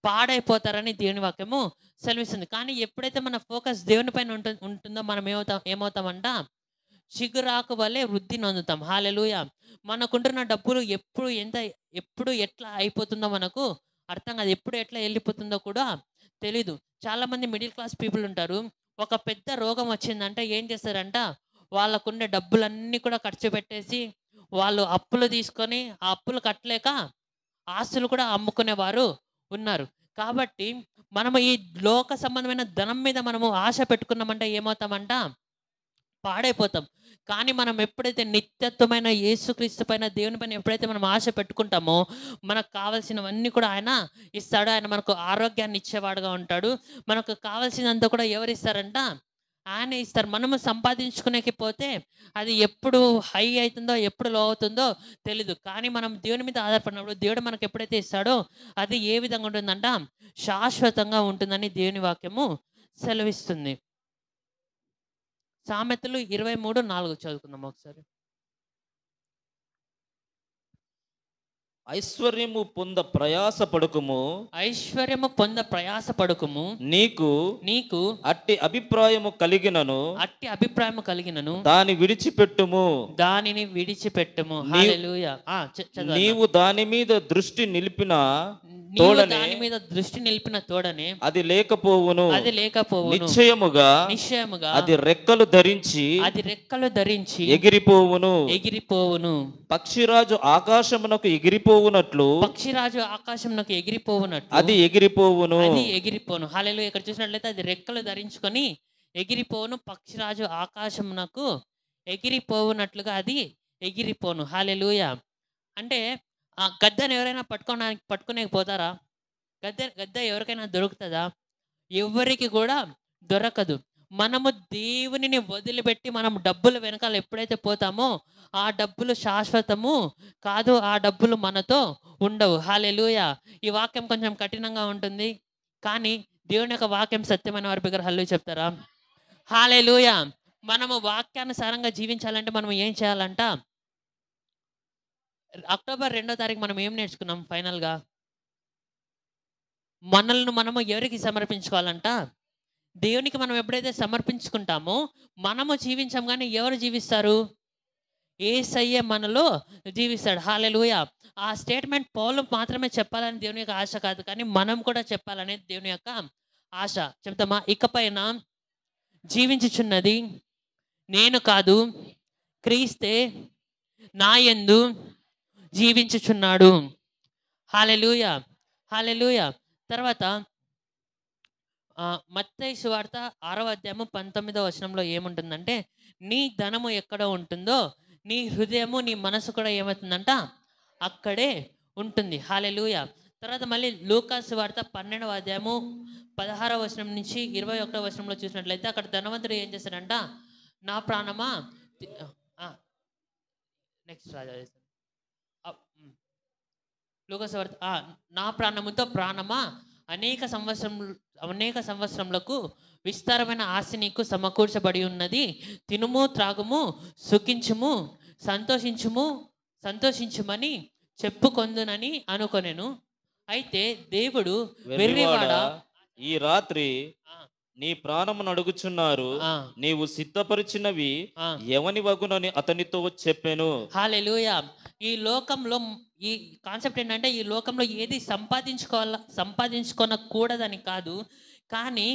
పాడైపోతారని దేవుని వాక్యము సెలవిస్తుంది. కానీ ఎప్పుడైతే మన ఫోకస్ దేవుని పైన ఉంటుందో మనం ఏమవుతామంట, చిగురాకు వలె వృద్ధి నొందుతాం. హల్లెలూయా. మనకుంటున్న డబ్బులు ఎప్పుడు ఎట్లా అయిపోతుందో మనకు అర్థం కాదు. ఎప్పుడు ఎట్లా వెళ్ళిపోతుందో కూడా తెలీదు. చాలా మంది మిడిల్ క్లాస్ పీపుల్ ఉంటారు. ఒక పెద్ద రోగం వచ్చిందంటే ఏం చేస్తారంట, వాళ్ళకుండే డబ్బులన్నీ కూడా ఖర్చు పెట్టేసి వాళ్ళు అప్పులు తీసుకొని ఆ అప్పులు కట్టలేక ఆస్తులు కూడా అమ్ముకునేవారు ఉన్నారు. కాబట్టి మనము ఈ లోక సంబంధమైన ధనం మీద మనము ఆశ పెట్టుకున్నామంటే ఏమవుతామంట, పాడైపోతాం. కానీ మనం ఎప్పుడైతే నిత్యత్వమైన యేసుక్రీస్తు పైన, దేవుని పైన ఎప్పుడైతే మనం ఆశ పెట్టుకుంటామో మనకు కావాల్సినవన్నీ కూడా ఆయన ఇస్తాడు. ఆయన మనకు ఆరోగ్యాన్ని ఇచ్చేవాడుగా ఉంటాడు. మనకు కావాల్సినంత కూడా ఎవరు ఇస్తారంట, ఆయన ఇస్తారు. మనము సంపాదించుకునేకి పోతే అది ఎప్పుడు హై అవుతుందో ఎప్పుడు లో అవుతుందో తెలీదు. కానీ మనం దేవుని మీద ఆధారపడినప్పుడు దేవుడు మనకు ఎప్పుడైతే ఇస్తాడో అది ఏ విధంగా ఉంటుందంట, శాశ్వతంగా ఉంటుందని దేవుని వాక్యము సెలవిస్తుంది. సామెతలు 23:4 చదువుకుందాం ఒకసారి. ఐశ్వర్యము పొంద ప్రయాస పడుకుము, ఐశ్వర్యము పొంద ప్రయాస పడుకుము, నీకు అట్టి అభిప్రాయము కలిగినను దానిని విడిచిపెట్టుము. విడిచిపెట్టుము. హల్లెలూయా. నీవు దాని మీద దృష్టి నిలిపిన తోడనే అది లేకపోవును. నిశ్చయముగా అది రెక్కలు ధరించి ఎగిరిపోవును. పక్షిరాజు ఆకాశమునకు ఎగిరిపోవునట్లు అది ఎగిరిపోవును. హల్లెలూయా. ఇక్కడ చూసినట్లయితే అది రెక్కలు ధరించుకొని ఎగిరిపోవును. పక్షిరాజు ఆకాశమునకు ఎగిరిపోవునట్లుగా అది ఎగిరిపోను. హల్లెలూయా. అంటే ఆ గద్దెను ఎవరైనా పట్టుకునేకి పోతారా? గద్దె ఎవరికైనా దొరుకుతుందా? ఎవరికి కూడా దొరకదు. మనము దేవునిని వదిలిపెట్టి మనం డబ్బుల వెనకాల ఎప్పుడైతే పోతామో ఆ డబ్బులు శాశ్వతము కాదు, ఆ డబ్బులు మనతో ఉండవు. హల్లెలూయా. ఈ వాక్యం కొంచెం కఠినంగా ఉంటుంది, కానీ దేవుని యొక్క వాక్యం సత్యమైన వారి దగ్గర హల్లెలూయా చెప్తారా? హల్లెలూయా. మనము వాక్యానుసారంగా జీవించాలంటే మనం ఏం చేయాలంట, అక్టోబర్ 2వ తారీఖు మనం ఏం నేర్చుకున్నాం ఫైనల్గా? మనల్ని మనము ఎవరికి సమర్పించుకోవాలంట, దేవునికి మనం ఎప్పుడైతే సమర్పించుకుంటామో మనము జీవించాం, కానీ ఎవరు జీవిస్తారు? యేసయ్య మనలో జీవిస్తాడు. హల్లెలూయా. ఆ స్టేట్మెంట్ పౌలు మాత్రమే చెప్పాలని దేవుని యొక్క ఆశ కాదు, కానీ మనం కూడా చెప్పాలనేది దేవుని యొక్క ఆశ. చెప్తామా? ఇకపైన జీవించుచున్నది నేను కాదు, క్రీస్తే నా యందు జీవించుచున్నాడు. హల్లెలూయా. హల్లెలూయా. తర్వాత మత్తయి సువార్త 6వ అధ్యాయము 19వ వచనంలో ఏముంటుందంటే, నీ ధనము ఎక్కడ ఉంటుందో నీ హృదయము నీ మనసు కూడా ఏమవుతుందంట, అక్కడే ఉంటుంది. హల్లెలూయా. తర్వాత మళ్ళీ లూకా సువార్త 12వ అధ్యాయము 16వ వచనం నుంచి 21వ వచనంలో చూసినట్లయితే అక్కడ ధనవంతుడు ఏం చేశాడంట, నా ప్రాణమా నెక్స్ట్ రాజా లూకా సువార్త నా ప్రాణముతో ప్రాణమా అనేక సంవత్సరములకు విస్తారమైన ఆస్తి నీకు సమకూర్చబడి ఉన్నది, తినుము త్రాగుము సుఖించుము సంతోషించుమని చెప్పుకొందునని అనుకొనెను. అయితే దేవుడు వెర్రివాడా, ఈ రాత్రి నీ ప్రాణమును అడుగుచున్నారు, నీవు సిద్ధపరిచినవి ఎవని వగునని అతనితో చెప్పెను. హల్లెలూయా. ఈ లోకంలో ఈ కాన్సెప్ట్ ఏంటంటే, ఈ లోకంలో ఏది సంపాదించుకోనకూడదని కాదు, కానీ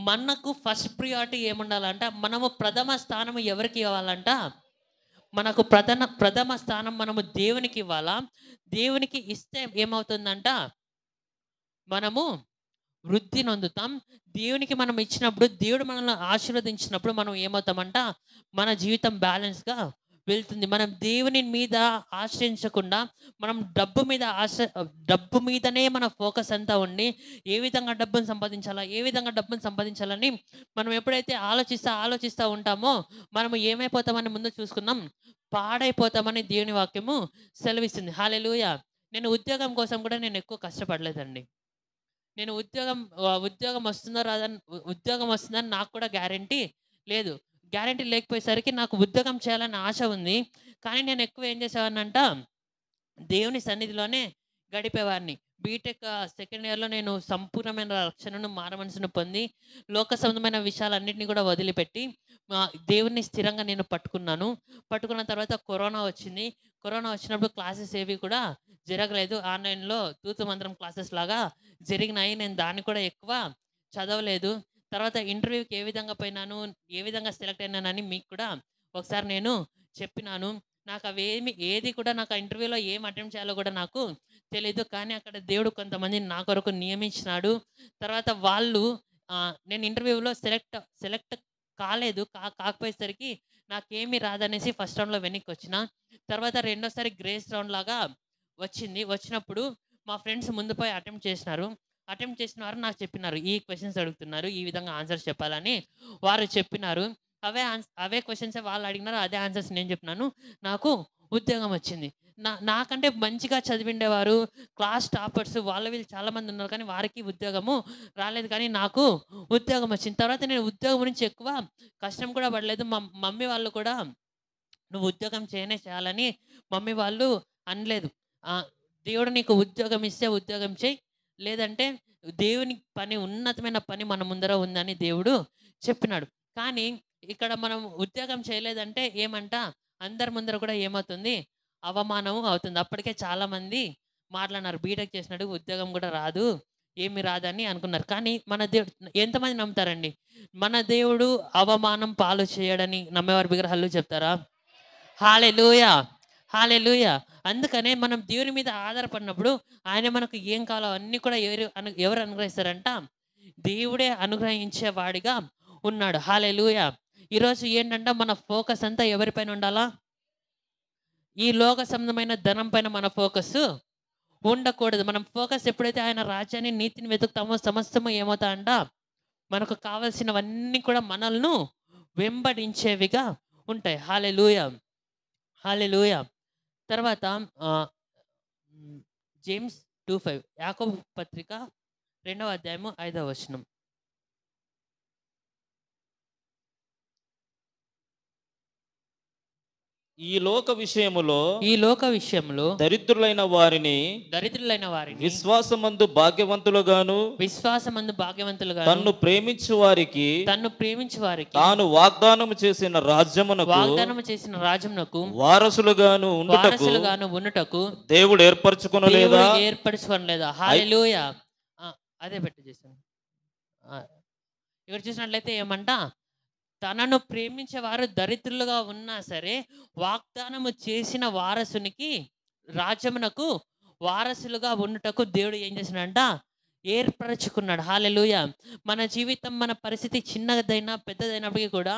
మనకు ఫస్ట్ ప్రియారిటీ ఏముండాలంట, మనము ప్రథమ స్థానం ఎవరికి ఇవ్వాలంట, మనకు ప్రథమ స్థానం మనము దేవునికి ఇవ్వాలా. దేవునికి ఇస్తే ఏమవుతుందంట, మనము వృద్ధి నొందుతాం. దేవునికి మనం ఇచ్చినప్పుడు, దేవుడు మనల్ని ఆశీర్వదించినప్పుడు మనం ఏమవుతామంట, మన జీవితం బ్యాలెన్స్గా వెళ్తుంది. మనం దేవుని మీద ఆశ్రయించకుండా మనం డబ్బు మీదనే మన ఫోకస్ అంతా ఉండి ఏ విధంగా డబ్బును సంపాదించాలని మనం ఎప్పుడైతే ఆలోచిస్తూ ఉంటామో మనము ఏమైపోతామని ముందు చూసుకున్నాం, పాడైపోతామని దేవుని వాక్యము సెలవిస్తుంది. హల్లెలూయా. నేను ఉద్యోగం కోసం కూడా నేను ఎక్కువ కష్టపడలేదండి. నేను ఉద్యోగం వస్తుందని నాకు కూడా గ్యారంటీ లేదు. గ్యారంటీ లేకపోయేసరికి నాకు ఉద్యోగం చేయాలని ఆశ ఉంది, కానీ నేను ఎక్కువ ఏం చేసేవాడినంట, దేవుని సన్నిధిలోనే గడిపేవాడిని. బీటెక్ సెకండ్ ఇయర్లో నేను సంపూర్ణమైన రక్షణను, మారమనసును పొంది లోక సంబంధమైన విషయాలన్నింటినీ కూడా వదిలిపెట్టి దేవుని స్థిరంగా నేను పట్టుకున్నాను. పట్టుకున్న తర్వాత కరోనా వచ్చింది. కరోనా వచ్చినప్పుడు క్లాసెస్ ఏవి కూడా జరగలేదు. ఆన్లైన్లో తూతు మంత్రం క్లాసెస్ లాగా జరిగినాయి. నేను దాన్ని కూడా ఎక్కువ చదవలేదు. తర్వాత ఇంటర్వ్యూకి ఏ విధంగా పోయినాను, ఏ విధంగా సెలెక్ట్ అయినానని మీకు కూడా ఒకసారి నేను చెప్పినాను. నాకు ఏది కూడా నాకు ఇంటర్వ్యూలో ఏం అటెంప్ట్ చేయాలో కూడా నాకు తెలీదు. కానీ అక్కడ దేవుడు కొంతమందిని నా కొరకు నియమించినాడు. తర్వాత వాళ్ళు నేను ఇంటర్వ్యూలో సెలెక్ట్ కాలేదు. కాకపోయేసరికి నాకేమీ రాదనేసి ఫస్ట్ రౌండ్లో వెనక్కి వచ్చిన. తర్వాత రెండోసారి గ్రేస్ రౌండ్ లాగా వచ్చినప్పుడు మా ఫ్రెండ్స్ ముందు పోయి అటెంప్ట్ చేసిన వారు నాకు చెప్పినారు, ఈ క్వశ్చన్స్ అడుగుతున్నారు, ఈ విధంగా ఆన్సర్స్ చెప్పాలని వారు చెప్పినారు. అవే క్వశ్చన్స్ వాళ్ళు అడిగినారు, అదే ఆన్సర్స్ నేను చెప్పినాను. నాకు ఉద్యోగం వచ్చింది. నాకంటే మంచిగా చదివిండేవారు, క్లాస్ టాపర్స్, వీళ్ళు చాలామంది ఉన్నారు, కానీ వారికి ఉద్యోగము రాలేదు. కానీ నాకు ఉద్యోగం వచ్చింది. తర్వాత నేను ఉద్యోగం గురించి ఎక్కువ కష్టం కూడా పడలేదు. మా మమ్మీ వాళ్ళు కూడా నువ్వు ఉద్యోగం చేయాలని మమ్మీ వాళ్ళు అనలేదు. దేవుడు నీకు ఉద్యోగం ఇస్తే ఉద్యోగం చేయి, లేదంటే దేవుని పని, ఉన్నతమైన పని మన ముందర ఉందని దేవుడు చెప్పినాడు. కానీ ఇక్కడ మనం ఉద్యోగం చేయలేదంటే ఏమంట, అందరి ముందర కూడా ఏమవుతుంది, అవమానం అవుతుంది. అప్పటికే చాలా మంది మాట్లాడినారు, బీటెక్ చేసినాడు ఉద్యోగం కూడా రాదు, ఏమి రాదని అనుకున్నారు. కానీ మన దేవుడు, ఎంతమంది నమ్ముతారండి మన దేవుడు అవమానం పాలు చేయడని? నమ్మేవారు బిగ్గర హల్లు చెప్తారా? హల్లెలూయా, హల్లెలూయా. అందుకనే మనం దేవుని మీద ఆధారపడినప్పుడు ఆయన మనకు ఏం కావాలో అన్నీ కూడా ఎవరు అనుగ్రహిస్తారంట? దేవుడే అనుగ్రహించేవాడిగా ఉన్నాడు. హల్లెలూయా. ఈరోజు ఏంటంటే మన ఫోకస్ అంతా ఎవరిపైన ఉండాలా? ఈ లోక సంబంధమైన ధనం పైన మన ఫోకస్ ఉండకూడదు. మనం ఫోకస్ ఎప్పుడైతే ఆయన రాజ్యాన్ని, నీతిని వెతుకుతామో సమస్తము ఏమవుతాయంట, మనకు కావాల్సినవన్నీ కూడా మనల్ని వెంబడించేవిగా ఉంటాయి. హల్లెలూయా, హల్లెలూయా. తర్వాత జేమ్స్ 2:5, యాకోబు పత్రిక 2వ అధ్యాయము 5వ వచనం. ఈ లోక విషయములో దరిద్రులైన వారిని విశ్వాసమందు భాగ్యవంతులుగాను తన్ను ప్రేమించు వారికి తాను వాగ్దానము చేసిన రాజ్యమునకు వారసులుగాను ఉండుటకు దేవుడు ఏర్పరచుకొనలేదా? హల్లెలూయా. అదే పెట్టి చేశాను. ఇక్కడ చూసినట్లయితే ఏమంట, తనను ప్రేమించేవారు దరిద్రులుగా ఉన్నా సరే వాగ్దానము చేసిన వారసునికి, రాజ్యమునకు వారసులుగా ఉండుటకు దేవుడు ఏం చేసినాడంట, ఏర్పరచుకున్నాడు. హల్లెలూయా. మన జీవితం, మన పరిస్థితి చిన్నదైనా పెద్దదైనప్పటికీ కూడా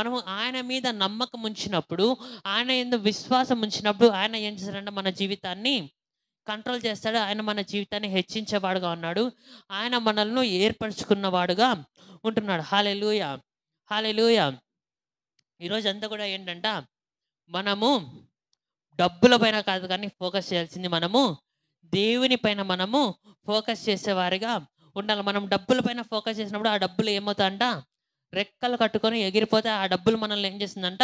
మనము ఆయన మీద నమ్మకం ఉంచినప్పుడు, ఆయన యందు విశ్వాసం ఉంచినప్పుడు ఆయన ఏం చేస్తాడంటే మన జీవితాన్ని కంట్రోల్ చేస్తాడు. ఆయన మన జీవితాన్ని హెచ్చించేవాడుగా ఉన్నాడు. ఆయన మనల్ని ఏర్పరచుకున్నవాడుగా ఉంటున్నాడు. హల్లెలూయా, హల్లెలూయా. ఈరోజు అంతా కూడా ఏంటంట, మనము డబ్బుల పైన కాదు కానీ ఫోకస్ చేయాల్సింది మనము దేవుని పైన మనము ఫోకస్ చేసేవారిగా ఉండాలి. మనం డబ్బుల పైన ఫోకస్ చేసినప్పుడు ఆ డబ్బులు ఏమవుతాయంట, రెక్కలు కట్టుకొని ఎగిరిపోతే ఆ డబ్బులు మనల్ని ఏం చేస్తుందంట,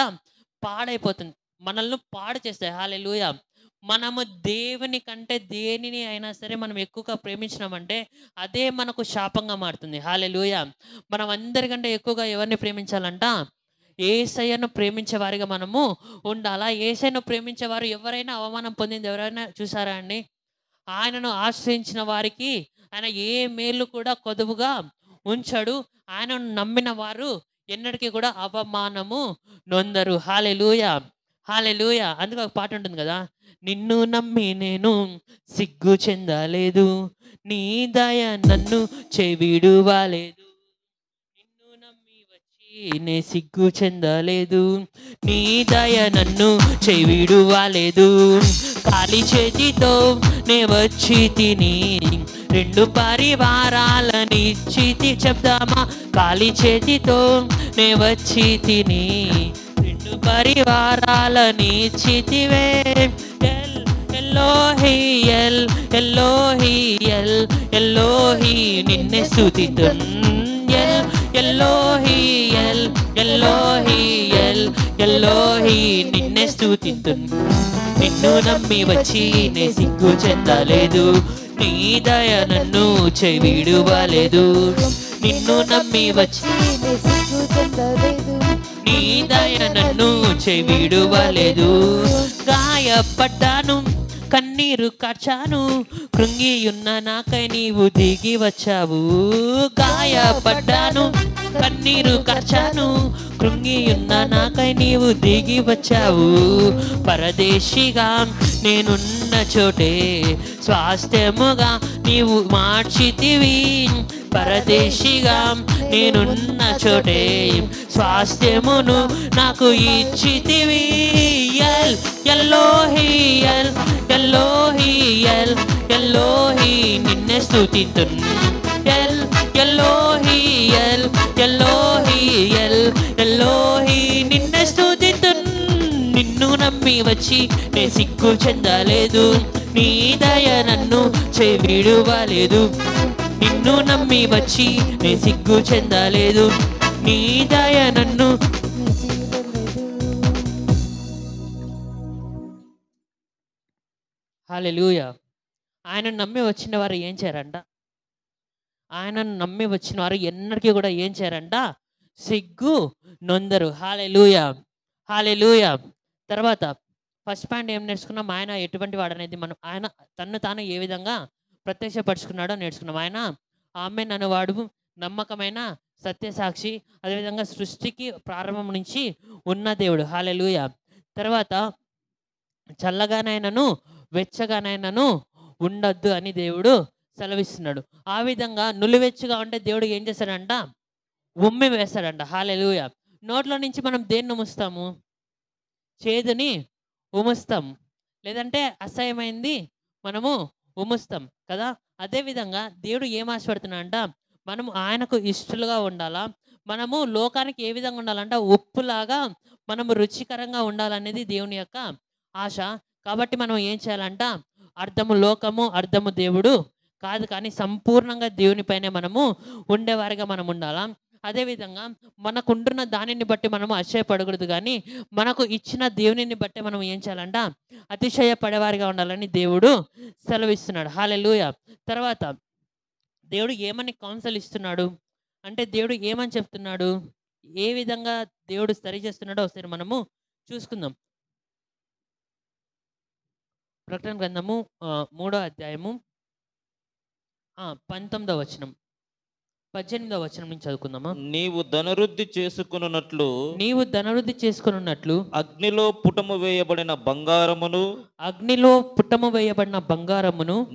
పాడైపోతుంది, మనల్ని పాడు చేస్తాయి. హల్లెలూయా. మనము దేవుని కంటే దేనిని అయినా సరే మనం ఎక్కువగా ప్రేమించినామంటే అదే మనకు శాపంగా మారుతుంది. హల్లెలూయా. మనం అందరికంటే ఎక్కువగా ఎవరిని ప్రేమించాలంట, యేసయ్యను ప్రేమించే వారిగా మనము ఉండాలా. యేసయ్యను ప్రేమించేవారు ఎవరైనా అవమానం పొందింది ఎవరైనా చూసారా అండి? ఆయనను ఆశ్రయించిన వారికి ఆయన ఏ మేలు కూడా కొదువుగా ఉంచడు. ఆయనను నమ్మిన వారు ఎన్నటికీ కూడా అవమానము నొందరు. హల్లెలూయా, హల్లెలూయా. అందుకు ఒక పాట ఉంటుంది కదా, నిన్ను నమ్మి నేను సిగ్గు చెందలేదు, నీ దయ నన్ను చెవిడువాలేదు, నిన్ను నమ్మి వచ్చి నే సిగ్గు చెందలేదు, నీ దయ నన్ను చెవిడువాలేదు, ఖాళీ చేతితో నే వచ్చి తిని రెండు పరివారాలని ఇచ్చితి. చెప్దామా? ఖాళీ చేతితో నే వచ్చి తిని రెండు పరివారాలని ఇచ్చితివే. ఎల్లోహి ఎల్ ఎల్లోహి ఎల్ ఎల్లోహి నిన్నే స్తుతితున్. ఎల్లోహి ఎల్ ఎల్లోహి ఎల్లోహి నిన్నే స్తుతింతును. నిన్ను నమ్మి వచ్చి నే సిగ్గు చెందలేదు, నీ దయ నన్ను విడువలేదు. నిన్ను నమ్మి వచ్చి నీ దయ నన్ను విడువలేదు. గాయపడ్డాను, కన్నీరు కార్చాను, కృంగియున్న నాకై నీవు దిగి వచ్చావు. గాయపడ్డాను, కన్నీరు కార్చాను, కృంగియున్న నాకై నీవు దిగి వచ్చావు. పరదేశిగా నేనున్న చోటే స్వాస్థ్యముగా నీవు మార్చితివి. పరదేశిగా నేనున్న చోటే స్వాస్థ్యమును నాకు ఇచ్చితివి. ఎల్లోహి ఎల్లోహి ఎల్లోహి నిన్నే స్తుతింతును. ఎల్లోహి ఎల్లోహి ఎల్లోహి నిన్నే స్తుతింతును. నిన్ను నమ్మి వచ్చి నే సిగ్గు చెందలేదు, నీ దయ నన్ను విడువలేదు. నిన్ను నమ్మి వచ్చి నే సిగ్గు చెందలేదు, నీ దయ నన్ను. హల్లెలూయా. ఆయనను నమ్మి వచ్చిన వారు ఏం చేయరంట? ఆయనను నమ్మి వచ్చిన వారు ఎన్నటికీ కూడా ఏం చేయరంట? సిగ్గు నొందరు. హల్లెలూయా హల్లెలూయా. తర్వాత ఫస్ట్ పాయింట్ ఏం నేర్చుకున్నాం? ఆయన ఎటువంటి వాడు అనేది ఆయన తన్ను తాను ఏ విధంగా ప్రత్యక్షపరుచుకున్నాడో నేర్చుకున్నాం. ఆయన ఆమె నన్ను వాడు నమ్మకమైన సత్యసాక్షి, అదేవిధంగా సృష్టికి ప్రారంభం నుంచి ఉన్న దేవుడు. హల్లెలూయా. తర్వాత చల్లగానైనను వెచ్చగానైనను ఉండొద్దు అని దేవుడు సెలవిస్తున్నాడు. ఆ విధంగా నులివెచ్చుగా ఉంటే దేవుడు ఏం చేస్తాడంట? ఉమ్మి వేస్తాడంట. హల్లెలూయా. నోట్లో నుంచి మనం దేన్ని ఉముస్తాము? చేదుని ఉముస్తాం, లేదంటే అసహ్యమైంది మనము ఉముస్తాం కదా. అదేవిధంగా దేవుడు ఏం ఆశపడుతున్నాడంట? మనము ఆయనకు ఇష్టలుగా ఉండాలా, మనము లోకానికి ఏ విధంగా ఉండాలంట? ఉప్పులాగా మనము రుచికరంగా ఉండాలనేది దేవుని యొక్క ఆశ. కాబట్టి మనం ఏం చేయాలంట? అర్థము లోకము, అర్థము దేవుడు కాదు, కానీ సంపూర్ణంగా దేవుని పైనే మనము ఉండేవారిగా మనం ఉండాలా. అదేవిధంగా మనకుంటున్న దానిని బట్టి మనము అతిశయపడకూడదు, కానీ మనకు ఇచ్చిన దేవునిని బట్టి మనం ఏం చేయాలంట? అతిశయపడేవారిగా ఉండాలని దేవుడు సెలవిస్తున్నాడు. హల్లెలూయా. తర్వాత దేవుడు ఏమని కౌన్సిల్ ఇస్తున్నాడు అంటే, దేవుడు ఏమని చెప్తున్నాడు, ఏ విధంగా దేవుడు సరి చేస్తున్నాడో ఒకసారి మనము చూసుకుందాం. ప్రకటన గ్రంథము 3వ అధ్యాయము 19వ వచనం, 18వ వచనం నుంచి చదువుకుందామా? నీవు ధనవృద్ధి చేసుకున్నట్లు అగ్నిలో పుటము వేయబడిన బంగారమును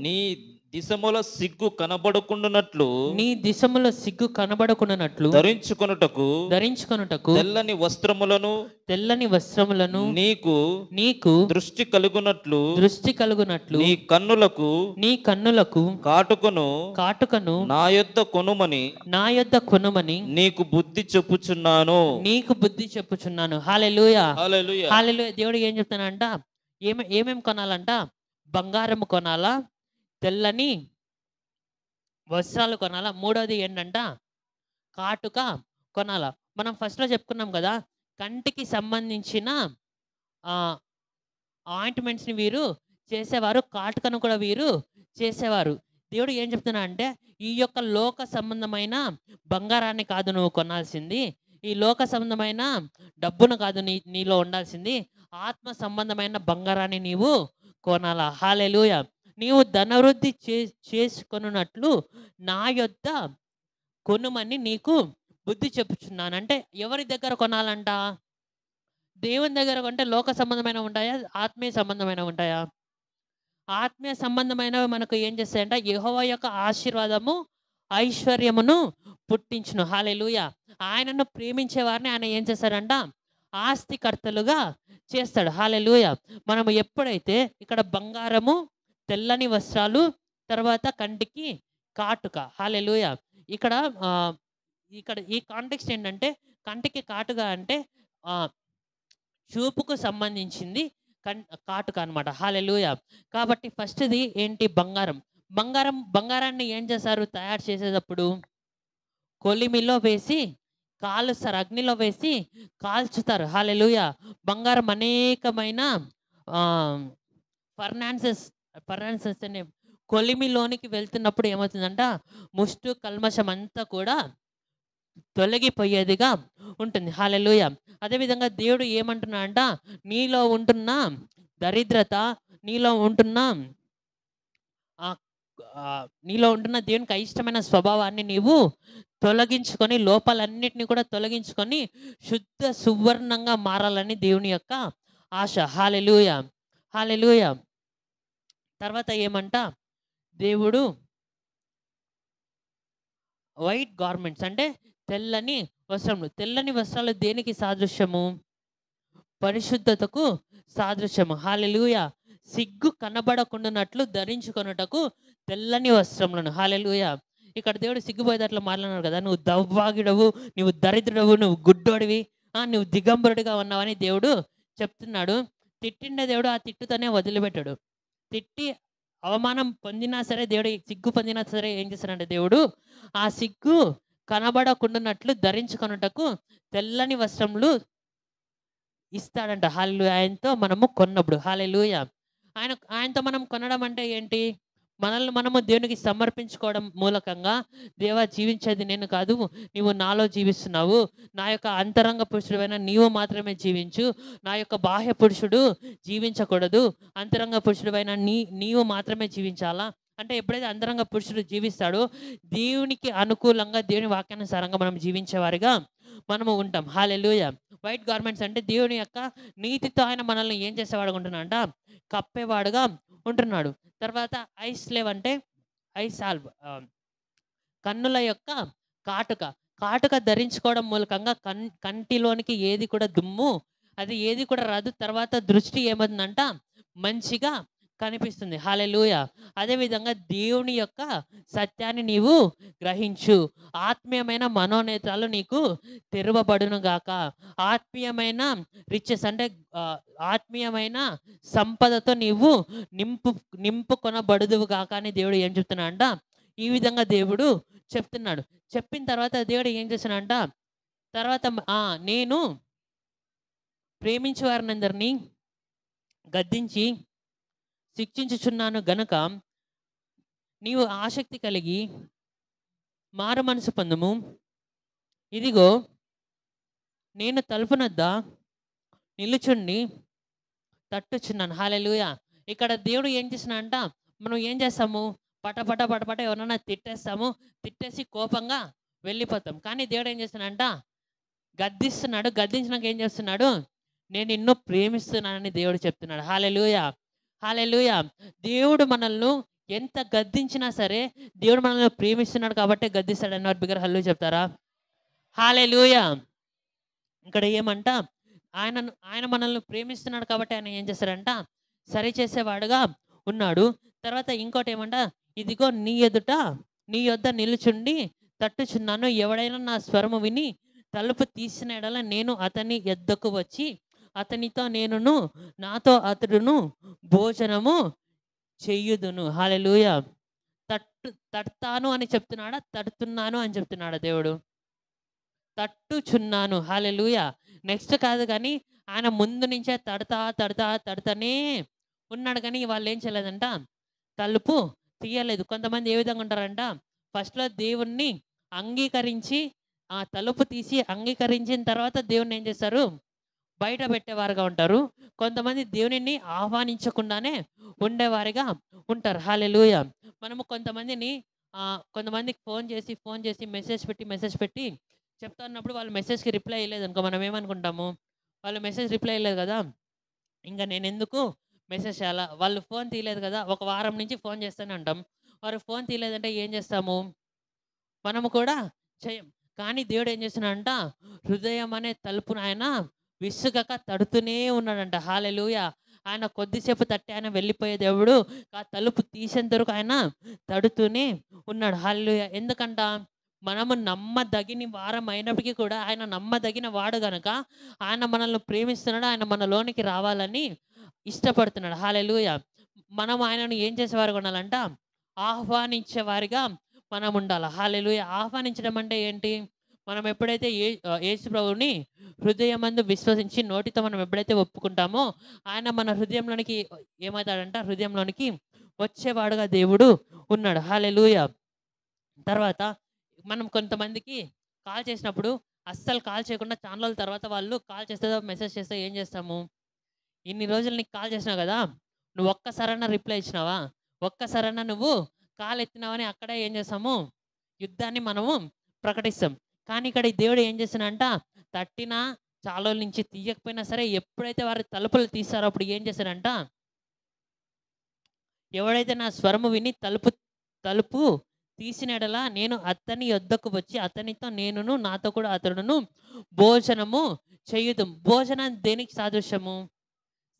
నీ దిశముల సిగ్గు కనబడకుండానట్లు ధరించుకొనుటకు తెల్లని వస్త్రములను నీకు దృష్టి కలుగునట్లు నీ కన్నులకు కాటుకను నా యొద్ద కొనుమని నీకు బుద్ధి చెప్పుచున్నాను. హల్లెలూయా హల్లెలూయా. దేవుడు ఏం చెప్తానంట? ఏమేం కొనాలంట? బంగారము కొనాలా, తెల్లని వస్త్రాలు కొనాలా, మూడోది ఏంటంట? కాటుక కొనాలా. మనం ఫస్ట్లో చెప్పుకున్నాం కదా, కంటికి సంబంధించిన ఆయింట్మెంట్స్ని వీరు చేసేవారు, కాటుకను కూడా వీరు చేసేవారు. దేవుడు ఏం చెప్తున్నా అంటే, ఈ యొక్క లోక సంబంధమైన బంగారాన్ని కాదు నువ్వు కొనాల్సింది, ఈ లోక సంబంధమైన డబ్బును కాదు నీలో ఉండాల్సింది, ఆత్మ సంబంధమైన బంగారాన్ని నీవు కొనాలా. హల్లెలూయా. నీవు ధనవృద్ధి చేసుకొనున్నట్లు నా యొద్ద కొనుమని నీకు బుద్ధి చెప్పుచున్నాను. అంటే ఎవరి దగ్గర కొనాలంట? దేవుని దగ్గర కొంటే లోక సంబంధమైన ఉంటాయా, ఆత్మీయ సంబంధమైన ఉంటాయా? ఆత్మీయ సంబంధమైనవి మనకు ఏం చేస్తాయంట? యెహోవా యొక్క ఆశీర్వాదము ఐశ్వర్యమును పుట్టించును. హల్లెలూయా. ఆయనను ప్రేమించే వారిని ఆయన ఏం చేస్తాడంట? ఆస్తికర్తలుగా చేస్తాడు. హల్లెలూయా. మనము ఎప్పుడైతే ఇక్కడ బంగారము, తెల్లని వస్త్రాలు, తర్వాత కంటికి కాటుక. హల్లెలూయా. ఇక్కడ ఈ కాంటెక్స్ట్ ఏంటంటే, కంటికి కాటుక అంటే చూపుకు సంబంధించింది కాటుక అనమాట. హల్లెలూయా. కాబట్టి ఫస్ట్ది ఏంటి? బంగారాన్ని ఏం చేశారు? తయారు చేసేటప్పుడు కొలిమిలో వేసి కాలుస్తారు, అగ్నిలో వేసి కాల్చుతారు. హల్లెలూయా. బంగారం అనేకమైన ఫర్నాన్సెస్ అనే కొలిమిలోనికి వెళ్తున్నప్పుడు ఏమవుతుందంట, ముష్టు కల్మషం అంతా కూడా తొలగిపోయేదిగా ఉంటుంది. హల్లెలూయా. అదేవిధంగా దేవుడు ఏమంటున్నాడంట, నీలో ఉంటున్న దరిద్రత, నీలో ఉంటున్న నీలో ఉంటున్న దేవునికి అయిష్టమైన స్వభావాన్ని నీవు తొలగించుకొని, లోపాలన్నిటిని కూడా తొలగించుకొని శుద్ధ సువర్ణంగా మారాలని దేవుని యొక్క ఆశ. హల్లెలూయా. హల్లెలూయా. తర్వాత ఏమంట, దేవుడు వైట్ గార్మెంట్స్ అంటే తెల్లని వస్త్రములు. తెల్లని వస్త్రాలు దేనికి సాదృశ్యము? పరిశుద్ధతకు సాదృశ్యము. హల్లెలూయా. సిగ్గు కనబడకుండానట్లు ధరించుకొనుటకు తెల్లని వస్త్రములను. హల్లెలూయా. ఇక్కడ దేవుడు సిగ్గుపోయేటట్లు మాట్లాడినాడు కదా, నువ్వు దవ్వాగిడవు, నువ్వు దరిద్రుడవు, నువ్వు గుడ్డోడివి, నువ్వు దిగంబరుడిగా ఉన్నావని దేవుడు చెప్తున్నాడు. తిట్టిండే దేవుడు ఆ తిట్టుతోనే వదిలిపెట్టాడు. తిట్టి అవమానం పొందినా సరే, దేవుడు సిగ్గు పొందినా సరే ఏం చేస్తాడంటే, దేవుడు ఆ సిగ్గు కనబడకుండానట్లు ధరించుకొనుటకు తెల్లని వస్త్రములు ఇస్తాడంట. హల్లెలూయా. ఆయనతో మనము కొన్నప్పుడు. హల్లెలూయా. ఆయనతో మనం కొనడం అంటే ఏంటి? మనల్ని మనము దేవునికి సమర్పించుకోవడం మూలకంగా, దేవా జీవించేది నేను కాదు, నీవు నాలో జీవిస్తున్నావు, నా యొక్క అంతరంగ పురుషుడైన నీవు మాత్రమే జీవించు, నా యొక్క బాహ్య పురుషుడు జీవించకూడదు, అంతరంగ పురుషుడైన నీవు మాత్రమే జీవించాలా అంటే, ఎప్పుడైతే అంతరంగ పురుషుడు జీవిస్తాడో దేవునికి అనుకూలంగా, దేవుని వాక్యానుసారంగా మనం జీవించేవారిగా మనము ఉంటాం. హల్లెలూయా. వైట్ గార్మెంట్స్ అంటే దేవుని యొక్క నీతితో ఆయన మనల్ని ఏం చేసేవాడు ఉంటున్నాడంట, కప్పేవాడుగా ఉంటున్నాడు. తర్వాత ఐస్ స్లేవ్ అంటే ఐసాల్వ్, కన్నుల యొక్క కాటుక ధరించుకోవడం మూలకంగా కంటిలోనికి ఏది కూడా దుమ్ము, అది ఏది కూడా రాదు. తర్వాత దృష్టి ఏమవుతుందంట, మంచిగా కనిపిస్తుంది. హల్లెలూయా. అదేవిధంగా దేవుని యొక్క సత్యాన్ని నీవు గ్రహించు, ఆత్మీయమైన మనోనేత్రాలు నీకు తెరవబడును గాక, ఆత్మీయమైన రిచెస్ అంటే ఆత్మీయమైన సంపదతో నీవు నింపుకొనబడుదువు గాక అని దేవుడు ఏం చెప్తున్నాడంట, ఈ విధంగా దేవుడు చెప్తున్నాడు. చెప్పిన తర్వాత దేవుడు ఏం చేస్తున్నాడంట, తర్వాత నేను ప్రేమించే వారినందరినీ గద్దించి శిక్షించుచున్నాను గనుక నీవు ఆసక్తి కలిగి మారు మనసు పొందుము. ఇదిగో నేను తలుపునొద్ద నిలుచుండి తట్టుచున్నాను. హల్లెలూయా. ఇక్కడ దేవుడు ఏం చేసినాడంట, మనం ఏం చేస్తాము, పటపట ఎవరన్నా తిట్టేస్తాము, తిట్టేసి కోపంగా వెళ్ళిపోతాం. కానీ దేవుడు ఏం చేస్తున్నాడంట, గద్దిస్తున్నాడు. గద్దించినాక ఏం చేస్తున్నాడు, నేను నిన్ను ప్రేమిస్తున్నానని దేవుడు చెప్తున్నాడు. హల్లెలూయా. హల్లెలూయా. దేవుడు మనల్ని ఎంత గద్దించినా సరే దేవుడు మనల్ని ప్రేమిస్తున్నాడు కాబట్టి గద్దిస్తాడు అన్నవారు బిగ్గర హల్లెలూయా చెప్తారా? హల్లెలూయా. ఇక్కడ ఏమంట, ఆయన మనల్ని ప్రేమిస్తున్నాడు కాబట్టి ఆయన ఏం చేస్తాడంట, సరి చేసేవాడుగా ఉన్నాడు. తర్వాత ఇంకోటి ఏమంట, ఇదిగో నీ యొద్ద నిలుచుండి తట్టుచున్నాను, ఎవడైనా నా స్వరము విని తలుపు తీసిన ఎడల నేను అతని యొద్దకు వచ్చి అతనితో నేనును నాతో అతడును భోజనము చెయ్యుదును. హల్లెలూయా. తడతాను అని చెప్తున్నాడా, తడుతున్నాను అని చెప్తున్నాడా దేవుడు? తట్టుచున్నాను. హల్లెలూయా. నెక్స్ట్ కాదు కానీ ఆయన ముందు నుంచే తడతానే ఉన్నాడు. కానీ వాళ్ళు ఏం చేయలేదంట, తలుపు తీయలేదు. కొంతమంది ఏ విధంగా ఉంటారంట, ఫస్ట్లో దేవుణ్ణి అంగీకరించి ఆ తలుపు తీసి అంగీకరించిన తర్వాత దేవుణ్ణి ఏం చేస్తారు, బయట పెట్టేవారుగా ఉంటారు. కొంతమంది దేవునిని ఆహ్వానించకుండానే ఉండేవారిగా ఉంటారు. హల్లెలూయా. మనము కొంతమందికి ఫోన్ చేసి మెసేజ్ పెట్టి చెప్తా ఉన్నప్పుడు వాళ్ళు మెసేజ్కి రిప్లై ఇవ్వలేదు అనుకో, మనం ఏమనుకుంటాము, వాళ్ళు మెసేజ్ రిప్లై ఇవ్వలేదు కదా, ఇంకా నేను ఎందుకు మెసేజ్ చేయాలా, వాళ్ళు ఫోన్ తీయలేదు కదా, ఒక వారం నుంచి ఫోన్ చేస్తూనే ఉంటాం. వారు ఫోన్ తీయలేదంటే ఏం చేస్తాము, మనము కూడా చేయం. కానీ దేవుడు ఏం చేస్తున్నాడంట, హృదయం అనే తలుపును ఆయన విసుగక తడుతూనే ఉన్నాడంట. హల్లెలూయా. ఆయన కొద్దిసేపు తట్టి ఆయన వెళ్ళిపోయే దేవుడు, ఆ తలుపు తీసేంత వరకు ఆయన తడుతూనే ఉన్నాడు. హల్లెలూయా. ఎందుకంట, మనము నమ్మదగిన వారం అయినప్పటికీ కూడా ఆయన నమ్మదగిన వాడు గనక ఆయన మనల్ని ప్రేమిస్తున్నాడు, ఆయన మనలోనికి రావాలని ఇష్టపడుతున్నాడు. హల్లెలూయా. మనం ఆయనను ఏం చేసేవారుగా ఉండాలంట, ఆహ్వానించేవారిగా మనం ఉండాలి. హల్లెలూయా. ఆహ్వానించడం అంటే ఏంటి, మనం ఎప్పుడైతే యేసు ప్రభువుని హృదయమందు విశ్వసించి నోటితో మనం ఎప్పుడైతే ఒప్పుకుంటామో ఆయన మన హృదయంలోనికి ఏమవుతాడంట, హృదయంలోనికి వచ్చేవాడుగా దేవుడు ఉన్నాడు. హల్లెలూయా. తర్వాత మనం కొంతమందికి కాల్ చేసినప్పుడు అస్సలు కాల్ చేయకుండా చాలా రోజుల తర్వాత వాళ్ళు కాల్ చేస్తే మెసేజ్ చేస్తే ఏం చేస్తాము, ఇన్ని రోజులు నీకు కాల్ చేసినావు కదా, నువ్వు ఒక్కసారైనా రిప్లై ఇచ్చినావా, ఒక్కసారైనా నువ్వు కాల్ ఎత్తినావని అక్కడే ఏం చేస్తాము, యుద్ధాన్ని మనము ప్రకటిస్తాం. కానీ ఇక్కడ ఈ దేవుడు ఏం చేసినంట, తట్టినా చాలా రోజుల నుంచి తీయకపోయినా సరే ఎప్పుడైతే వారి తలుపులు తీస్తారో అప్పుడు ఏం చేశారంట, ఎవడైతే నా స్వరము విని తలుపు తీసినడలా నేను అతని యొద్దకు వచ్చి అతనితో నేనును నాతో కూడా అతడును భోజనము చేయుదు. భోజనం దేనికి సాదృశ్యము?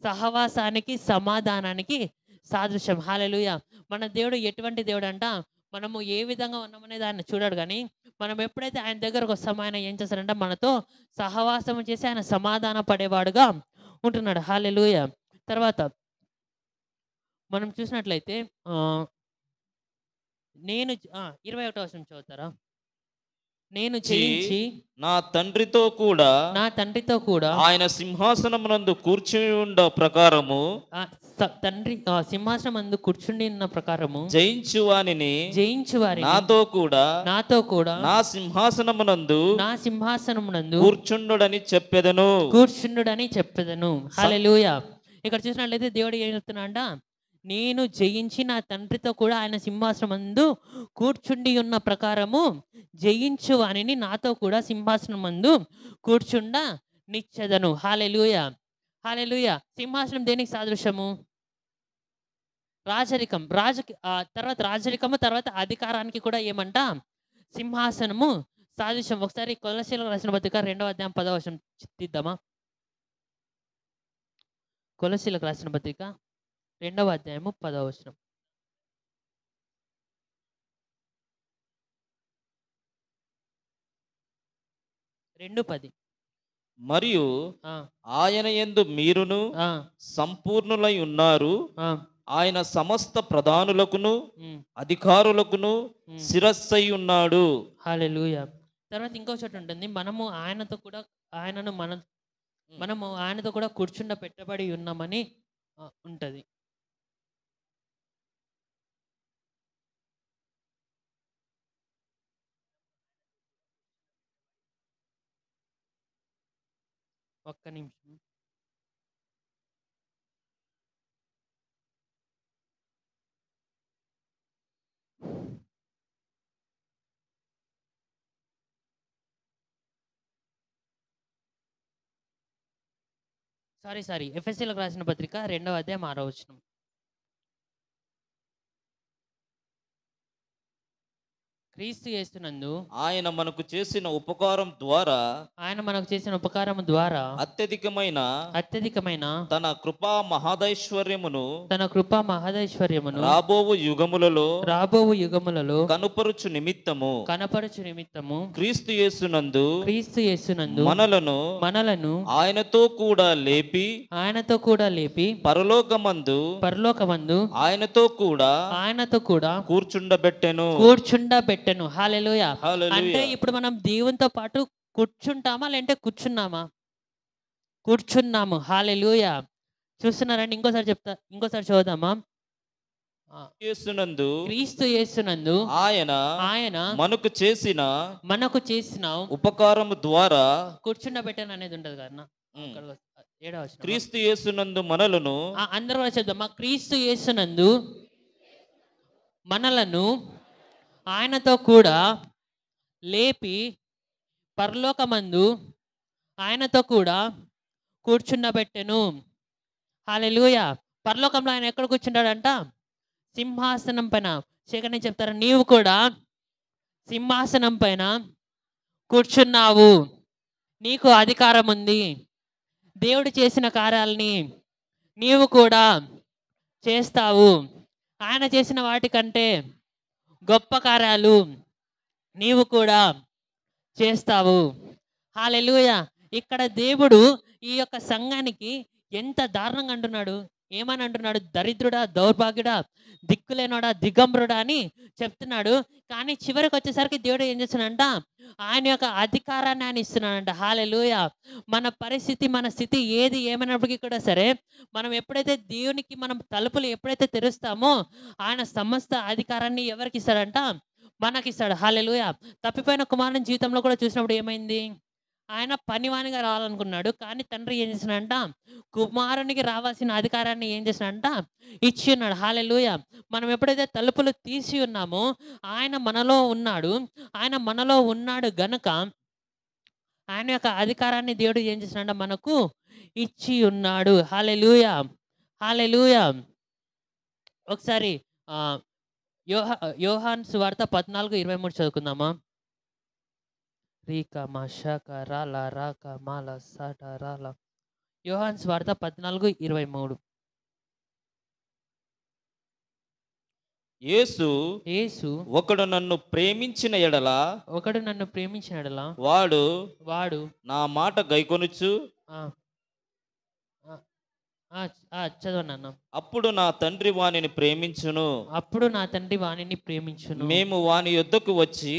సహవాసానికి, సమాధానానికి సాదృశ్యం. హల్లెలూయా. మన దేవుడు ఎటువంటి దేవుడు అంట, మనము ఏ విధంగా ఉన్నామనేది ఆయన చూడాడు, కానీ మనం ఎప్పుడైతే ఆయన దగ్గరకు వస్తామో ఆయన ఏం చేస్తాడంటే మనతో సహవాసం చేసి ఆయన సమాధాన పడేవాడుగా ఉంటున్నాడు. హల్లెలూయా. తర్వాత మనం చూసినట్లయితే నేను 21వ వచనం చదువుతారా? నేను జయించి నా తండ్రితో కూడా ఆయన సింహాసనమునందు కూర్చుని ఉన్న ప్రకారము, తండ్రి సింహాసనమందు కూర్చుని ఉన్న ప్రకారము జయించు వారిని నాతో కూడా నా సింహాసనమునందు కూర్చుండుడని చెప్పెదను. హల్లెలూయా. ఇక్కడ చూసినట్లయితే దేవుడు ఏం చెప్తున్నాడంట, నేను జయించి నా తండ్రితో కూడా ఆయన సింహాసనమందు కూర్చుండి ఉన్న ప్రకారము జయించు వానిని నాతో కూడా సింహాసనమందు కూర్చుండ నిచ్చెదను. హల్లెలూయా. హల్లెలూయా. సింహాసనం దేనికి సాదృశ్యము? రాజరికము తర్వాత అధికారానికి కూడా ఏమంట, సింహాసనము సాదృశ్యం. ఒకసారి కొలస్సీలకు రాసిన పత్రిక 2వ అధ్యాయం 10వ వచనం తీద్దామా? కొలస్సీలకు రాసిన పత్రిక 2వ అధ్యాయము 10వ వచనం. 2:10. మరియు ఆయన యందు మీరును సంపూర్ణులై ఉన్నారు. ఆయన సమస్త ప్రధానులకును అధికారులకును శిరస్సై ఉన్నాడు. హల్లెలూయా. తర్వాత ఇంకో చోట ఉంటుంది, మనము ఆయనతో కూడా కూర్చుండ పెట్టబడి ఉన్నామని ఉంటది. ఒక్క నిమిషం. సారీ ఎఫెసీలకు రాసిన పత్రిక 2వ అధ్యాయం 6వ వచనం. క్రీస్తు యేసునందు ఆయన మనకు చేసిన ఉపకారం ద్వారా అత్యధికమైన తన కృపా మహదైశ్వర్యమును రాబోవు యుగములలో కనపరుచు నిమిత్తము క్రీస్తు యేసునందు మనలను ఆయనతో కూడా లేపి పరలోకమందు ఆయనతో కూడా కూర్చుండబెట్టెను. హల్లెలూయా. అంటే ఇప్పుడు మనం దేవునితో పాటు కూర్చుంటామా లేదంటే కూర్చున్నాము. హల్లెలూయా. చూస్తున్నారండి? ఇంకోసారి చదువుదామా? క్రీస్తు యేసునందు ఆయన మనకు చేసిన ఉపకారము ద్వారా కూర్చుండబెట్టను అనేది ఉండదు కదా. క్రీస్తు యేసునందు మనలను, అందరూ కూడా చెప్దామా? క్రీస్తు యేసునందు మనలను ఆయనతో కూడా లేపి పరలోకమందు ఆయనతో కూడా కూర్చుండబెట్టెను. హల్లెలూయా. పరలోకంలో ఆయన ఎక్కడ కూర్చుంటాడంట? సింహాసనం పైన. శేఖర్ చెప్తారా, నీవు కూడా సింహాసనం పైన కూర్చున్నావు, నీకు అధికారం ఉంది. దేవుడు చేసిన కార్యాలని నీవు కూడా చేస్తావు. ఆయన చేసిన వాటికంటే గొప్ప కార్యాలు నీవు కూడా చేస్తావు. హల్లెలూయా. ఇక్కడ దేవుడు ఈ యొక్క సంఘానికి ఎంత దారుణంగా అంటున్నాడు. ఏమని అంటున్నాడు? దరిద్రుడా, దౌర్భాగ్యుడా, దిక్కులేనోడా, దిగంబరుడా అని చెప్తున్నాడు. కానీ చివరికి వచ్చేసరికి దేవుడు ఏం చేస్తున్నాడంట? ఆయన యొక్క అధికారాన్ని ఆయన ఇస్తున్నాడంట. హల్లెలూయా. మన పరిస్థితి, మన స్థితి ఏది ఏమైనప్పటికీ కూడా సరే, మనం ఎప్పుడైతే దేవునికి మనం తలుపులు ఎప్పుడైతే తెరుస్తామో ఆయన సమస్త అధికారాన్ని ఎవరికి ఇస్తాడంట? మనకిస్తాడు. హల్లెలూయా. తప్పిపోయిన కుమారుని జీవితంలో కూడా చూసినప్పుడు ఏమైంది? ఆయన పనివానిగా రావాలనుకున్నాడు. కానీ తండ్రి ఏం చేసినాడంట? కుమారునికి రావాల్సిన అధికారాన్ని ఏం చేసినాడంట? ఇచ్చి ఉన్నాడు. హల్లెలూయా. మనం ఎప్పుడైతే తలుపులు తీసి ఉన్నామో ఆయన మనలో ఉన్నాడు. ఆయన మనలో ఉన్నాడు గనుక ఆయన యొక్క అధికారాన్ని దేవుడు ఏం చేసినాడంట? మనకు ఇచ్చి ఉన్నాడు. హల్లెలూయా. హల్లెలూయా. ఒకసారి యోహాను సువార్త 14:23 చదువుకుందామా? యోహాను సువార్త 14:23. యేసు ఒకడు నన్ను ప్రేమించిన ఎడల వాడు నా మాట గైకొనుచు చదవనన్నా. అప్పుడు నా తండ్రి వానిని ప్రేమించును. మేము వాని యొద్దకు వచ్చి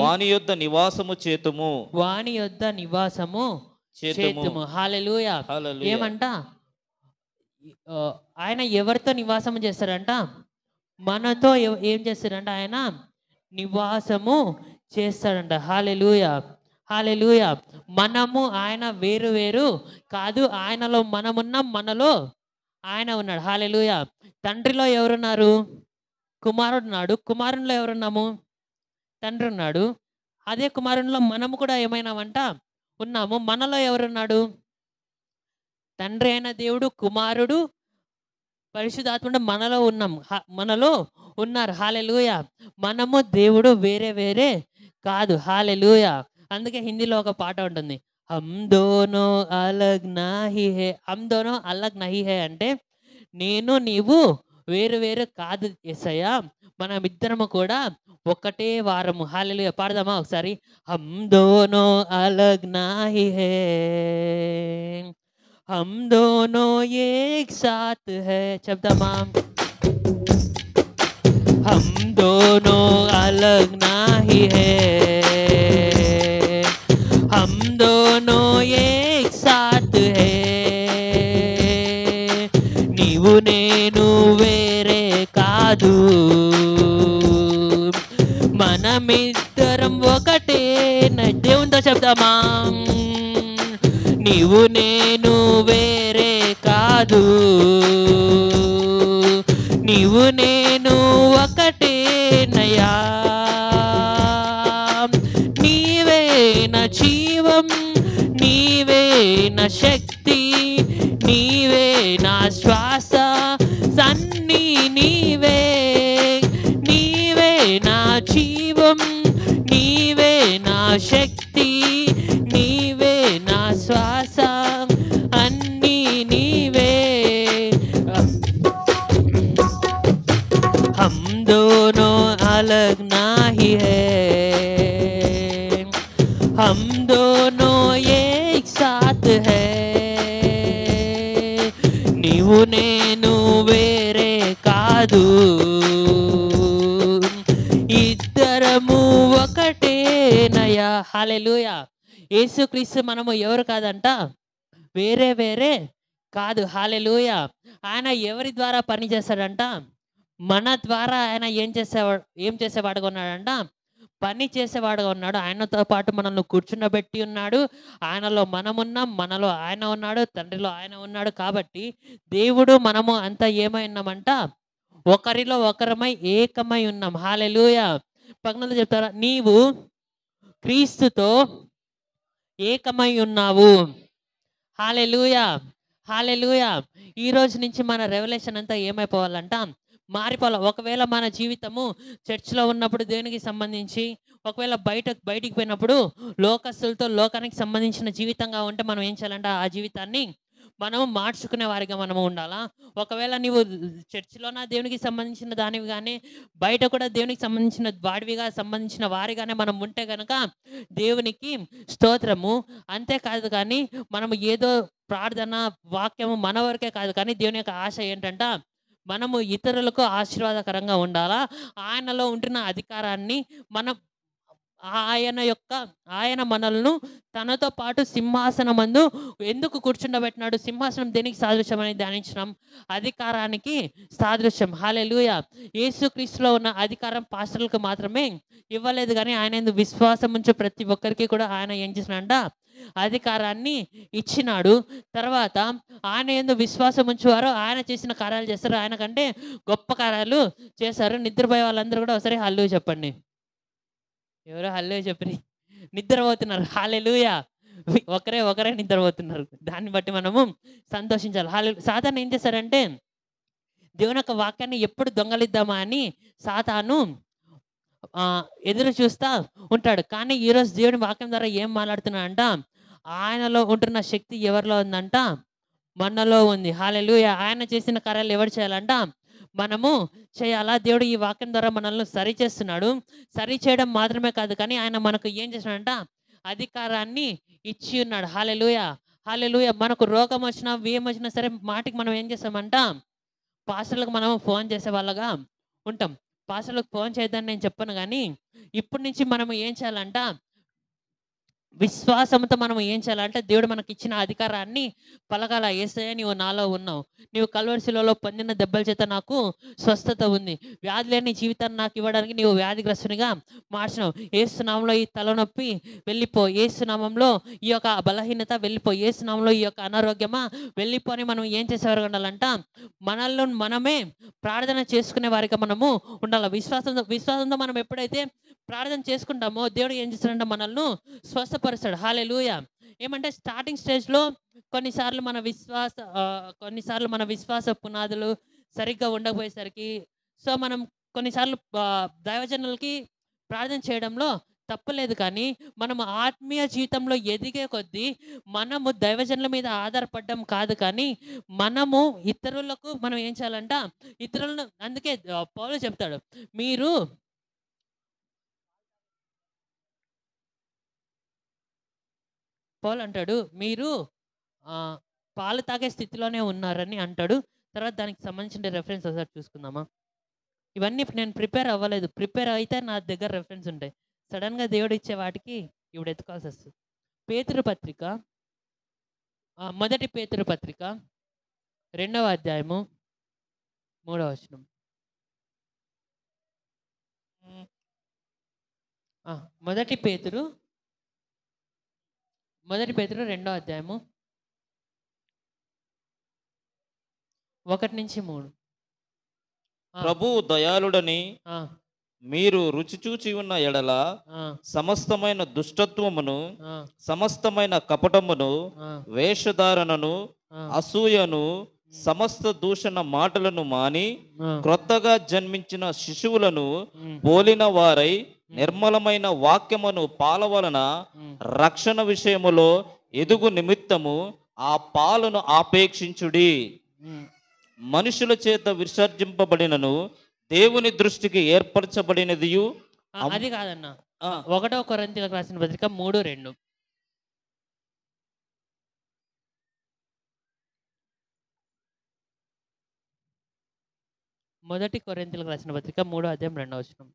వాని యొద్ద నివాసము చేతుము. హల్లెలూయా. ఏమంట? ఆయన ఎవరితో నివాసము చేస్తారంట? మనతో ఏం చేస్తారంట? ఆయన నివాసము చేస్తాడంట. హల్లెలూయా. హల్లెలూయా. మనము ఆయన వేరు వేరు కాదు. ఆయనలో మనమున్నాం, మనలో ఆయన ఉన్నాడు. హల్లెలూయా. తండ్రిలో ఎవరున్నారు? కుమారుడు ఉన్నాడు. కుమారునిలో ఎవరున్నాము? తండ్రి ఉన్నాడు. అదే కుమారునిలో మనము కూడా ఏమైనామంట? ఉన్నాము. మనలో ఎవరున్నాడు? తండ్రి అయిన దేవుడు, కుమారుడు, పరిశుద్ధాత్ముడు మనలో ఉన్నాం. మనలో ఉన్నారు. హల్లెలూయా. మనము దేవుడు వేరే వేరే కాదు. హల్లెలూయా. అందుకే హిందీలో ఒక పాట ఉంటుంది, హమ్ దోనో అలగ్ నాహీ హే. హమ్ దోనో అలగ్ నహీ హే అంటే నేను నీవు వేరు వేరు కాదు యేసయ్యా, మనమిద్దరము కూడా ఒకటే వారము. హల్లెలూయా. పాడదామా ఒకసారి? హమ్ దోనో అలగ్ నాహీ హే, హమ్ దోనో ఏక్ సాత్ హై. చెప్దామా? హమ్ దోనో అలగ్ నాహీ హే, हम दोनों एक साथ है. నీవు నేను వేరే కాదు, మనమిద్దరం ఒకటే. దేవునితో చెప్దామా? నీవు నేను వేరే కాదు, నీవు నేను ఒకటే నయా. నీవే నా జీవం, నీవే నా శక్తి, నీవే నా శ్వాస, సన్నీ నీవే. నీవే నా జీవం, నీవే నా శక్తి, నీవే నా శ్వాస, అన్నీ నీవే. हम दोनों अलग नहीं है, हम दोनों एक साथ है. నీవు నేను వేరే కాదు, ఇద్దరము ఒకటేనయ్యా. హల్లెలూయా. యేసుక్రీస్తు మనము ఎవరు కాదంట? వేరే వేరే కాదు. హల్లెలూయా. ఆయన ఎవరి ద్వారా పని చేస్తాడంట? మన ద్వారా. ఆయన ఏం చేసేవాడుగా ఉన్నాడంట? పని చేసేవాడుగా ఉన్నాడు. ఆయనతో పాటు మనల్ని కూర్చుండబెట్టి ఉన్నాడు. ఆయనలో మనమున్నాం, మనలో ఆయన ఉన్నాడు, తండ్రిలో ఆయన ఉన్నాడు. కాబట్టి దేవుడు మనము అంతా ఏమై ఉన్నామంట? ఒకరిలో ఒకరమై ఏకమై ఉన్నాం. హల్లెలూయా. పక్కన చెప్తారా? నీవు క్రీస్తుతో ఏకమై ఉన్నావు. హల్లెలూయా. హల్లెలూయా. ఈ రోజు నుంచి మన రెవల్యూషన్ అంతా ఏమైపోవాలంట? మారిపోవాలి. ఒకవేళ మన జీవితము చర్చ్లో ఉన్నప్పుడు దేవునికి సంబంధించి, ఒకవేళ బయటికి పోయినప్పుడు లోకస్తులతో లోకానికి సంబంధించిన జీవితంగా ఉంటే మనం ఏం చేయాలంట? ఆ జీవితాన్ని మనము మార్చుకునే వారిగా మనము ఉండాలా. ఒకవేళ నీవు చర్చిలోన దేవునికి సంబంధించిన దానివి కానీ, బయట కూడా దేవునికి సంబంధించిన వాడివిగా సంబంధించిన వారిగానే మనం ఉంటే కనుక దేవునికి స్తోత్రము. అంతేకాదు కానీ మనము ఏదో ప్రార్థన వాక్యము మన వరకే కాదు కానీ దేవుని యొక్క ఆశ ఏంటంట, మనము ఇతరులకు ఆశీర్వాదకరంగా ఉండాలా. ఆయనలో ఉంటున్న అధికారాన్ని మనం ఆయన మనల్ని తనతో పాటు సింహాసనమందు ఎందుకు కూర్చుండబెట్టినాడు? సింహాసనం దేనికి సాదృశ్యం అని ధ్యానించినాం? అధికారానికి సాదృశ్యం. హల్లెలూయా. యేసుక్రీస్తులో ఉన్న అధికారం పాస్టర్లకు మాత్రమే ఇవ్వలేదు కానీ ఆయన యందు విశ్వాసం ఉంచే ప్రతి ఒక్కరికి కూడా ఆయన ఏం చేసినాడంట? అధికారాన్ని ఇచ్చినాడు. తర్వాత ఆయన యందు విశ్వాసం ఉంచేవారు ఆయన చేసిన కార్యాలు చేస్తారు, ఆయన కంటే గొప్ప కార్యాలు చేశారు. నిద్రపోయే వాళ్ళందరూ కూడా ఒకసారి హల్లెలూయా చెప్పండి. ఎవరో హల్లెలూయా చెప్పి నిద్రపోతున్నారు. హల్లెలూయా. ఒకరే నిద్రపోతున్నారు. దాన్ని బట్టి మనము సంతోషించాలి. సాతాను ఏం చేశారంటే దేవుని యొక్క వాక్యాన్ని ఎప్పుడు దొంగలిద్దామా అని సాతాను ఎదురు చూస్తా ఉంటాడు. కానీ ఈరోజు దేవుని వాక్యం ద్వారా ఏం మాట్లాడుతున్నాడంట? ఆయనలో ఉంటున్న శక్తి ఎవరిలో ఉందంట? మనలో ఉంది. హల్లెలూయా. ఆయన చేసిన కార్యాలు ఎవరు చేయాలంట? మనము చేయాలా. దేవుడు ఈ వాక్యం ద్వారా మనల్ని సరి చేస్తున్నాడు. సరి చేయడం మాత్రమే కాదు కానీ ఆయన మనకు ఏం చేసినాడంట? అధికారాన్ని ఇచ్చి ఉన్నాడు. హల్లెలూయా. హల్లెలూయా. మనకు రోగం వచ్చినా ఏం వచ్చినా సరే మాటికి మనం ఏం చేస్తామంట? పాస్టర్లకు మనము ఫోన్ చేసే వాళ్ళగా ఉంటాం. పాస్టర్లకు ఫోన్ చేయొద్దని నేను చెప్పను కానీ ఇప్పటి నుంచి మనము ఏం చేయాలంట? విశ్వాసంతో మనం ఏం చేయాలంటే దేవుడు మనకి ఇచ్చిన అధికారాన్ని పలకాల. యేసయ్య నీవు నాలో ఉన్నావు, నీవు కల్వరి శిలువలో పొందిన దెబ్బల చేత నాకు స్వస్థత ఉంది, వ్యాధి లేని జీవితాన్ని నాకు ఇవ్వడానికి నీవు వ్యాధిగ్రస్తునిగా మార్చినావు. యేసు నామంలో ఈ తలనొప్పి వెళ్ళిపో, యేసు నామంలో ఈ యొక్క బలహీనత వెళ్ళిపో, యేసు నామంలో ఈ యొక్క అనారోగ్యమా వెళ్ళిపో అని మనం ఏం చేసేవారు ఉండాలంట? మనల్ని మనమే ప్రార్థన చేసుకునే వారిగా మనము ఉండాలి. విశ్వాసంతో మనం ఎప్పుడైతే ప్రార్థన చేసుకుంటామో దేవుడు ఏం చేస్తాడంటే మనల్ని స్వస్థపరుస్తాడు. హల్లెలూయా. ఏమంటే స్టార్టింగ్ స్టేజ్లో కొన్నిసార్లు మన విశ్వాస పునాదులు సరిగ్గా ఉండకపోయేసరికి మనం కొన్నిసార్లు దైవజనులకి ప్రార్థన చేయడంలో తప్పలేదు. కానీ మనము ఆత్మీయ జీవితంలో ఎదిగే కొద్దీ మనము దైవజనుల మీద ఆధారపడడం కాదు కానీ మనము ఇతరులకు మనం ఏం చేయాలంట? ఇతరులను, అందుకే పౌలు చెప్తాడు, పౌలు అంటాడు మీరు పాలు తాగే స్థితిలోనే ఉన్నారని అంటాడు. తర్వాత దానికి సంబంధించిన రెఫరెన్స్ ఒకసారి చూసుకుందామా? ఇవన్నీ నేను ప్రిపేర్ అవ్వలేదు. ప్రిపేర్ అయితే నా దగ్గర రెఫరెన్స్ ఉంటాయి. సడన్గా దేవుడు ఇచ్చే వాటికి ఇప్పుడు ఎత్తుకోవాల్సి వస్తుంది. మొదటి పేతురు పత్రిక 2వ అధ్యాయము 3వ వచనం. మొదటి పేతురు 2వ అధ్యాయము 1-3. ప్రభువు దయాళుడని మీరు రుచి చూచి ఉన్న ఎడల సమస్తమైన దుష్టత్వమును, సమస్తమైన కపటమును, వేషధారణను, అసూయను, సమస్త దూషణ మాటలను మాని క్రొత్తగా జన్మించిన శిశువులను పోలిన వారై నిర్మలమైన వాక్యమును పాలవలన రక్షణ విషయములో ఎదుగు నిమిత్తము ఆ పాలను ఆపేక్షించుడి. మనుషుల చేత విసర్జింపబడినను దేవుని దృష్టికి ఏర్పరచబడినదియు. అది కాదన్న, 1వ కొరింథీయులకు రాసిన పత్రిక 3:2. మొదటి కొరింథీయులకు రాసిన పత్రిక 3వ అధ్యాయం 2వ వచనం.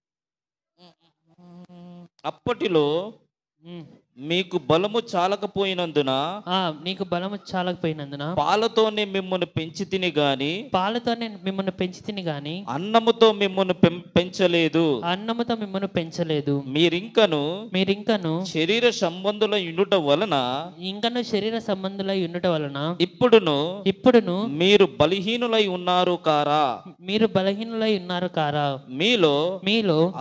అప్పటిలో మీకు బలము చాలకపోయినందున పాలతోనే మిమ్మల్ని పెంచి తిని గాని అన్నముతో మిమ్మల్ని పెంచలేదు. మీరింకను శరీర సంబంధుల యుండుట వలన ఇప్పుడును మీరు బలహీనులై ఉన్నారు కారా? మీలో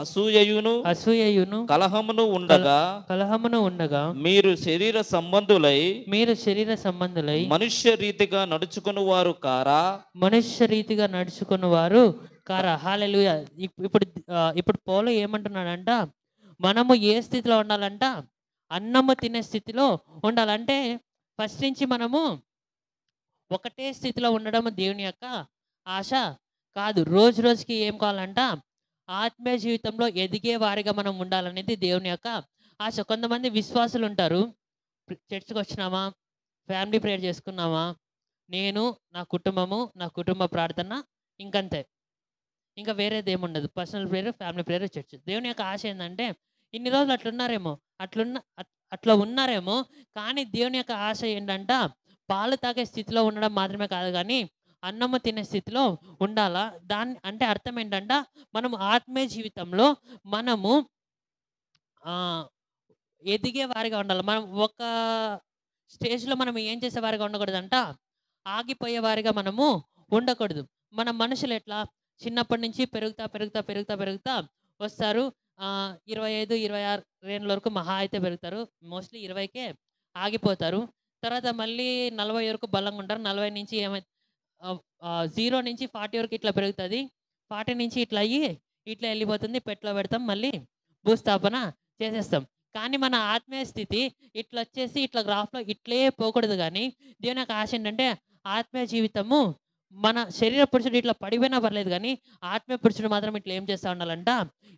అసూయయును కలహమును ఉండగా మీరు శరీర సంబంధులై మనుష్య రీతిగా నడుచుకుని వారు కారా? హల్లెలూయా. ఇప్పుడు పౌలు ఏమంటున్నాడంట? మనము ఏ స్థితిలో ఉండాలంట? అన్నము తినే స్థితిలో ఉండాలంటే ఫస్ట్ నుంచి మనము ఒకటే స్థితిలో ఉండడం దేవుని యొక్క ఆశ కాదు. రోజు రోజుకి ఏం కావాలంట, ఆత్మీయ జీవితంలో ఎదిగే వారిగా మనం ఉండాలనేది దేవుని యొక్క ఆశ. కొంతమంది విశ్వాసులు ఉంటారు, చర్చ్కి వచ్చినామా, ఫ్యామిలీ ప్రేయర్ చేసుకున్నామా, నేను నా కుటుంబ ప్రార్థన, ఇంకంతే, ఇంకా వేరేది ఏముండదు. Personal prayer, family prayer, church. దేవుని యొక్క ఆశ ఏంటంటే ఇన్ని రోజులు అట్లా ఉన్నారేమో, కానీ దేవుని యొక్క ఆశ ఏంటంట, పాలు తాగే స్థితిలో ఉండడం మాత్రమే కాదు కానీ అన్నము తినే స్థితిలో ఉండాలా. దాని అంటే అర్థం ఏంటంట, మనం ఆత్మీయ జీవితంలో మనము ఆ, ఎదిగే వారిగా ఉండాలి. మనం ఒక స్టేజ్లో మనం ఏం చేసే వారిగా ఉండకూడదంట, ఆగిపోయే వారిగా మనము ఉండకూడదు. మన మనుషులు ఎట్లా చిన్నప్పటి నుంచి పెరుగుతా పెరుగుతా పెరుగుతా పెరుగుతా వస్తారు. 25, 26 రేండ్ల వరకు మహా అయితే పెరుగుతారు. మోస్ట్లీ 20కే ఆగిపోతారు. తర్వాత మళ్ళీ 40 వరకు బలంగా ఉంటారు. 40 నుంచి 0 నుంచి 40 వరకు ఇట్లా పెరుగుతుంది. 40 నుంచి ఇట్లా వెళ్ళిపోతుంది. పెట్లో పెడతాం, మళ్ళీ భూస్థాపన చేసేస్తాం. కానీ మన ఆత్మీయ స్థితి ఇట్లా వచ్చేసి ఇట్లా గ్రాఫ్లో ఇట్లే పోకూడదు. కానీ దేవుని యొక్క ఆశ ఏంటంటే, ఆత్మీయ జీవితము మన శరీర పురుషుడు ఇట్లా పడిపోయినా పర్లేదు, కానీ ఆత్మీయ పురుషుడు మాత్రం ఇట్లా ఏం చేస్తూ ఉండాలంట,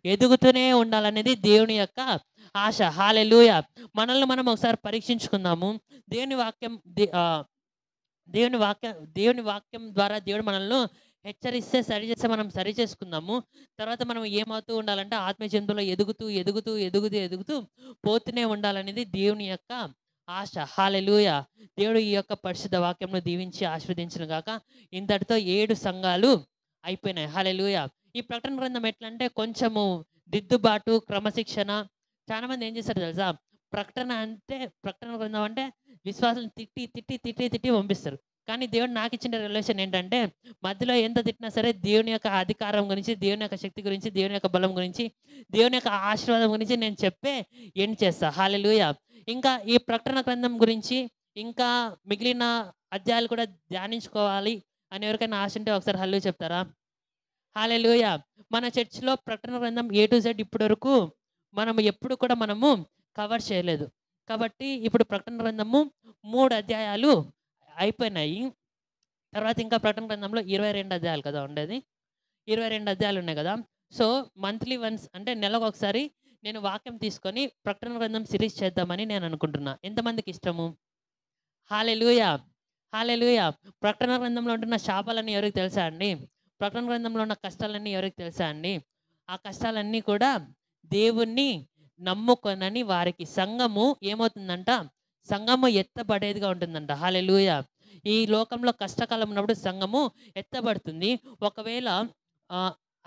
ఎదుగుతూనే ఉండాలనేది దేవుని యొక్క ఆశ. హల్లెలూయా. మనల్ని మనం ఒకసారి పరీక్షించుకుందాము. దేవుని వాక్యం దేవుని వాక్యం ద్వారా దేవుడు మనల్ని హెచ్చరిస్తే సరిచేస్తే మనం సరి చేసుకుందాము. తర్వాత మనం ఏమవుతూ ఉండాలంటే, ఆత్మీయ జీవితంలో ఎదుగుతూ ఎదుగుతూ ఎదుగుతూ ఎదుగుతూ పోతూనే ఉండాలనేది దేవుని యొక్క ఆశ. హల్లెలూయా. దేవుడు ఈ యొక్క పరిశుద్ధ వాక్యంను దీవించి ఆశీర్వదించును గాక. ఇంతటితో 7 సంఘాలు అయిపోయినాయి. హల్లెలూయా. ఈ ప్రకటన గ్రంథం ఎట్లా అంటే కొంచెము దిద్దుబాటు, క్రమశిక్షణ. చాలా మంది ఏం చేస్తారు తెలుసా, ప్రకటన గ్రంథం అంటే విశ్వాసం తిట్టి తిట్టి తిట్టి తిట్టి పంపిస్తారు. కానీ దేవుడు నాకు ఇచ్చిన రిలేషన్ ఏంటంటే, మధ్యలో ఎంత తిట్టినా సరే దేవుని యొక్క అధికారం గురించి, దేవుని యొక్క శక్తి గురించి, దేవుని యొక్క బలం గురించి, దేవుని యొక్క ఆశీర్వాదం గురించి నేను ఎండ్ చేస్తా. హల్లెలూయా. ఇంకా ఈ ప్రకటన గ్రంథం గురించి ఇంకా మిగిలిన అధ్యాయాలు కూడా ధ్యానించుకోవాలి అని ఎవరికైనా ఆశ ఉంటే ఒకసారి హల్లెలూయా చెప్తారా? హల్లెలూయా. మన చర్చిలో ప్రకటన గ్రంథం A to Z ఇప్పటి వరకు మనం ఎప్పుడు కూడా మనము కవర్ చేయలేదు. కాబట్టి ఇప్పుడు ప్రకటన గ్రంథము 3 అధ్యాయాలు అయిపోయినాయి. తర్వాత ఇంకా ప్రకటన గ్రంథంలో 22 అధ్యాయాలు కదా ఉండేది. 22 అధ్యాయాలు ఉన్నాయి కదా. సో మంత్లీ వన్స్, అంటే నెలకు ఒకసారి నేను వాక్యం తీసుకొని ప్రకటన గ్రంథం సిరీస్ చేద్దామని నేను అనుకుంటున్నా. ఎంతమందికి ఇష్టము? హల్లెలూయా. హల్లెలూయా. ప్రకటన గ్రంథంలో ఉంటున్న శాపాలన్నీ ఎవరికి తెలుసా అండి? ప్రకటన గ్రంథంలో ఉన్న కష్టాలన్నీ ఎవరికి తెలుసా అండి? ఆ కష్టాలన్నీ కూడా దేవుణ్ణి నమ్ముకొనని వారికి సంఘము ఏమవుతుందంట, సంఘము ఎత్తబడేదిగా ఉంటుందంట. హల్లెలూయా. ఈ లోకంలో కష్టకాలం ఉన్నప్పుడు సంఘము ఎత్తబడుతుంది. ఒకవేళ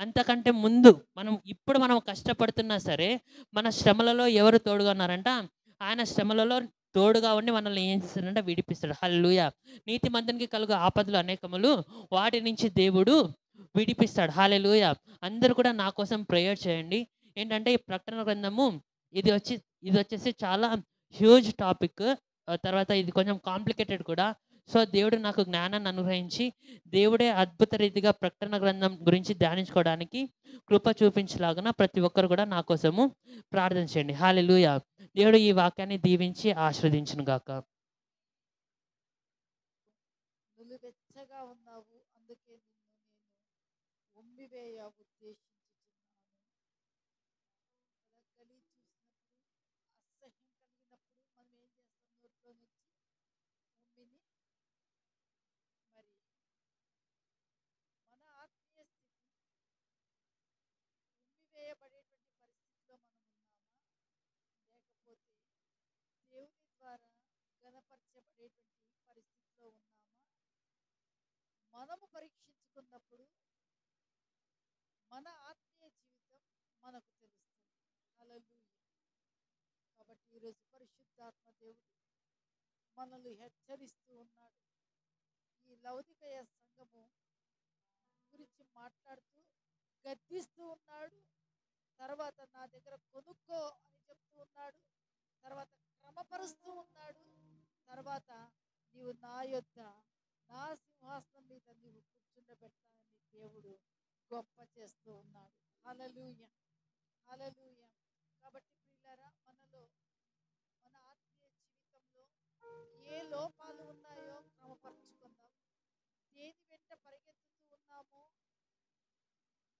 అంతకంటే ముందు ఇప్పుడు మనం కష్టపడుతున్నా సరే, మన శ్రమలలో ఎవరు తోడుగా ఉన్నారంట, ఆయన శ్రమలలో తోడుగా ఉండి మనల్ని ఏం చేస్తాడంటే విడిపిస్తాడు. హల్లెలూయా. నీతిమంతునికి కలుగు ఆపదలు అనేకములు, వాటి నుంచి దేవుడు విడిపిస్తాడు. హల్లెలూయా. అందరూ కూడా నా కోసం ప్రేయర్ చేయండి. ఏంటంటే ఈ ప్రకటన గ్రంథము ఇది వచ్చేసి చాలా హ్యూజ్ టాపిక్. తర్వాత ఇది కొంచెం కాంప్లికేటెడ్ కూడా. సో దేవుడు నాకు జ్ఞానాన్ని అనుగ్రహించి, దేవుడే అద్భుత రీతిగా ప్రకటన గ్రంథం గురించి ధ్యానించుకోవడానికి కృప చూపించలాగున ప్రతి ఒక్కరు కూడా నా కోసము ప్రార్థన చేయండి. హల్లెలూయా. దేవుడు ఈ వాక్యాన్ని దీవించి ఆశీర్వదించును గాక. నులివెచ్చగా ఉన్నావు, అందుకే నిన్ను నేను ఉమ్మివేయ ఉద్దేశించుచున్నాను. కదా, గలీజ్ చూసినప్పుడు, అసహ్యం కలిగినప్పుడు మనం ఏం చేస్తాం? నోట్లో నుంచి ఉమ్మిని. మరి మన ఆత్మీయ స్థితి ఉమ్మివేయబడేటువంటి పరిస్థితిలో మనం ఉన్నామా, లేకపోతే దేవుని ద్వారా గణపరచబడేటువంటి పరిస్థితిలో ఉన్నామా? మనము పరీక్షించుకున్నప్పుడు మన ఆత్మీయ జీవితం మనకు తెలుస్తుంది. హల్లెలూయా. కాబట్టి ఈరోజు పరిశుద్ధాత్మ దేవుడు మనల్ని హెచ్చరిస్తూ ఉన్నాడు. ఈ లౌదికయ సంఘము గురించి మాట్లాడుతూ గద్దిస్తూ ఉన్నాడు. తర్వాత నా దగ్గర కొనుక్కో అని చెప్తూ ఉన్నాడు. తర్వాత క్రమపరుస్తూ ఉన్నాడు. తర్వాత నీవు నా యొద్ద నా సింహాసనం మీద నీవు కూర్చుండబెట్టాలని దేవుడు గొప్ప చేస్తూ ఉన్నాడు. హల్లెలూయా. హల్లెలూయా. కాబట్టి ప్రియులారా, మనలో మన ఆత్మీయ జీవితంలో ఏ లోపాలు ఉన్నాయో క్రమపరుచుకుందాం.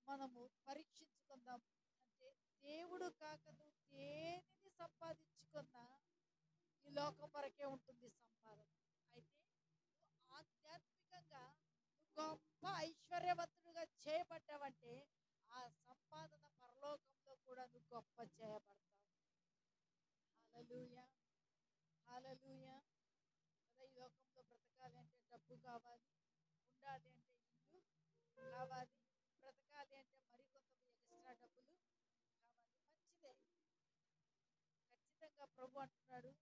మనము పరీక్షించుకుందాం. అంటే దేవుడు కాక నువ్వు దేనిని సంపాదించుకున్నా ఈ లోకం వరకే ఉంటుంది సంపాదన. అయితే నువ్వు ఆధ్యాత్మికంగా నువ్వు గొప్ప ఐశ్వర్యవంతుడిగా చేయబడ్డావంటే ఆ సంపాదన పరలోకంలో కూడా నువ్వు గొప్ప చేయబడతావు. హల్లెలూయా, హల్లెలూయా. కదా, ఈ లోకంలో బ్రతకాలి అంటే డబ్బు కావాలి, ఉండాలి అంటే ఇల్లు కావాలి, బ్రతకాలి అంటే మరికొంత ఎక్స్ట్రా డబ్బులు కావాలి. మంచిదే, ఖచ్చితంగా ప్రభు అంటున్నాడు,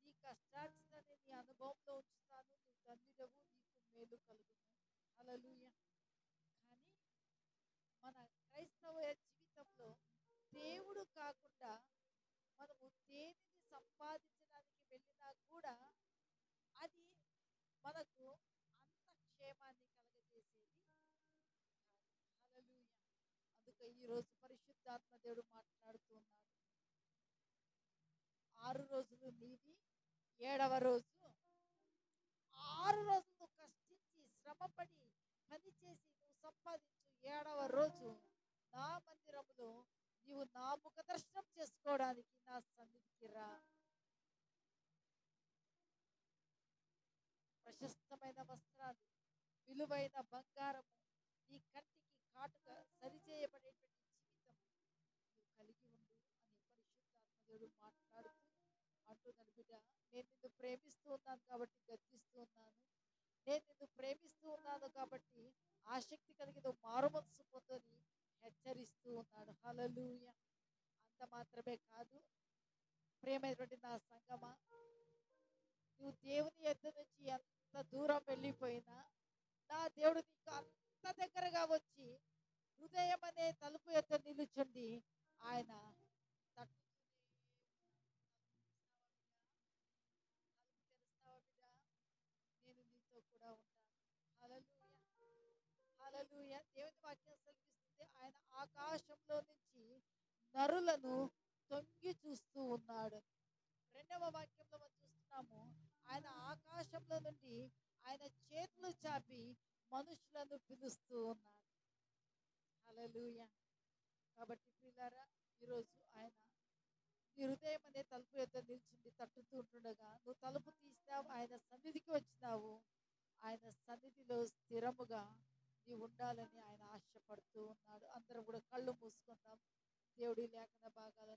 నీ కష్టార్జితాన్ని నీ అనుభవంలో ఉంచుతాను, నువ్వు ధన్యుడవు, నీకు మేలు కలుగును. హల్లెలూయా. కానీ మన క్రైస్తవ జీవితంలో దేవుడు కాకుండా మనము దేనిని సంపాదించడానికి వెళ్ళినా కూడా అది మనకు అంత క్షేమాన్ని కలగజేసేది కాదు. హల్లెలూయా. అందుకే ఈ రోజు పరిశుద్ధాత్మ దేవుడు మాట్లాడుతూ ఉన్నాడు. 6 రోజులు నీవి, 7వ రోజు 6 రోజులు నువ్వు కష్టించి శ్రమపడి పనిచేసి నువ్వు సంపాదించు, 7వ రోజు నా మందిరములో నీవు నా ముఖ దర్శనం చేసుకోవడానికి నా సన్నిధికి రా. ప్రశస్తమైన వస్త్రాలు, విలువైన బంగారము, నీ కంటికి కాటుక సరిచేయబడేటువంటి జీవితం నువ్వు కలిగి ఉండు అని పరిశుద్ధాత్మదేవుడు మాట్లాడుతూ అంటున్నాడు. బిడ్డ, నేను నిన్ను ప్రేమిస్తూ ఉన్నాను కాబట్టి గర్జిస్తూ ఉన్నాను. నేను నిన్ను ప్రేమిస్తూ ఉన్నాను కాబట్టి ఆసక్తి కలిగి నువ్వు మారుమనసు పొందని హెచ్చరిస్తూ ఉన్నాడు. హల్లెలూయా. అంత మాత్రమే కాదు, ప్రేమైనటువంటి నా సంగమా, నువ్వు దేవుని యొద్ద నుంచి ఎంత దూరం వెళ్ళిపోయినా నా దేవుడు నీకు అంత దగ్గరగా వచ్చి హృదయం అనే తలుపు యొద్ద నిలుచుండి ఆయన తట్టుతూనే తలుపు తెరుస్తావా బిడ్డ, నేను నీతో కూడా ఉంటాను. హల్లెలూయా, హల్లెలూయా. దేవుని వాక్యం సెలవిస్తుంది, ఆయన ఆకాశంలో నుంచి నరులను తొంగి చూస్తూ ఉన్నాడు. 2వ వాక్యంలో మనం చూస్తున్నాము, ఆయన ఆకాశంలో నుండి ఆయన చేతులు చాపి మనుషులను పిలుస్తూ ఉన్నాడు. హల్లెలూయా. కాబట్టి ప్రియులారా, ఈరోజు ఆయన నీ హృదయం అనే తలుపు యొద్ద నిల్చుండి తట్టుతూ ఉంటుండగా నువ్వు తలుపు తీస్తావు, ఆయన సన్నిధికి వచ్చినావు. ఆయన సన్నిధిలో స్థిరముగా నీవు ఉండాలని ఆయన ఆశపడుతూ ఉన్నాడు. అందరం కూడా కళ్ళు మూసుకుందాం. దేవుడి లేఖన భాగాలు